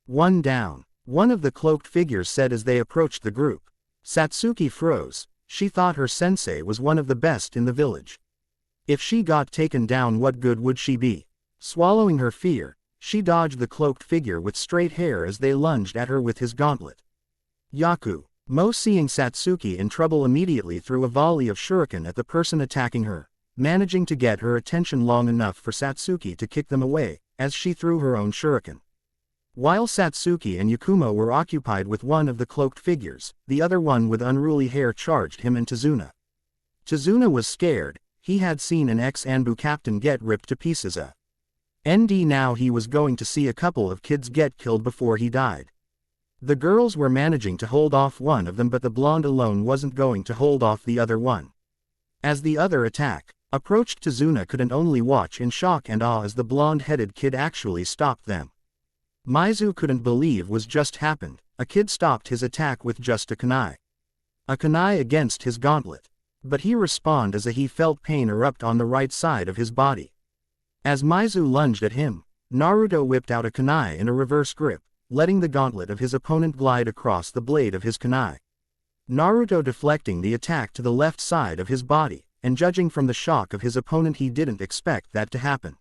One down, one of the cloaked figures said as they approached the group. Satsuki froze. She thought her sensei was one of the best in the village. If she got taken down, what good would she be? Swallowing her fear, she dodged the cloaked figure with straight hair as they lunged at her with his gauntlet. Yakumo, seeing Satsuki in trouble, immediately threw a volley of shuriken at the person attacking her, managing to get her attention long enough for Satsuki to kick them away, as she threw her own shuriken. While Satsuki and Yakumo were occupied with one of the cloaked figures, the other one with unruly hair charged him and Tazuna. Tazuna was scared. He had seen an ex-Anbu captain get ripped to pieces. Now he was going to see a couple of kids get killed before he died. The girls were managing to hold off one of them, but the blonde alone wasn't going to hold off the other one. As the other attack approached, Tazuna couldn't only watch in shock and awe as the blonde-headed kid actually stopped them. Maizu couldn't believe was just happened. A kid stopped his attack with just a kunai. A kunai against his gauntlet. But he responded as he felt pain erupt on the right side of his body. As Maizu lunged at him, Naruto whipped out a kunai in a reverse grip, letting the gauntlet of his opponent glide across the blade of his kunai. Naruto deflecting the attack to the left side of his body, and judging from the shock of his opponent, he didn't expect that to happen.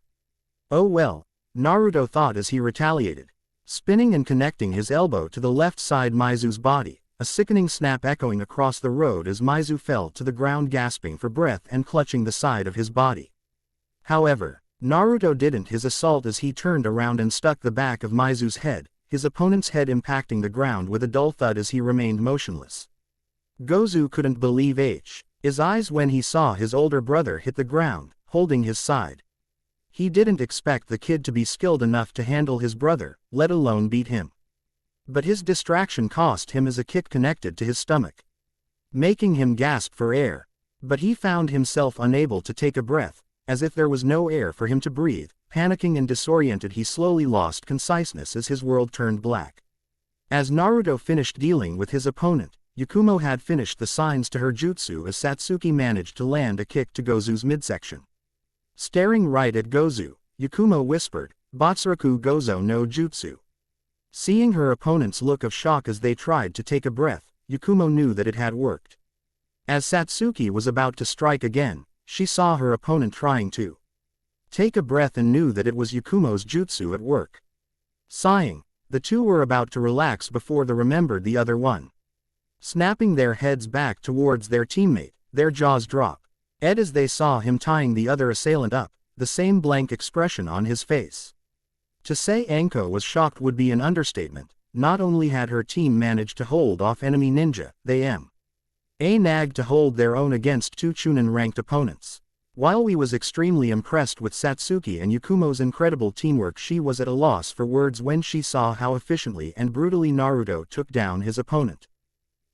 Oh well, Naruto thought as he retaliated. Spinning and connecting his elbow to the left side Maizu's body, a sickening snap echoing across the road as Maizu fell to the ground gasping for breath and clutching the side of his body. However, Naruto didn't his assault as he turned around and stuck the back of Maizu's head, his opponent's head impacting the ground with a dull thud as he remained motionless. Gozu couldn't believe his eyes when he saw his older brother hit the ground, holding his side. He didn't expect the kid to be skilled enough to handle his brother, let alone beat him. But his distraction cost him as a kick connected to his stomach, making him gasp for air. But he found himself unable to take a breath, as if there was no air for him to breathe. Panicking and disoriented, he slowly lost conciseness as his world turned black. As Naruto finished dealing with his opponent, Yakumo had finished the signs to her jutsu as Satsuki managed to land a kick to Gozu's midsection. Staring right at Gozu, Yakumo whispered, "Botsuraku Gozo no Jutsu." Seeing her opponent's look of shock as they tried to take a breath, Yakumo knew that it had worked. As Satsuki was about to strike again, she saw her opponent trying to take a breath and knew that it was Yakumo's jutsu at work. Sighing, the two were about to relax before they remembered the other one. Snapping their heads back towards their teammate, their jaws dropped. As they saw him tying the other assailant up, the same blank expression on his face. To say Anko was shocked would be an understatement. Not only had her team managed to hold off enemy ninja, they nagged to hold their own against two Chunin-ranked opponents. While we was extremely impressed with Satsuki and Yakumo's incredible teamwork, she was at a loss for words when she saw how efficiently and brutally Naruto took down his opponent.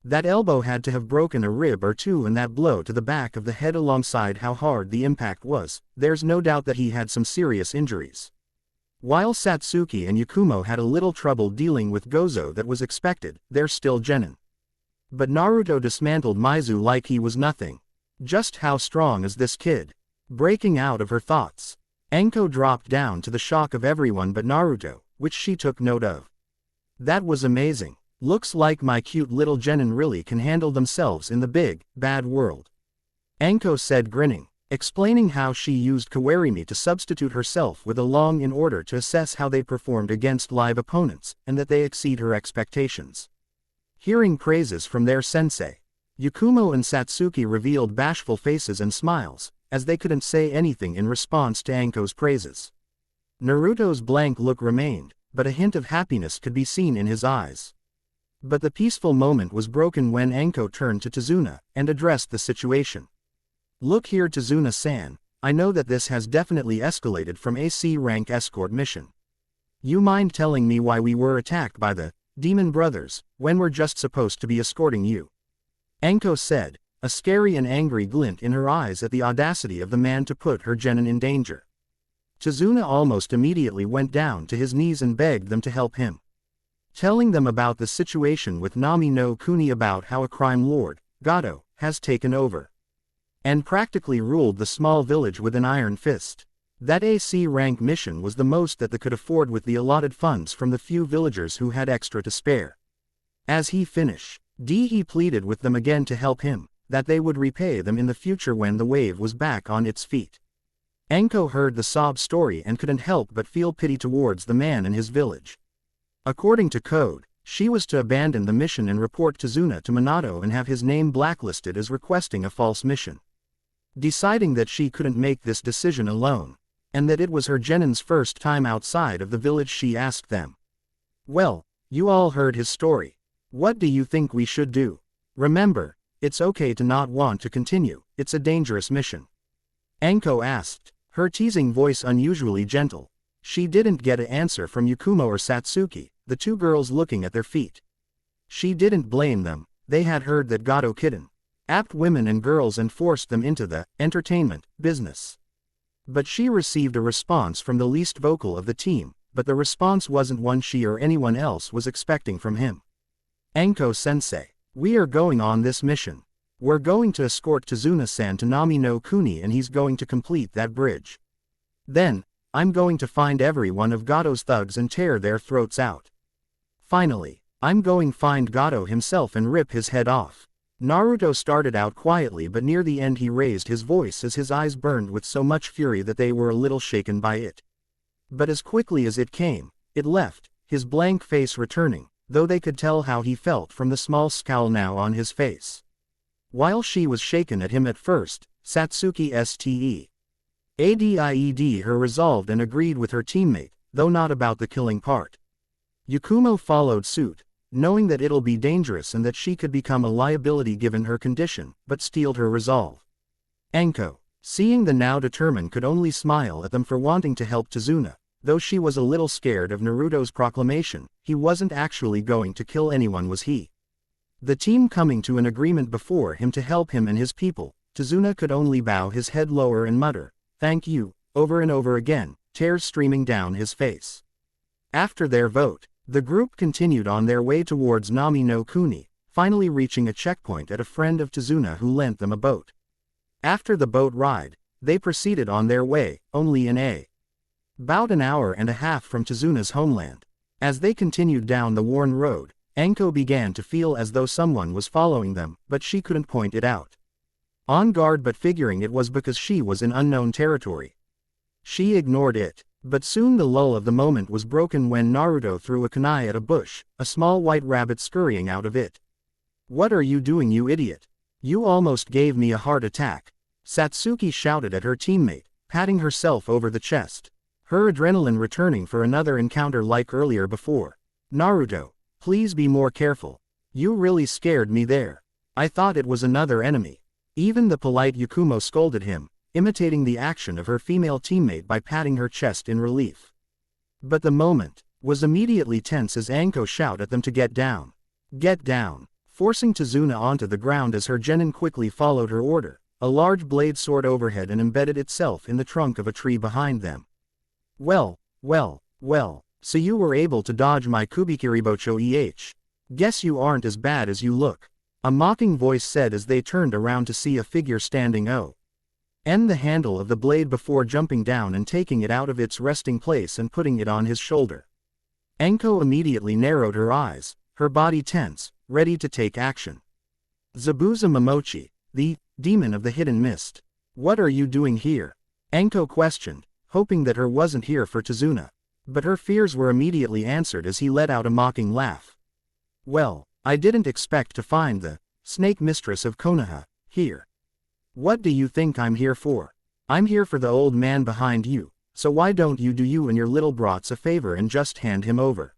That elbow had to have broken a rib or two, and that blow to the back of the head alongside how hard the impact was, there's no doubt that he had some serious injuries. While Satsuki and Yakumo had a little trouble dealing with Gozo that was expected, they're still genin. But Naruto dismantled Mizu like he was nothing. Just how strong is this kid? Breaking out of her thoughts, Anko dropped down to the shock of everyone but Naruto, which she took note of. That was amazing. Looks like my cute little genin really can handle themselves in the big, bad world. Anko said, grinning, explaining how she used Kawerimi to substitute herself with a long in order to assess how they performed against live opponents, and that they exceed her expectations. Hearing praises from their sensei, Yakumo and Satsuki revealed bashful faces and smiles, as they couldn't say anything in response to Anko's praises. Naruto's blank look remained, but a hint of happiness could be seen in his eyes. But the peaceful moment was broken when Anko turned to Tazuna and addressed the situation. Look here, Tazuna-san, I know that this has definitely escalated from a C-rank escort mission. You mind telling me why we were attacked by the Demon Brothers, when we're just supposed to be escorting you? Anko said, a scary and angry glint in her eyes at the audacity of the man to put her genin in danger. Tazuna almost immediately went down to his knees and begged them to help him. Telling them about the situation with Nami no Kuni, about how a crime lord, Gato, has taken over and practically ruled the small village with an iron fist. That AC rank mission was the most that they could afford with the allotted funds from the few villagers who had extra to spare. As he finished, he pleaded with them again to help him, that they would repay them in the future when the wave was back on its feet. Anko heard the sob story and couldn't help but feel pity towards the man and his village. According to code, she was to abandon the mission and report Tazuna to Minato and have his name blacklisted as requesting a false mission. Deciding that she couldn't make this decision alone, and that it was her genin's first time outside of the village, she asked them. Well, you all heard his story. What do you think we should do? Remember, it's okay to not want to continue, it's a dangerous mission. Anko asked, her teasing voice unusually gentle. She didn't get an answer from Yakumo or Satsuki, the two girls looking at their feet. She didn't blame them, they had heard that Gato kidnapped women and girls and forced them into the entertainment business. But she received a response from the least vocal of the team, but the response wasn't one she or anyone else was expecting from him. Anko-sensei, we are going on this mission. We're going to escort Tazuna-san to Nami no Kuni and he's going to complete that bridge. Then, I'm going to find every one of Gato's thugs and tear their throats out. Finally, I'm going to find Gato himself and rip his head off. Naruto started out quietly, but near the end he raised his voice as his eyes burned with so much fury that they were a little shaken by it. But as quickly as it came, it left, his blank face returning, though they could tell how he felt from the small scowl now on his face. While she was shaken at him at first, Satsuki Admied her resolved and agreed with her teammate, though not about the killing part. Yakumo followed suit, knowing that it'll be dangerous and that she could become a liability given her condition, but steeled her resolve. Anko, seeing the now determined, could only smile at them for wanting to help Tazuna, though she was a little scared of Naruto's proclamation. He wasn't actually going to kill anyone, was he? The team coming to an agreement before him to help him and his people, Tazuna could only bow his head lower and mutter, "Thank you," over and over again, tears streaming down his face. After their vote, the group continued on their way towards Nami no Kuni, finally reaching a checkpoint at a friend of Tazuna who lent them a boat. After the boat ride, they proceeded on their way, only in about an hour and a half from Tazuna's homeland. As they continued down the worn road, Anko began to feel as though someone was following them, but she couldn't point it out. On guard, but figuring it was because she was in unknown territory. She ignored it, but soon the lull of the moment was broken when Naruto threw a kunai at a bush, a small white rabbit scurrying out of it. "What are you doing, you idiot? You almost gave me a heart attack," Satsuki shouted at her teammate, patting herself over the chest, her adrenaline returning for another encounter like earlier before. "Naruto, please be more careful. You really scared me there. I thought it was another enemy." Even the polite Yakumo scolded him, imitating the action of her female teammate by patting her chest in relief. But the moment was immediately tense as Anko shouted at them to get down. "Get down," forcing Tazuna onto the ground as her genin quickly followed her order. A large blade soared overhead and embedded itself in the trunk of a tree behind them. Well, so you were able to dodge my Kubikiribocho EH. Guess you aren't as bad as you look," a mocking voice said as they turned around to see a figure standing on the handle of the blade before jumping down and taking it out of its resting place and putting it on his shoulder. Anko immediately narrowed her eyes, her body tense, ready to take action. "Zabuza Momochi, the demon of the hidden mist. What are you doing here?" Anko questioned, hoping that her wasn't here for Tazuna. But her fears were immediately answered as he let out a mocking laugh. "Well, I didn't expect to find the snake mistress of Konoha here. What do you think I'm here for? I'm here for the old man behind you, so why don't you do you and your little brats a favor and just hand him over?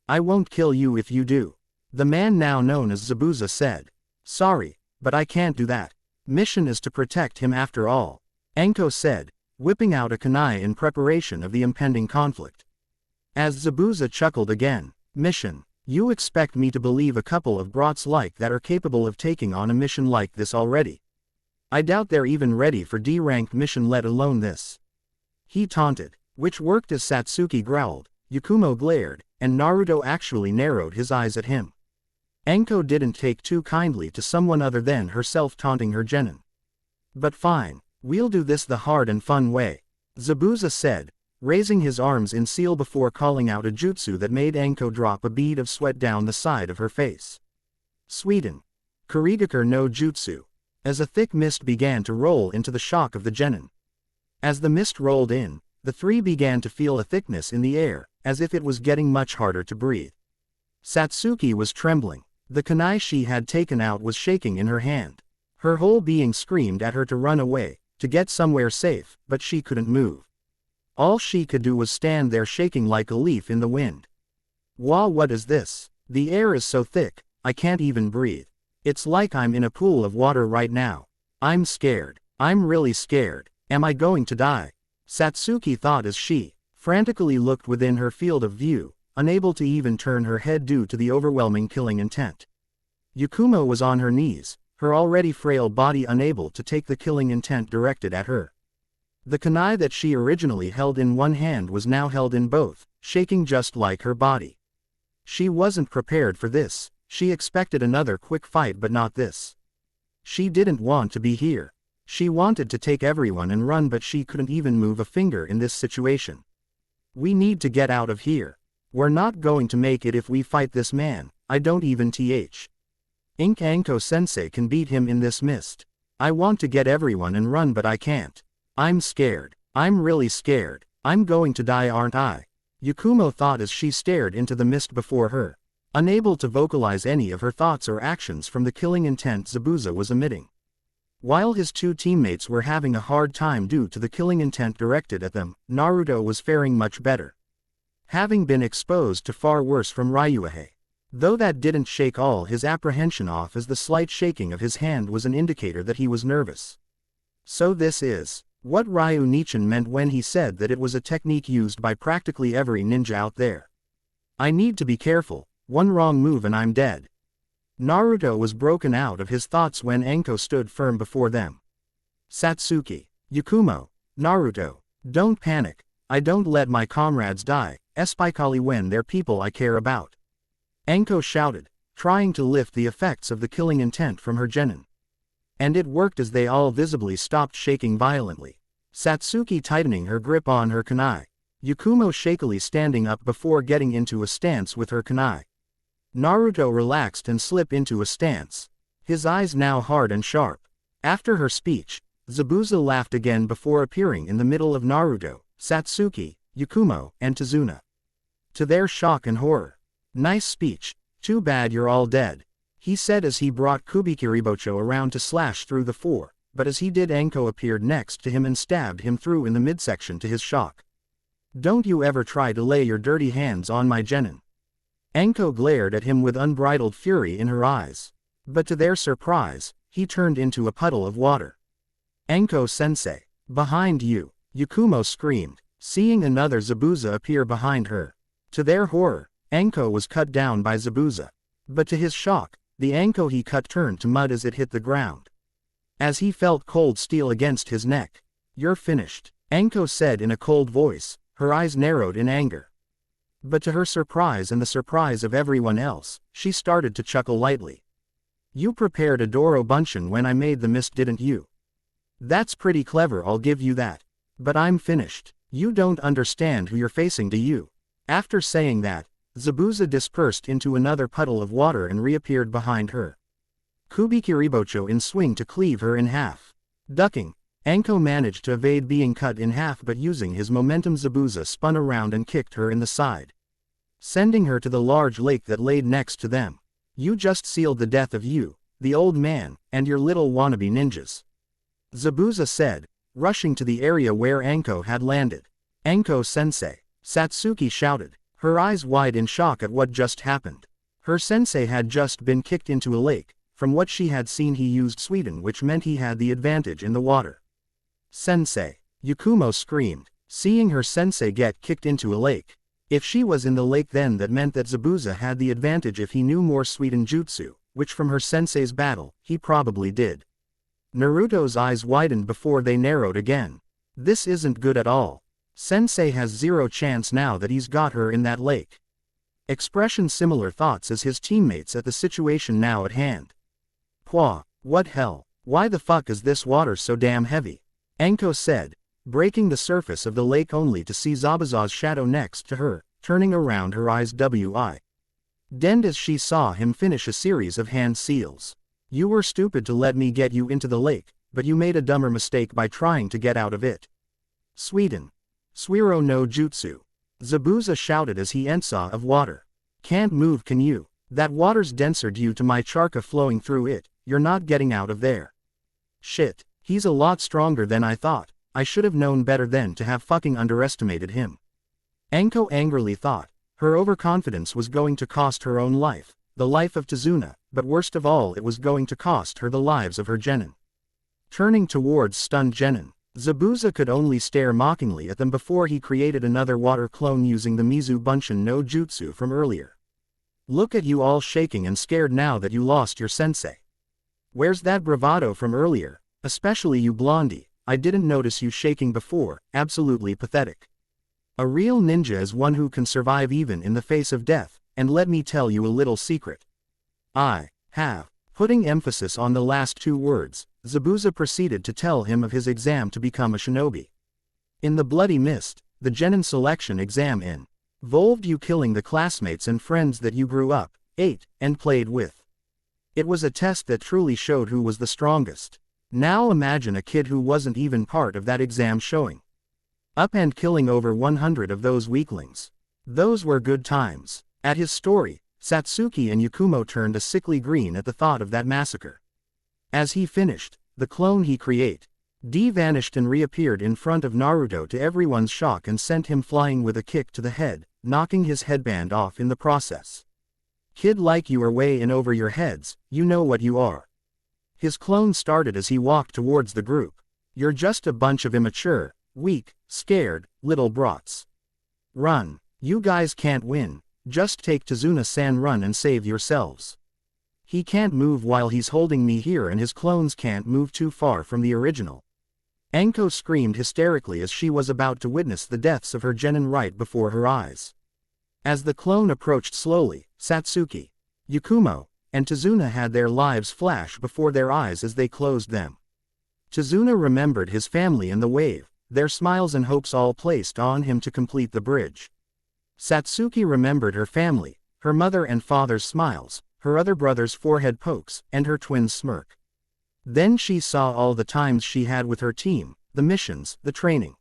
I won't kill you if you do," the man now known as Zabuza said. "Sorry, but I can't do that. Mission is to protect him after all," Anko said, whipping out a kunai in preparation of the impending conflict. As Zabuza chuckled again, "Mission? You expect me to believe a couple of brats like that are capable of taking on a mission like this already? I doubt they're even ready for D-ranked mission, let alone this," he taunted, which worked as Satsuki growled, Yakumo glared, and Naruto actually narrowed his eyes at him. Anko didn't take too kindly to someone other than herself taunting her genin. "But fine, we'll do this the hard and fun way," Zabuza said, raising his arms in seal before calling out a jutsu that made Anko drop a bead of sweat down the side of her face. Sweden. Kurigakur no Jutsu. As a thick mist began to roll into the shock of the genin. As the mist rolled in, the three began to feel a thickness in the air, as if it was getting much harder to breathe. Satsuki was trembling. The kunai she had taken out was shaking in her hand. Her whole being screamed at her to run away, to get somewhere safe, but she couldn't move. All she could do was stand there shaking like a leaf in the wind. "Wow, what is this? The air is so thick, I can't even breathe. It's like I'm in a pool of water right now. I'm scared. I'm really scared. Am I going to die?" Satsuki thought as she frantically looked within her field of view, unable to even turn her head due to the overwhelming killing intent. Yakumo was on her knees, her already frail body unable to take the killing intent directed at her. The kunai that she originally held in one hand was now held in both, shaking just like her body. She wasn't prepared for this. She expected another quick fight, but not this. She didn't want to be here. She wanted to take everyone and run, but she couldn't even move a finger in this situation. "We need to get out of here. We're not going to make it if we fight this man. I don't even think Anko-sensei can beat him in this mist. I want to get everyone and run, but I can't. I'm scared. I'm really scared. I'm going to die, aren't I?" Yakumo thought as she stared into the mist before her, unable to vocalize any of her thoughts or actions from the killing intent Zabuza was emitting. While his two teammates were having a hard time due to the killing intent directed at them, Naruto was faring much better, having been exposed to far worse from Ryuhei. Though that didn't shake all his apprehension off, as the slight shaking of his hand was an indicator that he was nervous. So this is what Ryu Nichin meant when he said that it was a technique used by practically every ninja out there. "I need to be careful, one wrong move and I'm dead." Naruto was broken out of his thoughts when Anko stood firm before them. "Satsuki, Yakumo, Naruto, don't panic. I don't let my comrades die, especially when they're people I care about," Anko shouted, trying to lift the effects of the killing intent from her genin. And it worked, as they all visibly stopped shaking violently. Satsuki tightening her grip on her kunai. Yakumo shakily standing up before getting into a stance with her kunai. Naruto relaxed and slipped into a stance, his eyes now hard and sharp. After her speech, Zabuza laughed again before appearing in the middle of Naruto, Satsuki, Yakumo, and Tazuna. To their shock and horror. "Nice speech, too bad you're all dead," he said as he brought Kubikiribocho around to slash through the four, but as he did Enko appeared next to him and stabbed him through in the midsection to his shock. "Don't you ever try to lay your dirty hands on my genin." Enko glared at him with unbridled fury in her eyes. But to their surprise, he turned into a puddle of water. "Enko-sensei, behind you," Yakumo screamed, seeing another Zabuza appear behind her. To their horror, Enko was cut down by Zabuza. But to his shock, the Enko he cut turned to mud as it hit the ground. As he felt cold steel against his neck. "You're finished," Enko said in a cold voice, her eyes narrowed in anger. But to her surprise and the surprise of everyone else, she started to chuckle lightly. "You prepared a Doro Bunshin when I made the mist, didn't you? That's pretty clever, I'll give you that. But I'm finished. You don't understand who you're facing, do you?" After saying that, Zabuza dispersed into another puddle of water and reappeared behind her. Kubikiribocho in swing to cleave her in half. Ducking, Enko managed to evade being cut in half, but using his momentum Zabuza spun around and kicked her in the side, sending her to the large lake that laid next to them. "You just sealed the death of you, the old man, and your little wannabe ninjas," Zabuza said, rushing to the area where Enko had landed. "Enko-sensei," Satsuki shouted, her eyes wide in shock at what just happened. Her sensei had just been kicked into a lake. From what she had seen, he used Sweden, which meant he had the advantage in the water. "Sensei," Yakumo screamed, seeing her sensei get kicked into a lake. If she was in the lake, then that meant that Zabuza had the advantage if he knew more Sweden jutsu, which from her sensei's battle, he probably did. Naruto's eyes widened before they narrowed again. This isn't good at all. Sensei has zero chance now that he's got her in that lake. Expression similar thoughts as his teammates at the situation now at hand. "Pwah, what hell, why the fuck is this water so damn heavy?" Enko said, breaking the surface of the lake only to see Zabuza's shadow next to her, turning around, her eyes widened as she saw him finish a series of hand seals. "You were stupid to let me get you into the lake, but you made a dumber mistake by trying to get out of it. Sweden. Suiro no Jutsu," Zabuza shouted as he entsaw of water. "Can't move, can you? That water's denser due to my charka flowing through it, you're not getting out of there." "Shit, he's a lot stronger than I thought, I should have known better than to have fucking underestimated him." Enko angrily thought. Her overconfidence was going to cost her own life, the life of Tazuna, but worst of all, it was going to cost her the lives of her genin. Turning towards stunned genin, Zabuza could only stare mockingly at them before he created another water clone using the Mizu Bunshin no Jutsu from earlier. "Look at you all shaking and scared now that you lost your sensei. Where's that bravado from earlier, especially you blondie? I didn't notice you shaking before, absolutely pathetic. A real ninja is one who can survive even in the face of death, and let me tell you a little secret. I have." Putting emphasis on the last two words, Zabuza proceeded to tell him of his exam to become a shinobi. In the bloody mist, the genin selection exam involved you killing the classmates and friends that you grew up, ate, and played with. It was a test that truly showed who was the strongest. Now imagine a kid who wasn't even part of that exam showing up and killing over 100 of those weaklings. Those were good times. At his story, Satsuki and Yakumo turned a sickly green at the thought of that massacre. As he finished, the clone he created vanished and reappeared in front of Naruto to everyone's shock and sent him flying with a kick to the head, knocking his headband off in the process. "Kid, like you are way in over your heads, you know what you are." His clone started as he walked towards the group. "You're just a bunch of immature, weak, scared, little brats. Run. You guys can't win. Just take Tazuna-san, run and save yourselves. He can't move while he's holding me here, and his clones can't move too far from the original." Enko screamed hysterically as she was about to witness the deaths of her genin right before her eyes. As the clone approached slowly, Satsuki, Yakumo, and Tazuna had their lives flash before their eyes as they closed them. Tazuna remembered his family and the wave, their smiles and hopes all placed on him to complete the bridge. Satsuki remembered her family, her mother and father's smiles, her other brother's forehead pokes, and her twin's smirk. Then she saw all the times she had with her team, the missions, the training.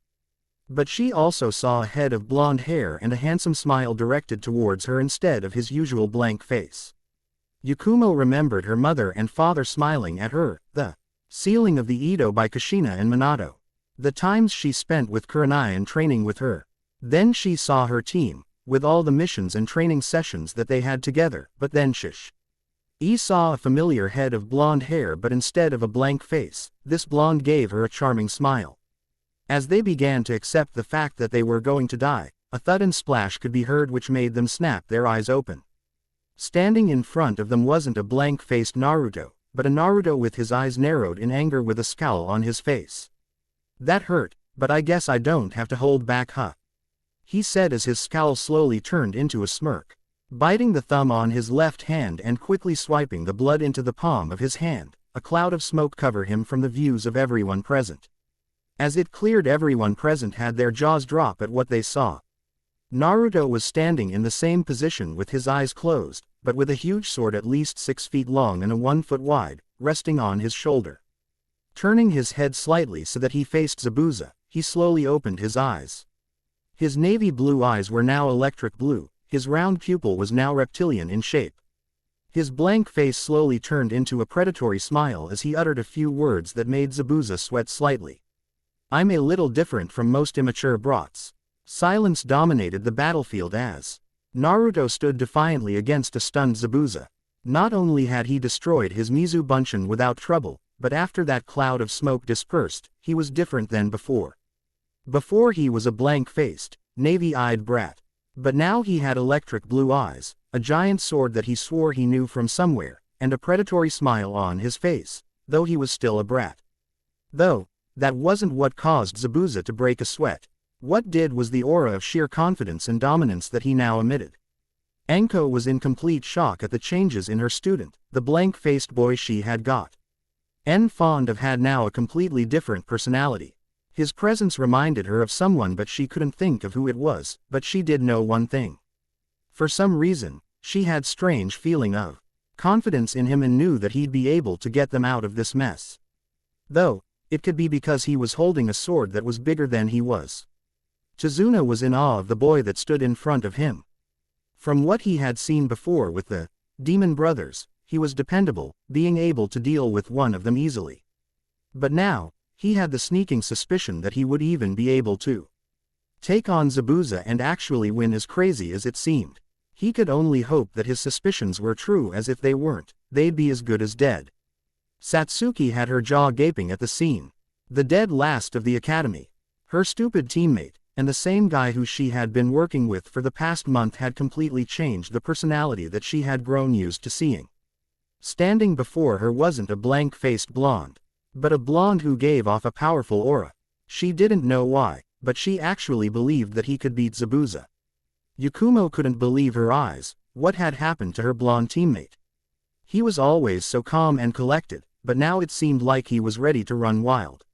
But she also saw a head of blonde hair and a handsome smile directed towards her instead of his usual blank face. Yakumo remembered her mother and father smiling at her, the sealing of the Edo by Kushina and Minato. The times she spent with Kurenai and training with her. Then she saw her team, with all the missions and training sessions that they had together, but then He saw a familiar head of blonde hair but instead of a blank face, this blonde gave her a charming smile. As they began to accept the fact that they were going to die, a thud and splash could be heard which made them snap their eyes open. Standing in front of them wasn't a blank-faced Naruto, but a Naruto with his eyes narrowed in anger with a scowl on his face. That hurt, but I guess I don't have to hold back, huh? He said as his scowl slowly turned into a smirk. Biting the thumb on his left hand and quickly swiping the blood into the palm of his hand, a cloud of smoke covered him from the views of everyone present. As it cleared, everyone present had their jaws drop at what they saw. Naruto was standing in the same position with his eyes closed, but with a huge sword at least 6 feet long and 1 foot wide, resting on his shoulder. Turning his head slightly so that he faced Zabuza, he slowly opened his eyes. His navy blue eyes were now electric blue, his round pupil was now reptilian in shape. His blank face slowly turned into a predatory smile as he uttered a few words that made Zabuza sweat slightly. I'm a little different from most immature brats. Silence dominated the battlefield as Naruto stood defiantly against a stunned Zabuza. Not only had he destroyed his Mizu Bunshin without trouble, but after that cloud of smoke dispersed, he was different than before. Before he was a blank-faced, navy-eyed brat. But now he had electric blue eyes, a giant sword that he swore he knew from somewhere, and a predatory smile on his face, though he was still a brat. Though, that wasn't what caused Zabuza to break a sweat. What did was the aura of sheer confidence and dominance that he now emitted. Anko was in complete shock at the changes in her student, the blank-faced boy she had got. Fond of had now a completely different personality. His presence reminded her of someone but she couldn't think of who it was, but she did know one thing. For some reason, she had strange feeling of confidence in him and knew that he'd be able to get them out of this mess. Though, it could be because he was holding a sword that was bigger than he was. Chizuna was in awe of the boy that stood in front of him. From what he had seen before with the demon brothers, he was dependable, being able to deal with one of them easily. But now, he had the sneaking suspicion that he would even be able to take on Zabuza and actually win, as crazy as it seemed. He could only hope that his suspicions were true, as if they weren't, they'd be as good as dead. Satsuki had her jaw gaping at the scene. The dead last of the academy. Her stupid teammate, and the same guy who she had been working with for the past month had completely changed the personality that she had grown used to seeing. Standing before her wasn't a blank-faced blonde, but a blonde who gave off a powerful aura. She didn't know why, but she actually believed that he could beat Zabuza. Yakumo couldn't believe her eyes. What had happened to her blonde teammate? He was always so calm and collected, but now it seemed like he was ready to run wild.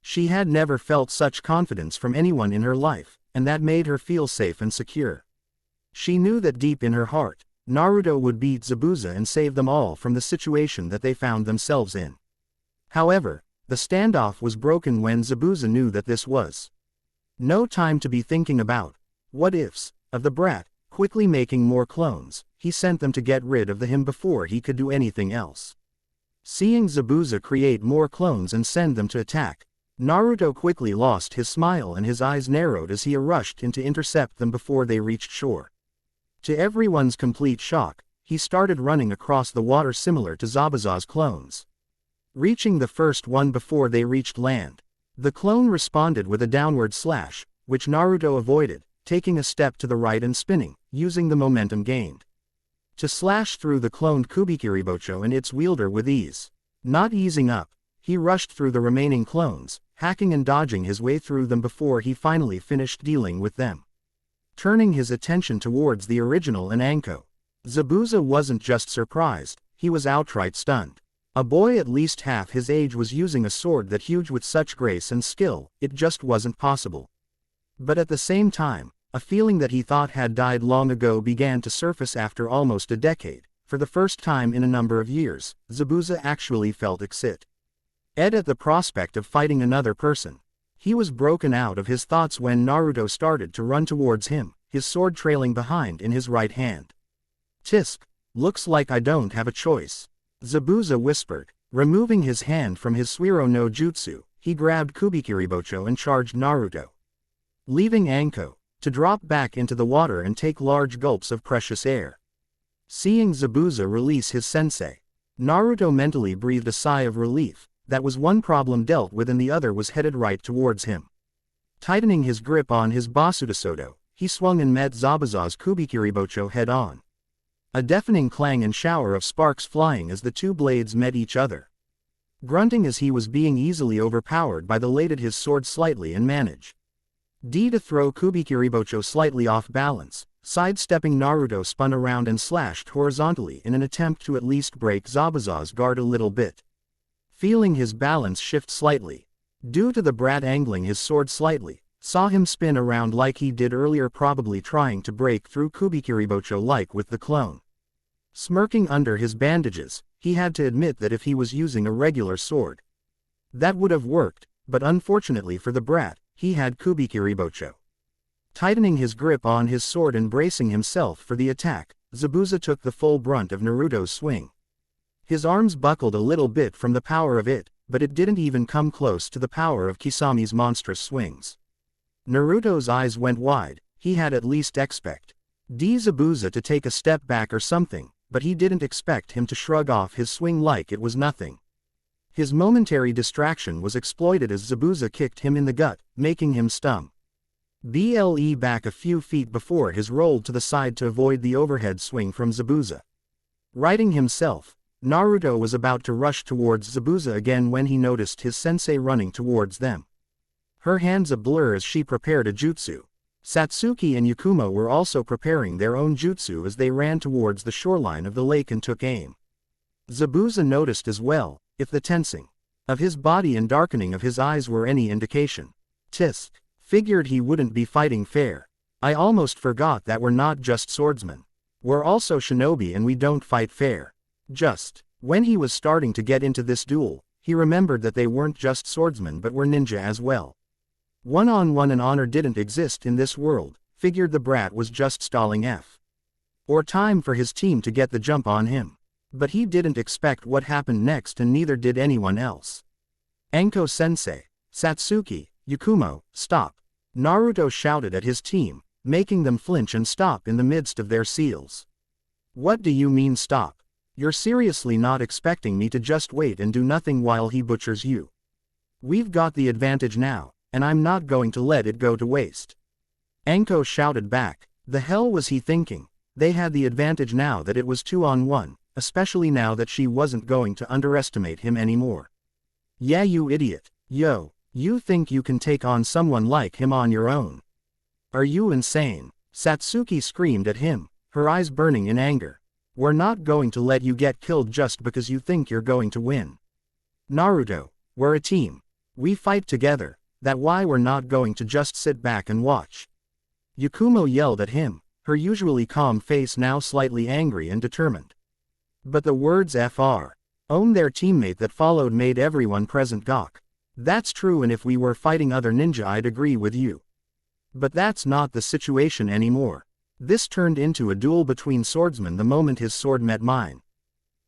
She had never felt such confidence from anyone in her life, and that made her feel safe and secure. She knew that deep in her heart, Naruto would beat Zabuza and save them all from the situation that they found themselves in. However, the standoff was broken when Zabuza knew that this was no time to be thinking about what-ifs of the brat. Quickly making more clones, he sent them to get rid of him before he could do anything else. Seeing Zabuza create more clones and send them to attack, Naruto quickly lost his smile and his eyes narrowed as he rushed in to intercept them before they reached shore. To everyone's complete shock, he started running across the water similar to Zabuza's clones. Reaching the first one before they reached land, the clone responded with a downward slash, which Naruto avoided, taking a step to the right and spinning, using the momentum gained to slash through the cloned Kubikiribocho and its wielder with ease. Not easing up, he rushed through the remaining clones, hacking and dodging his way through them before he finally finished dealing with them. Turning his attention towards the original and Anko, Zabuza wasn't just surprised, he was outright stunned. A boy at least half his age was using a sword that huge with such grace and skill, it just wasn't possible. But at the same time, a feeling that he thought had died long ago began to surface after almost a decade. For the first time in a number of years, Zabuza actually felt excited. Ed at the prospect of fighting another person. He was broken out of his thoughts when Naruto started to run towards him, his sword trailing behind in his right hand. Tisk, looks like I don't have a choice. Zabuza whispered. Removing his hand from his Suiro no Jutsu, he grabbed Kubikiribocho and charged Naruto, leaving Anko to drop back into the water and take large gulps of precious air. Seeing Zabuza release his sensei, Naruto mentally breathed a sigh of relief. That was one problem dealt with and the other was headed right towards him. Tightening his grip on his Basudasodo, he swung and met Zabuza's Kubikiribocho head-on. A deafening clang and shower of sparks flying as the two blades met each other. Grunting as he was being easily overpowered by the laded his sword slightly and managed to throw Kubikiribocho slightly off balance. Sidestepping, Naruto spun around and slashed horizontally in an attempt to at least break Zabuza's guard a little bit. Feeling his balance shift slightly, due to the brat angling his sword slightly, saw him spin around like he did earlier, probably trying to break through Kubikiribocho like with the clone. Smirking under his bandages, he had to admit that if he was using a regular sword, that would have worked, but unfortunately for the brat, he had Kubikiribocho. Tightening his grip on his sword and bracing himself for the attack, Zabuza took the full brunt of Naruto's swing. His arms buckled a little bit from the power of it, but it didn't even come close to the power of Kisami's monstrous swings. Naruto's eyes went wide. He had at least expect Zabuza to take a step back or something, but he didn't expect him to shrug off his swing like it was nothing. His momentary distraction was exploited as Zabuza kicked him in the gut, making him stumble back a few feet before his roll to the side to avoid the overhead swing from Zabuza. Righting himself, Naruto was about to rush towards Zabuza again when he noticed his sensei running towards them. Her hands a blur as she prepared a jutsu. Satsuki and Yakumo were also preparing their own jutsu as they ran towards the shoreline of the lake and took aim. Zabuza noticed as well, if the tensing of his body and darkening of his eyes were any indication. Tisk, figured he wouldn't be fighting fair. I almost forgot that we're not just swordsmen. We're also shinobi and we don't fight fair. Just when he was starting to get into this duel, he remembered that they weren't just swordsmen but were ninja as well. One-on-one and honor didn't exist in this world, figured the brat was just stalling or time for his team to get the jump on him. But he didn't expect what happened next and neither did anyone else. Anko-sensei, Satsuki, Yakumo, stop. Naruto shouted at his team, making them flinch and stop in the midst of their seals. What do you mean stop? You're seriously not expecting me to just wait and do nothing while he butchers you? We've got the advantage now, and I'm not going to let it go to waste. Anko shouted back. The hell was he thinking? They had the advantage now that it was 2-on-1, especially now that she wasn't going to underestimate him anymore. Yeah, you idiot. Yo, you think you can take on someone like him on your own? Are you insane? Satsuki screamed at him, her eyes burning in anger. We're not going to let you get killed just because you think you're going to win. Naruto, we're a team. We fight together. That's why we're not going to just sit back and watch. Yakumo yelled at him, her usually calm face now slightly angry and determined. But the words "Fr. own" their teammate that followed made everyone present gawk. That's true, and if we were fighting other ninja I'd agree with you. But that's not the situation anymore. This turned into a duel between swordsmen the moment his sword met mine.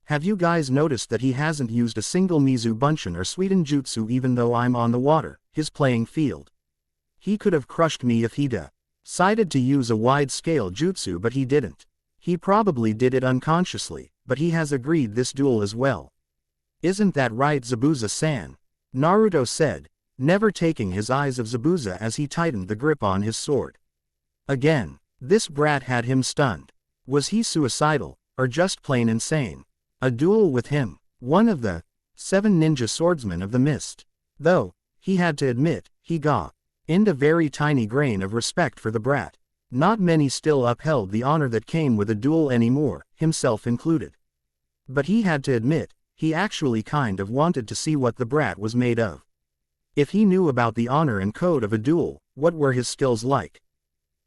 Have you guys noticed that he hasn't used a single Mizu Bunshin or Suiten Jutsu even though I'm on the water, his playing field? He could have crushed me if he'd decided to use a wide-scale jutsu, but he didn't. He probably did it unconsciously, but he has agreed this duel as well. Isn't that right, Zabuza-san? Naruto said, never taking his eyes of Zabuza as he tightened the grip on his sword. Again, this brat had him stunned. Was he suicidal, or just plain insane? A duel with him, one of the 7 ninja swordsmen of the mist. Though, he had to admit, he got a very tiny grain of respect for the brat. Not many still upheld the honor that came with a duel anymore, himself included. But he had to admit, he actually kind of wanted to see what the brat was made of. If he knew about the honor and code of a duel, what were his skills like?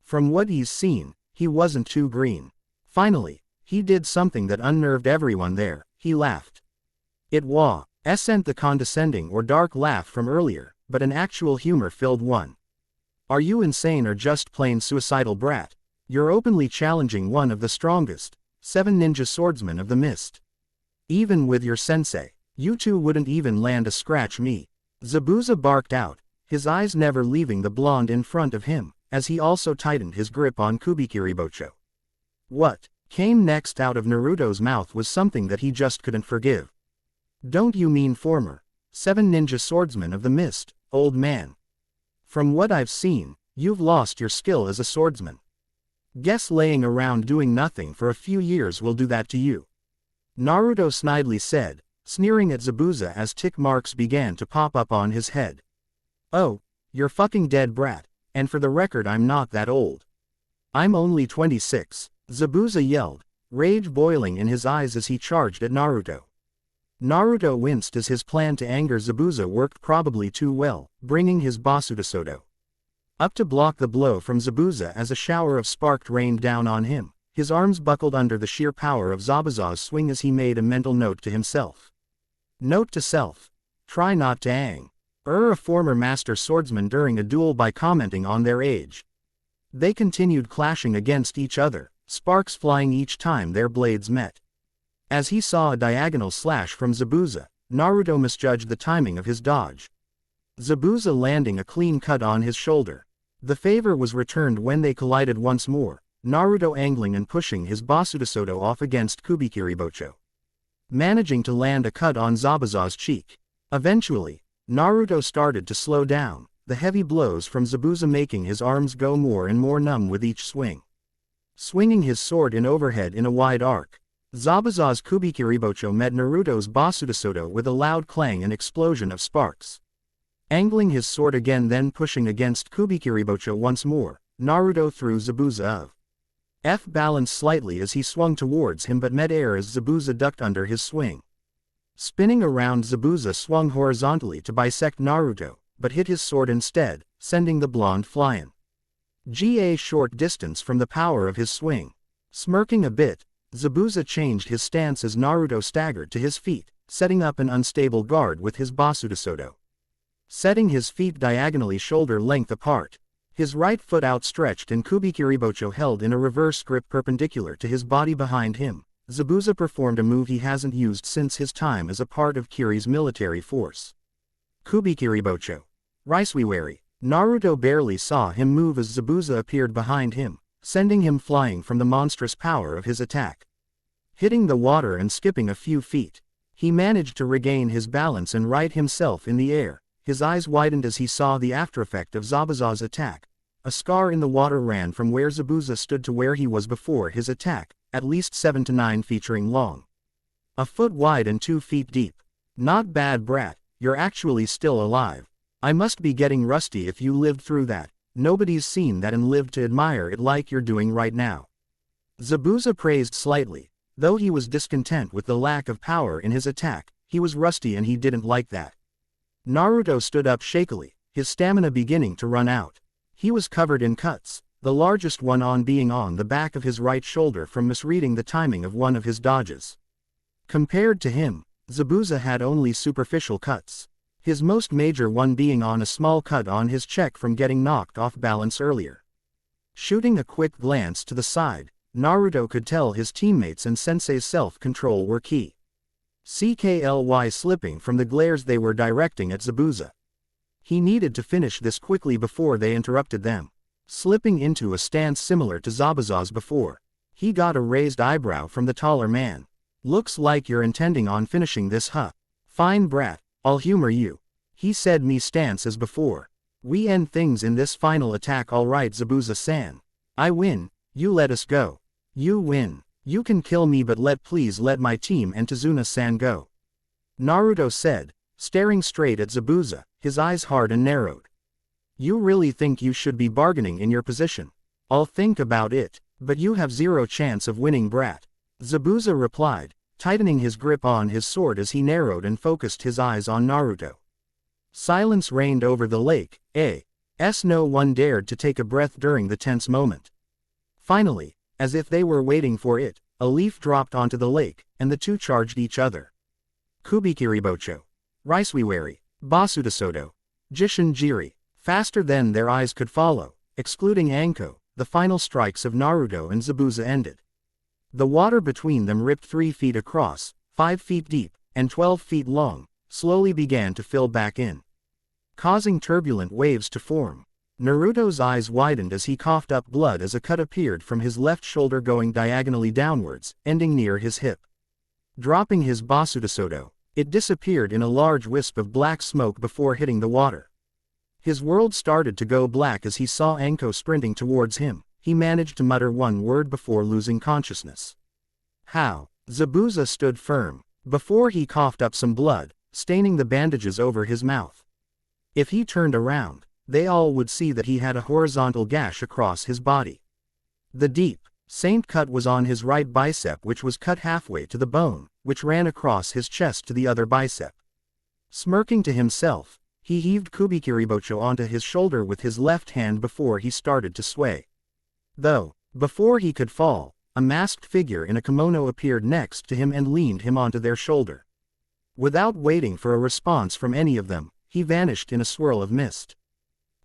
From what he's seen, he wasn't too green. Finally, he did something that unnerved everyone there. He laughed. It was Sent the condescending or dark laugh from earlier, but an actual humor-filled one. Are you insane or just plain suicidal brat? You're openly challenging one of the strongest 7 ninja swordsmen of the mist. Even with your sensei, you two wouldn't even land a scratch me. Zabuza barked out, his eyes never leaving the blonde in front of him, as he also tightened his grip on Kubikiribocho. What came next out of Naruto's mouth was something that he just couldn't forgive. Don't you mean former 7 ninja swordsman of the mist, old man? From what I've seen, you've lost your skill as a swordsman. Guess laying around doing nothing for a few years will do that to you. Naruto snidely said, sneering at Zabuza as tick marks began to pop up on his head. Oh, you're fucking dead brat, and for the record I'm not that old. I'm only 26, Zabuza yelled, rage boiling in his eyes as he charged at Naruto. Naruto winced as his plan to anger Zabuza worked probably too well, bringing his Basudasodo up to block the blow from Zabuza as a shower of spark rained down on him. His arms buckled under the sheer power of Zabuza's swing as he made a mental note to himself. Note to self. Try not to ang a former master swordsman during a duel by commenting on their age. They continued clashing against each other, sparks flying each time their blades met. As he saw a diagonal slash from Zabuza, Naruto misjudged the timing of his dodge. Zabuza landing a clean cut on his shoulder. The favor was returned when they collided once more, Naruto angling and pushing his Basudasodo off against Kubikiribocho, managing to land a cut on Zabuza's cheek. Eventually, Naruto started to slow down, the heavy blows from Zabuza making his arms go more and more numb with each swing. Swinging his sword in overhead in a wide arc, Zabuza's Kubikiribocho met Naruto's Basudasodo with a loud clang and explosion of sparks. Angling his sword again then pushing against Kubikiribocho once more, Naruto threw Zabuza off balance slightly as he swung towards him but mid-air as Zabuza ducked under his swing. Spinning around, Zabuza swung horizontally to bisect Naruto, but hit his sword instead, sending the blonde flying a short distance from the power of his swing. Smirking a bit, Zabuza changed his stance as Naruto staggered to his feet, setting up an unstable guard with his Basudasodo. Setting his feet diagonally shoulder-length apart, his right foot outstretched and Kubikiribocho held in a reverse grip perpendicular to his body behind him, Zabuza performed a move he hasn't used since his time as a part of Kiri's military force. Kubikiribocho. Raisuiwari. Naruto barely saw him move as Zabuza appeared behind him, sending him flying from the monstrous power of his attack. Hitting the water and skipping a few feet, he managed to regain his balance and right himself in the air. His eyes widened as he saw the aftereffect of Zabuza's attack. A scar in the water ran from where Zabuza stood to where he was before his attack, at least 7 to 9 feet long. A foot wide and 2 feet deep. Not bad brat, you're actually still alive. I must be getting rusty if you lived through that. Nobody's seen that and lived to admire it like you're doing right now. Zabuza praised slightly. Though he was discontent with the lack of power in his attack, he was rusty and he didn't like that. Naruto stood up shakily, his stamina beginning to run out. He was covered in cuts, the largest one on being on the back of his right shoulder from misreading the timing of one of his dodges. Compared to him, Zabuza had only superficial cuts, his most major one being on a small cut on his cheek from getting knocked off balance earlier. Shooting a quick glance to the side, Naruto could tell his teammates and sensei's self-control were key. CKLY slipping from the glares they were directing at Zabuza. He needed to finish this quickly before they interrupted them. Slipping into a stance similar to Zabuza's before, he got a raised eyebrow from the taller man. Looks like you're intending on finishing this, huh? Fine brat, I'll humor you. He said me stance as before. We end things in this final attack, alright Zabuza-san. I win, you let us go. You win. You can kill me but please let my team and Tazuna-san go. Naruto said, staring straight at Zabuza, his eyes hard and narrowed. You really think you should be bargaining in your position? I'll think about it, but you have zero chance of winning brat. Zabuza replied, tightening his grip on his sword as he narrowed and focused his eyes on Naruto. Silence reigned over the lake, no one dared to take a breath during the tense moment. Finally, as if they were waiting for it, a leaf dropped onto the lake, and the two charged each other. Kubikiribocho. Raisewiwari, Basudasodo, Jishin Jiri. Faster than their eyes could follow, excluding Anko, the final strikes of Naruto and Zabuza ended. The water between them ripped 3 feet across, 5 feet deep, and 12 feet long, slowly began to fill back in, causing turbulent waves to form. Naruto's eyes widened as he coughed up blood as a cut appeared from his left shoulder going diagonally downwards, ending near his hip. Dropping his Basudasodo, it disappeared in a large wisp of black smoke before hitting the water. His world started to go black as he saw Anko sprinting towards him. He managed to mutter one word before losing consciousness. How? Zabuza stood firm, before he coughed up some blood, staining the bandages over his mouth. If he turned around, they all would see that he had a horizontal gash across his body. The deep, saint cut was on his right bicep, which was cut halfway to the bone, which ran across his chest to the other bicep. Smirking to himself, he heaved Kubikiribocho onto his shoulder with his left hand before he started to sway. Though, before he could fall, a masked figure in a kimono appeared next to him and leaned him onto their shoulder. Without waiting for a response from any of them, he vanished in a swirl of mist.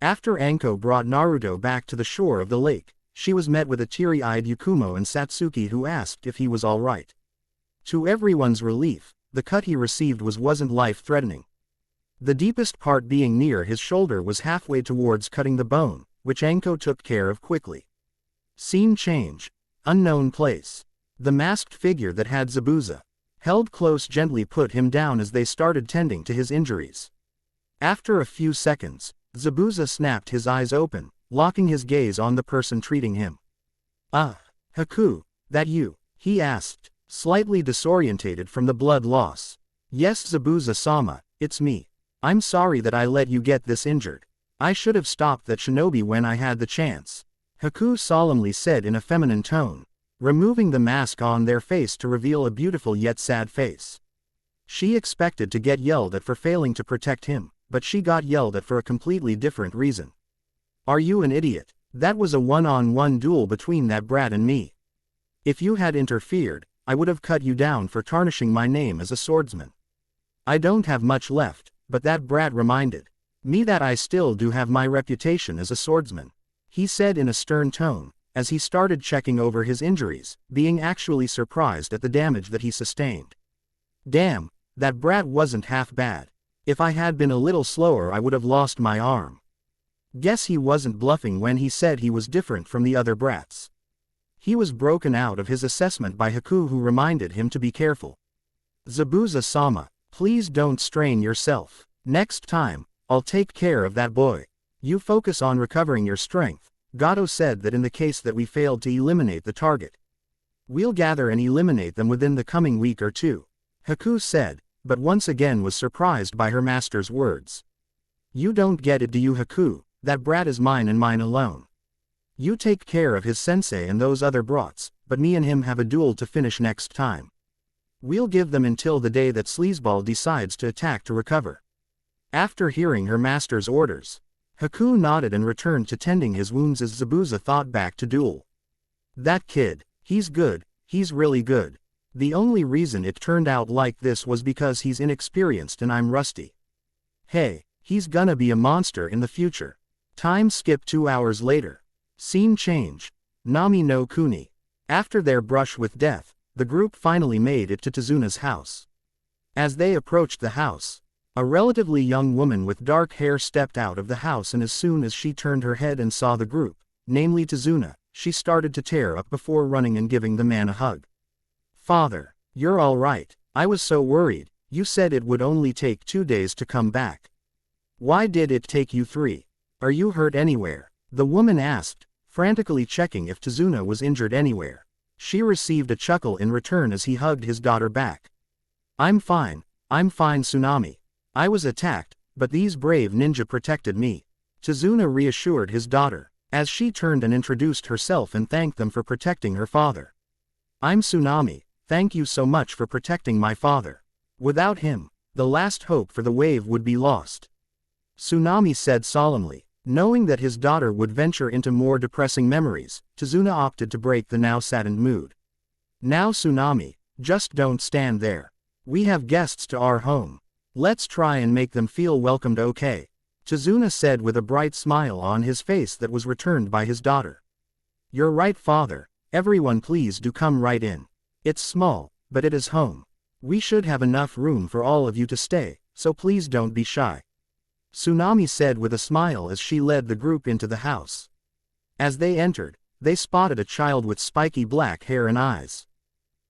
After Anko brought Naruto back to the shore of the lake, she was met with a teary-eyed Yakumo and Satsuki who asked if he was all right. To everyone's relief, the cut he received wasn't life-threatening. The deepest part being near his shoulder was halfway towards cutting the bone, which Anko took care of quickly. Scene change. Unknown place. The masked figure that had Zabuza held close gently put him down as they started tending to his injuries. After a few seconds, Zabuza snapped his eyes open, locking his gaze on the person treating him. Haku, that you? He asked, slightly disorientated from the blood loss. Yes, Zabuza-sama, it's me. I'm sorry that I let you get this injured. I should have stopped that shinobi when I had the chance, Haku solemnly said in a feminine tone, removing the mask on their face to reveal a beautiful yet sad face. She expected to get yelled at for failing to protect him, but she got yelled at for a completely different reason. Are you an idiot? That was a one-on-one duel between that brat and me. If you had interfered, I would have cut you down for tarnishing my name as a swordsman. I don't have much left, but that brat reminded me that I still do have my reputation as a swordsman, he said in a stern tone, as he started checking over his injuries, being actually surprised at the damage that he sustained. Damn, that brat wasn't half bad. If I had been a little slower I would have lost my arm. Guess he wasn't bluffing when he said he was different from the other brats. He was broken out of his assessment by Haku, who reminded him to be careful. Zabuza-sama, please don't strain yourself. Next time, I'll take care of that boy. You focus on recovering your strength. Gato said that in the case that we failed to eliminate the target, we'll gather and eliminate them within the coming week or two, Haku said, but once again was surprised by her master's words. You don't get it, do you, Haku? That brat is mine and mine alone. You take care of his sensei and those other brats, but me and him have a duel to finish next time. We'll give them until the day that Sleazeball decides to attack to recover. After hearing her master's orders, Haku nodded and returned to tending his wounds as Zabuza thought back to duel. That kid, he's good, he's really good. The only reason it turned out like this was because he's inexperienced and I'm rusty. Hey, he's gonna be a monster in the future. Time skip 2 hours later. Scene change. Nami no Kuni. After their brush with death, the group finally made it to Tezuna's house. As they approached the house, a relatively young woman with dark hair stepped out of the house, and as soon as she turned her head and saw the group, namely Tezuna, she started to tear up before running and giving the man a hug. Father, you're all right. I was so worried. You said it would only take 2 days to come back. Why did it take you 3? Are you hurt anywhere? The woman asked, frantically checking if Tezuna was injured anywhere. She received a chuckle in return as he hugged his daughter back. I'm fine, Tsunami. I was attacked, but these brave ninja protected me. Tezuna reassured his daughter, as she turned and introduced herself and thanked them for protecting her father. I'm Tsunami, thank you so much for protecting my father. Without him, the last hope for the wave would be lost. Tsunami said solemnly. Knowing that his daughter would venture into more depressing memories, Tezuna opted to break the now saddened mood. Now Tsunami, just don't stand there. We have guests to our home. Let's try and make them feel welcomed, okay? Tazuna said with a bright smile on his face that was returned by his daughter. You're right, father. Everyone please do come right in. It's small, but it is home. We should have enough room for all of you to stay, so please don't be shy. Tsunami said with a smile as she led the group into the house. As they entered, they spotted a child with spiky black hair and eyes.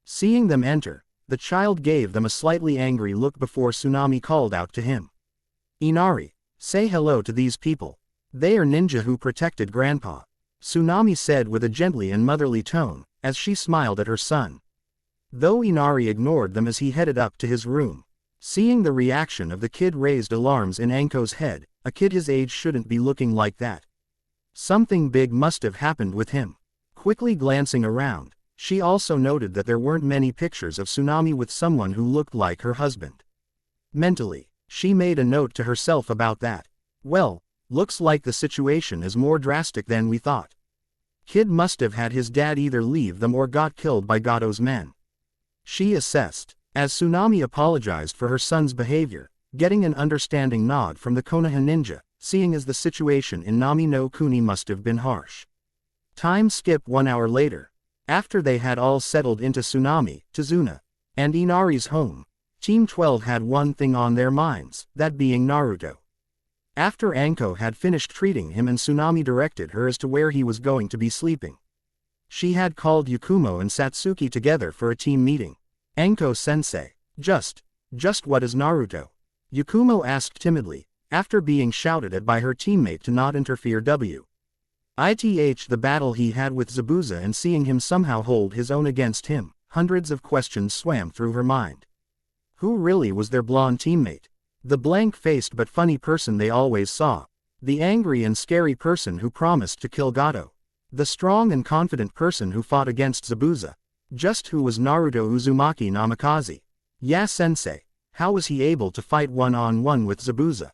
Seeing them enter, the child gave them a slightly angry look before Tsunami called out to him. Inari, say hello to these people. They are ninja who protected Grandpa. Tsunami said with a gently and motherly tone, as she smiled at her son. Though Inari ignored them as he headed up to his room. Seeing the reaction of the kid raised alarms in Anko's head. A kid his age shouldn't be looking like that. Something big must have happened with him. Quickly glancing around, she also noted that there weren't many pictures of Tsunami with someone who looked like her husband. Mentally, she made a note to herself about that. Well, looks like the situation is more drastic than we thought. Kid must have had his dad either leave them or got killed by Gato's men. She assessed, as Tsunami apologized for her son's behavior, getting an understanding nod from the Konoha ninja, seeing as the situation in Nami no Kuni must have been harsh. Time skip 1 hour later. After they had all settled into Tsunami, Tazuna, and Inari's home, Team 12 had one thing on their minds, that being Naruto. After Anko had finished treating him and Tsunami directed her as to where he was going to be sleeping. She had called Yakumo and Satsuki together for a team meeting. Anko-sensei, just what is Naruto? Yakumo asked timidly, after being shouted at by her teammate to not interfere. The battle he had with Zabuza and seeing him somehow hold his own against him, hundreds of questions swam through her mind. Who really was their blonde teammate? The blank-faced but funny person they always saw. The angry and scary person who promised to kill Gato. The strong and confident person who fought against Zabuza. Just who was Naruto Uzumaki Namikaze? Yeah, sensei, how was he able to fight one-on-one with Zabuza?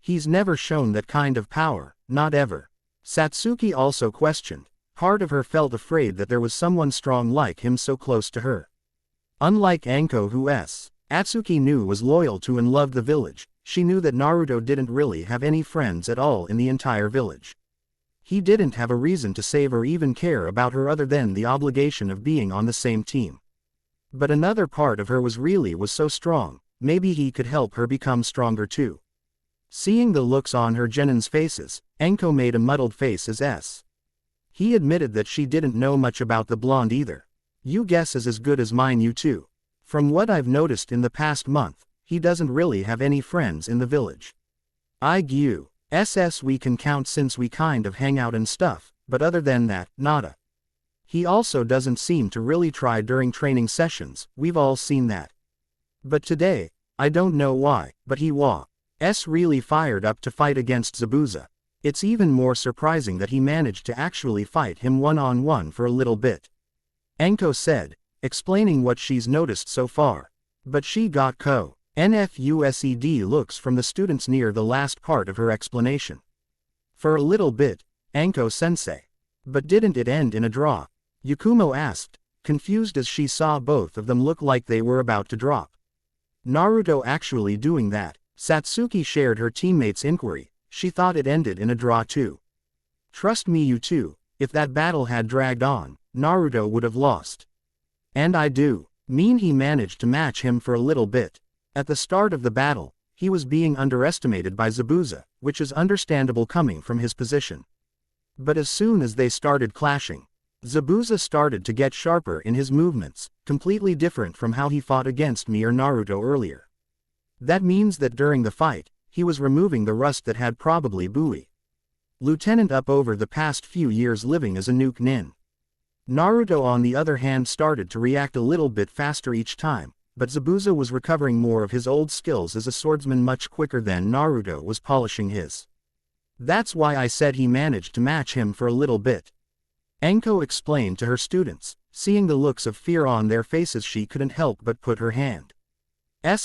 He's never shown that kind of power, not ever. Satsuki also questioned. Part of her felt afraid that there was someone strong like him so close to her. Unlike Anko who Atsuki knew was loyal to and loved the village, she knew that Naruto didn't really have any friends at all in the entire village. He didn't have a reason to save or even care about her other than the obligation of being on the same team. But another part of her was so strong, maybe he could help her become stronger too. Seeing the looks on her genins' faces, Anko made a muddled face as he admitted that she didn't know much about the blonde either. You guess is as good as mine, you too. From what I've noticed in the past month, he doesn't really have any friends in the village. We can count since we kind of hang out and stuff, but other than that, nada. He also doesn't seem to really try during training sessions, we've all seen that. But today, I don't know why, but he was really fired up to fight against Zabuza. It's even more surprising that he managed to actually fight him one-on-one for a little bit. Anko said, explaining what she's noticed so far. But she got confused looks from the students near the last part of her explanation. For a little bit, Anko-sensei. But didn't it end in a draw? Yakumo asked, confused as she saw both of them look like they were about to drop. Naruto actually doing that? Satsuki shared her teammate's inquiry. She thought it ended in a draw too. Trust me, you two, if that battle had dragged on, Naruto would have lost. And I do mean he managed to match him for a little bit. At the start of the battle, he was being underestimated by Zabuza, which is understandable coming from his position. But as soon as they started clashing, Zabuza started to get sharper in his movements, completely different from how he fought against me or Naruto earlier. That means that during the fight, he was removing the rust that had probably buoyed Lieutenant up over the past few years living as a nuke nin. Naruto on the other hand started to react a little bit faster each time, but Zabuza was recovering more of his old skills as a swordsman much quicker than Naruto was polishing his. That's why I said he managed to match him for a little bit. Anko explained to her students, seeing the looks of fear on their faces she couldn't help but put her hand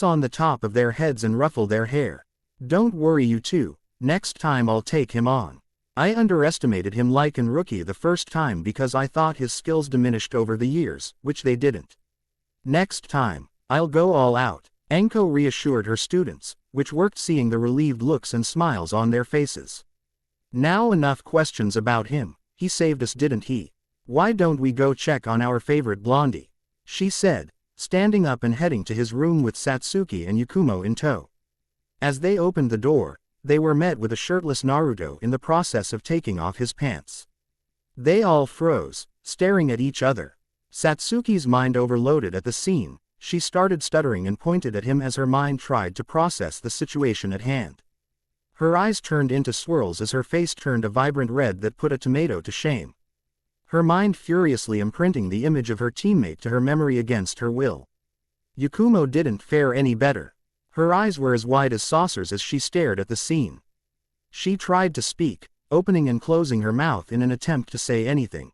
on the top of their heads and ruffle their hair. Don't worry, you two, next time I'll take him on. I underestimated him like an rookie the first time because I thought his skills diminished over the years, which they didn't. Next time, I'll go all out. Anko reassured her students, which worked seeing the relieved looks and smiles on their faces. Now enough questions about him, he saved us didn't he? Why don't we go check on our favorite blondie? She said, standing up and heading to his room with Satsuki and Yakumo in tow. As they opened the door, they were met with a shirtless Naruto in the process of taking off his pants. They all froze, staring at each other. Satsuki's mind overloaded at the scene. She started stuttering and pointed at him as her mind tried to process the situation at hand. Her eyes turned into swirls as her face turned a vibrant red that put a tomato to shame. Her mind furiously imprinting the image of her teammate to her memory against her will. Yakumo didn't fare any better. Her eyes were as wide as saucers as she stared at the scene. She tried to speak, opening and closing her mouth in an attempt to say anything.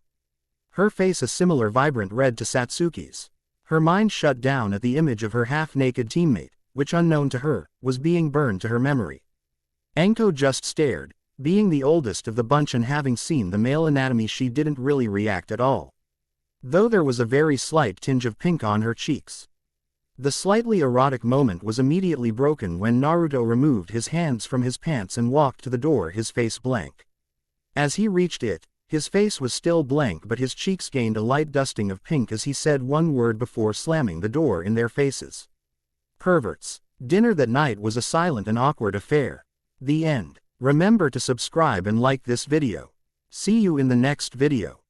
Her face a similar vibrant red to Satsuki's. Her mind shut down at the image of her half-naked teammate, which unknown to her, was being burned to her memory. Anko just stared. Being the oldest of the bunch and having seen the male anatomy, she didn't really react at all. Though there was a very slight tinge of pink on her cheeks. The slightly erotic moment was immediately broken when Naruto removed his hands from his pants and walked to the door, his face blank. As he reached it, his face was still blank but his cheeks gained a light dusting of pink as he said one word before slamming the door in their faces. Perverts. Dinner that night was a silent and awkward affair. The end. Remember to subscribe and like this video. See you in the next video.